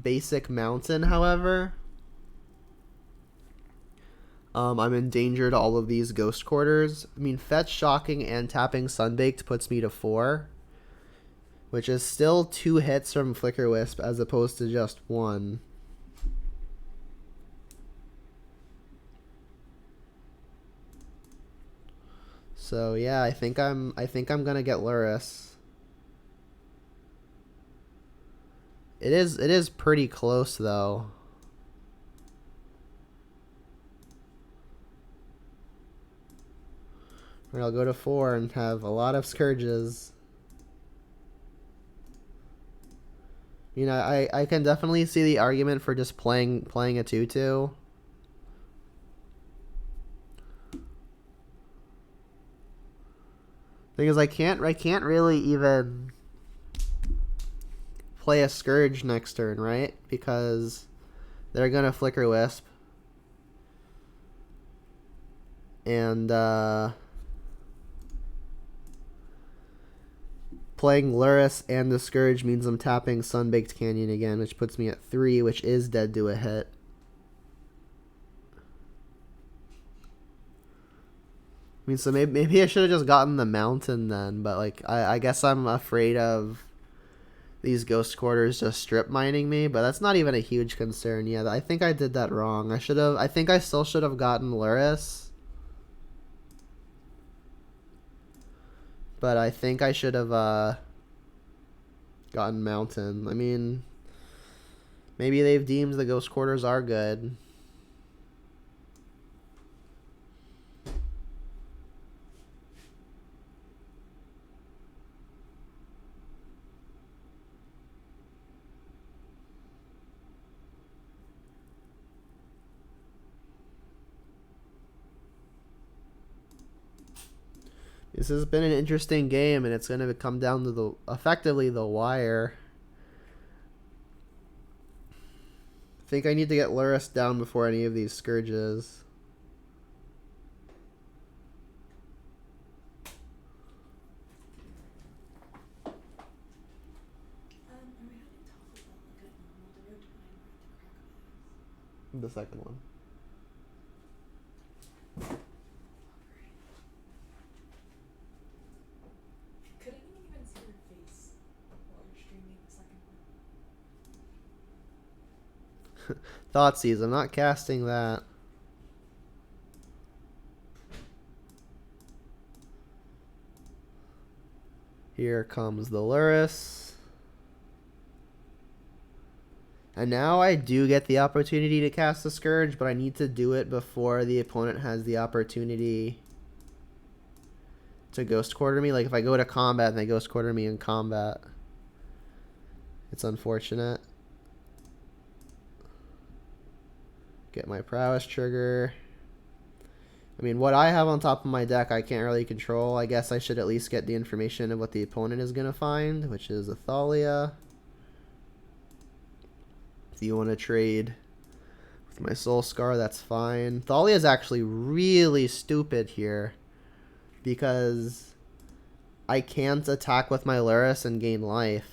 basic mountain, however, I'm in danger to all of these Ghost Quarters. I mean, Fetch, Shocking, and tapping Sunbaked puts me to 4, which is still 2 hits from Flicker Wisp as opposed to just 1. So yeah, I think I'm gonna get Luris. It is pretty close though. I'll go to 4 and have a lot of Scourges. You know, I can definitely see the argument for just playing a 2/2. Thing is, I can't really even play a Scourge next turn, right? Because they're going to Flicker Wisp. And playing Lurrus and the Scourge means I'm tapping Sunbaked Canyon again, which puts me at 3, which is dead to a hit. I mean, so maybe I should have just gotten the Mountain then, but like I guess I'm afraid of these Ghost Quarters just strip mining me, but that's not even a huge concern. Yeah, I think I did that wrong. I think I still should have gotten Lurrus. But I think I should have gotten Mountain. I mean, maybe they've deemed the Ghost Quarters are good. This has been an interesting game, and it's going to come down to effectively the wire. I think I need to get Lurrus down before any of these Scourges. The second one. Thoughtseize, I'm not casting that. Here comes the Lurrus. And now I do get the opportunity to cast the Scourge, but I need to do it before the opponent has the opportunity to Ghost Quarter me. Like if I go to combat and they Ghost Quarter me in combat, it's unfortunate. Get my Prowess trigger. I mean, what I have on top of my deck, I can't really control. I guess I should at least get the information of what the opponent is going to find, which is a Thalia. If you want to trade with my Soul Scar, that's fine. Thalia is actually really stupid here because I can't attack with my Lurrus and gain life.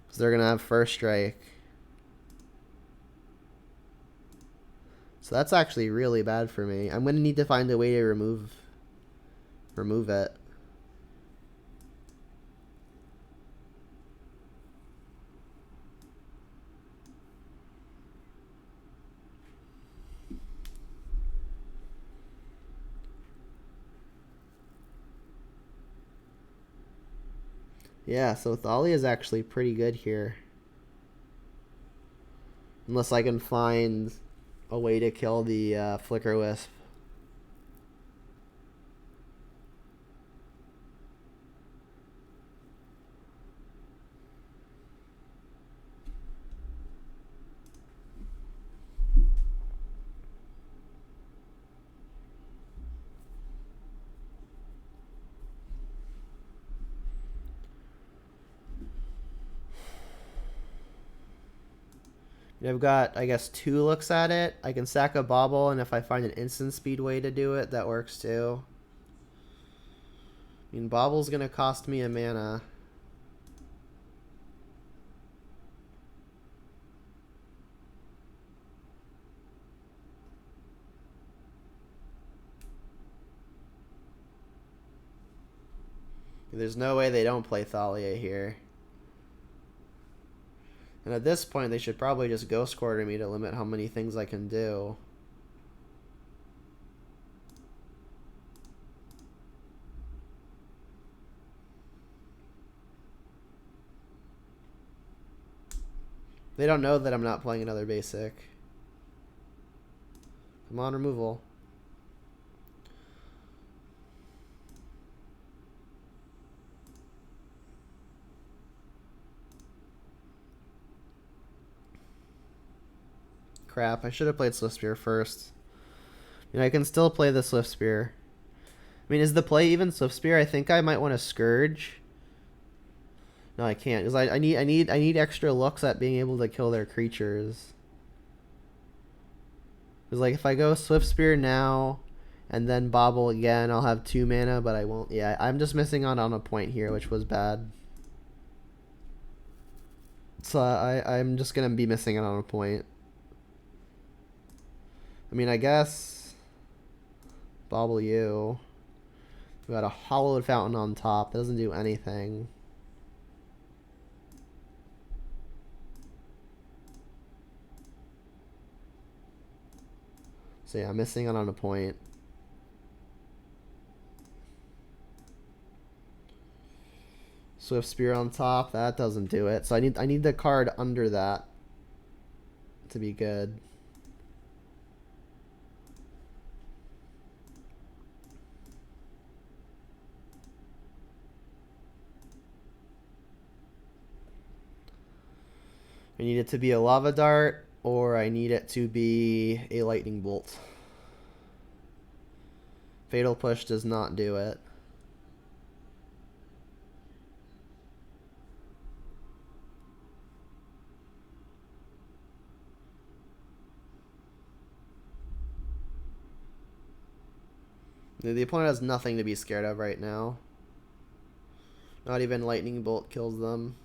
Because they're going to have First Strike. So that's actually really bad for me. I'm going to need to find a way to remove it. Yeah, so Thalia is actually pretty good here. Unless I can find a way to kill the Flicker Wisp. I've got, I guess, 2 looks at it. I can sack a Bobble, and if I find an instant speed way to do it, that works too. I mean, Bobble's going to cost me a mana. There's no way they don't play Thalia here. And at this point, they should probably just Ghost Quarter me to limit how many things I can do. They don't know that I'm not playing another basic. Come on, removal. Crap, I should have played Swift Spear first. You know, I can still play the Swift Spear. I mean, is the play even Swift Spear? I think I might want to Scourge. No, I can't, because I need extra looks at being able to kill their creatures. Because like if I go Swift Spear now and then Bobble again, I'll have 2 mana, but I won't. Yeah, I'm just missing out on a point here, which was bad. So I'm just gonna be missing out on a point. I mean, I guess Bobble you. We got a Hollowed Fountain on top. That doesn't do anything. So yeah, I'm missing out on a point. Swift Spear on top, that doesn't do it. So I need the card under that to be good. I need it to be a Lava Dart, or I need it to be a Lightning Bolt. Fatal Push does not do it. The opponent has nothing to be scared of right now. Not even Lightning Bolt kills them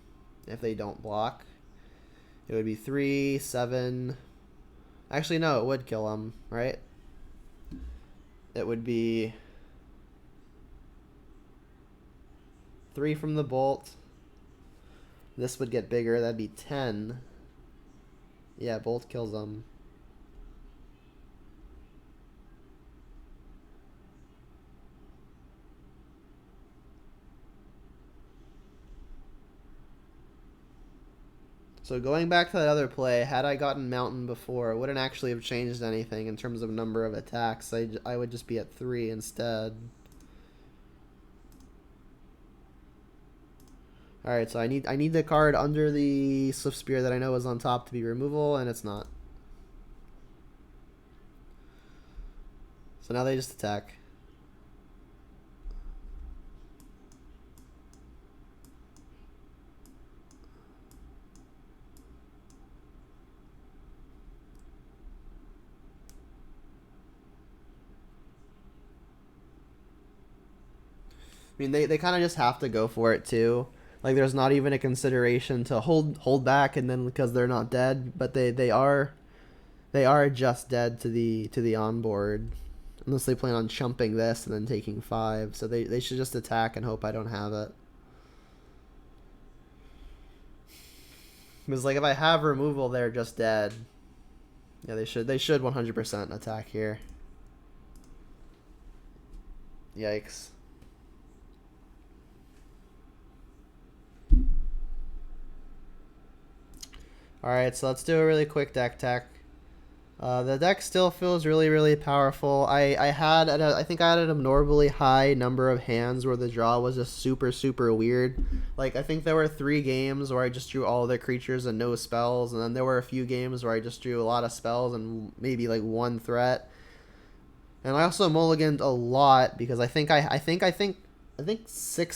if they don't block. It would be 3, 7. Actually, no, it would kill them, right? It would be 3 from the Bolt. This would get bigger. That'd be 10. Yeah, Bolt kills them. So going back to that other play, had I gotten Mountain before, it wouldn't actually have changed anything in terms of number of attacks. I would just be at 3 instead. Alright, so I need the card under the Swift Spear that I know is on top to be removal, and it's not. So now they just attack. I mean, they kind of just have to go for it too. Like, there's not even a consideration to hold back, and then because they're not dead, but they are just dead to the onboard, unless they plan on chumping this and then taking 5. So they should just attack and hope I don't have it. Because like if I have removal, they're just dead. Yeah, they should 100% attack here. Yikes. Alright, so let's do a really quick deck tech. The deck still feels really, really powerful. I think I had an abnormally high number of hands where the draw was just super, super weird. Like, I think there were 3 games where I just drew all the creatures and no spells, and then there were a few games where I just drew a lot of spells and maybe like 1 threat. And I also mulliganed a lot because I think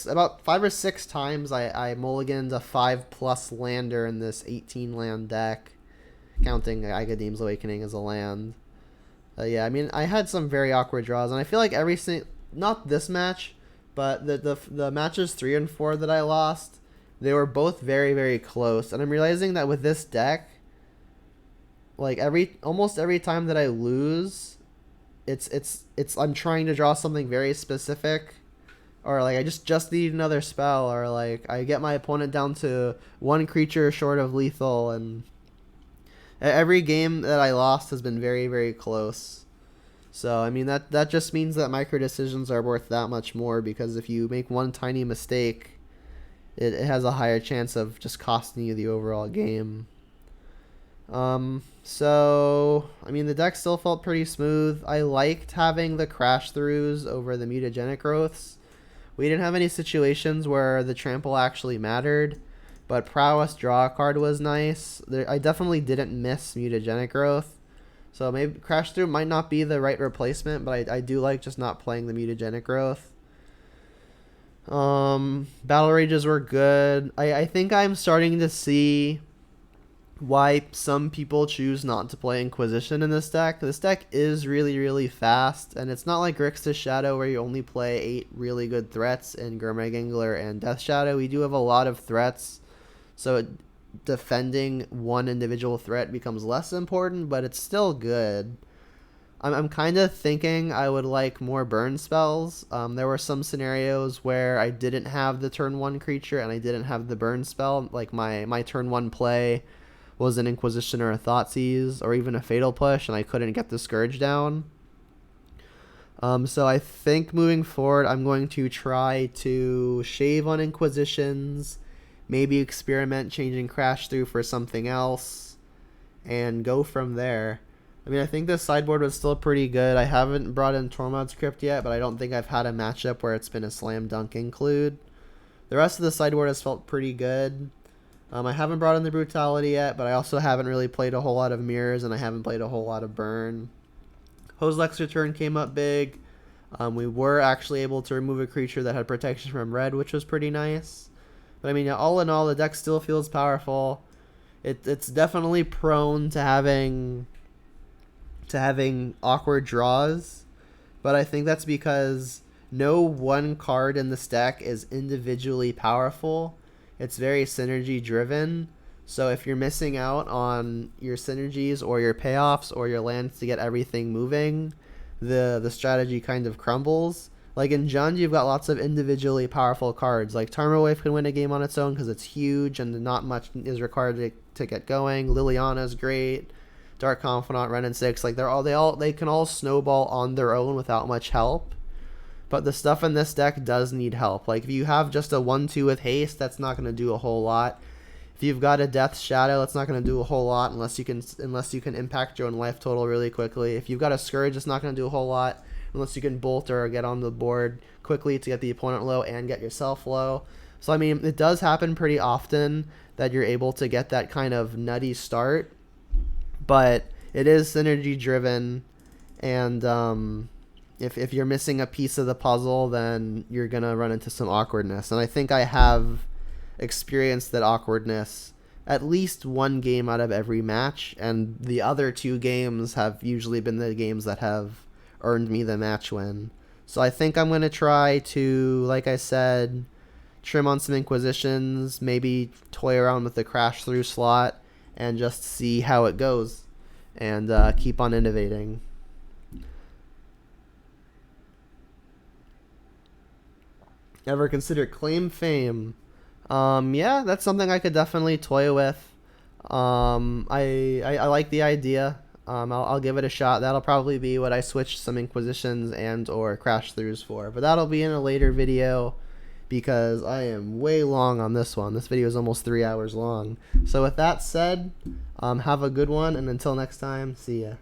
about 5 or 6 times I mulliganed a 5+ lander in this 18 land deck, counting Agadeem's Awakening as a land. Yeah, I mean, I had some very awkward draws, and I feel like not this match, but the matches 3 and 4 that I lost, they were both very, very close. And I'm realizing that with this deck, like almost every time that I lose, it's I'm trying to draw something very specific, or like I just need another spell, or like I get my opponent down to 1 creature short of lethal, and every game that I lost has been very, very close. So I mean that just means that micro decisions are worth that much more, because if you make 1 tiny mistake, it has a higher chance of just costing you the overall game. So I mean, the deck still felt pretty smooth. I liked having the crash throughs over the mutagenic growths. We didn't have any situations where the trample actually mattered, but prowess draw a card was nice. I definitely didn't miss mutagenic growth, so maybe crash through might not be the right replacement, but I do like just not playing the mutagenic growth. Battle Rages were good. I think I'm starting to see why some people choose not to play Inquisition in this deck. This deck is really, really fast, and it's not like Grixis Shadow where you only play 8 really good threats in Gurmagangler and Death Shadow. We do have a lot of threats, so defending one individual threat becomes less important, but it's still good. I'm kind of thinking I would like more burn spells. There were some scenarios where I didn't have the turn 1 creature and I didn't have the burn spell. Like my turn 1 play was an Inquisition or a Thoughtseize or even a Fatal Push, and I couldn't get the Scourge down. So I think moving forward, I'm going to try to shave on Inquisitions, maybe experiment changing Crash Through for something else, and go from there. I mean, I think this sideboard was still pretty good. I haven't brought in Tormod's Crypt yet, but I don't think I've had a matchup where it's been a slam dunk include. The rest of the sideboard has felt pretty good. I haven't brought in the Brutality yet, but I also haven't really played a whole lot of Mirrors, and I haven't played a whole lot of Burn. Hozlek's Return came up big. We were actually able to remove a creature that had protection from red, which was pretty nice. But I mean, all in all, the deck still feels powerful. It's definitely prone to having awkward draws, but I think that's because no one card in this deck is individually powerful. It's very synergy driven, so if you're missing out on your synergies or your payoffs or your lands to get everything moving, the strategy kind of crumbles. Like in Jund, you've got lots of individually powerful cards. Like Tarmogoyf can win a game on its own because it's huge and not much is required to get going. Liliana's great. Dark Confidant, Ren and 6, like they can all snowball on their own without much help. But the stuff in this deck does need help. Like if you have just a 1/2 with haste, that's not going to do a whole lot. If you've got a Death Shadow, that's not going to do a whole lot unless you can impact your own life total really quickly. If you've got a Scourge, it's not going to do a whole lot unless you can bolt or get on the board quickly to get the opponent low and get yourself low. So I mean, it does happen pretty often that you're able to get that kind of nutty start. But it is synergy driven, and if you're missing a piece of the puzzle, then you're gonna run into some awkwardness. And I think I have experienced that awkwardness at least one game out of every match, and the other 2 games have usually been the games that have earned me the match win. So I think I'm gonna try to, like I said, trim on some Inquisitions, maybe toy around with the Crash Through slot, and just see how it goes, and keep on innovating. Ever consider Claim Fame? Yeah, that's something I could definitely toy with. I like the idea. I'll give it a shot. That'll probably be what I switch some Inquisitions and or Crash Throughs for, but that'll be in a later video, because I am way long on this one. This video is almost 3 hours long. So with that said, have a good one, and until next time, see ya.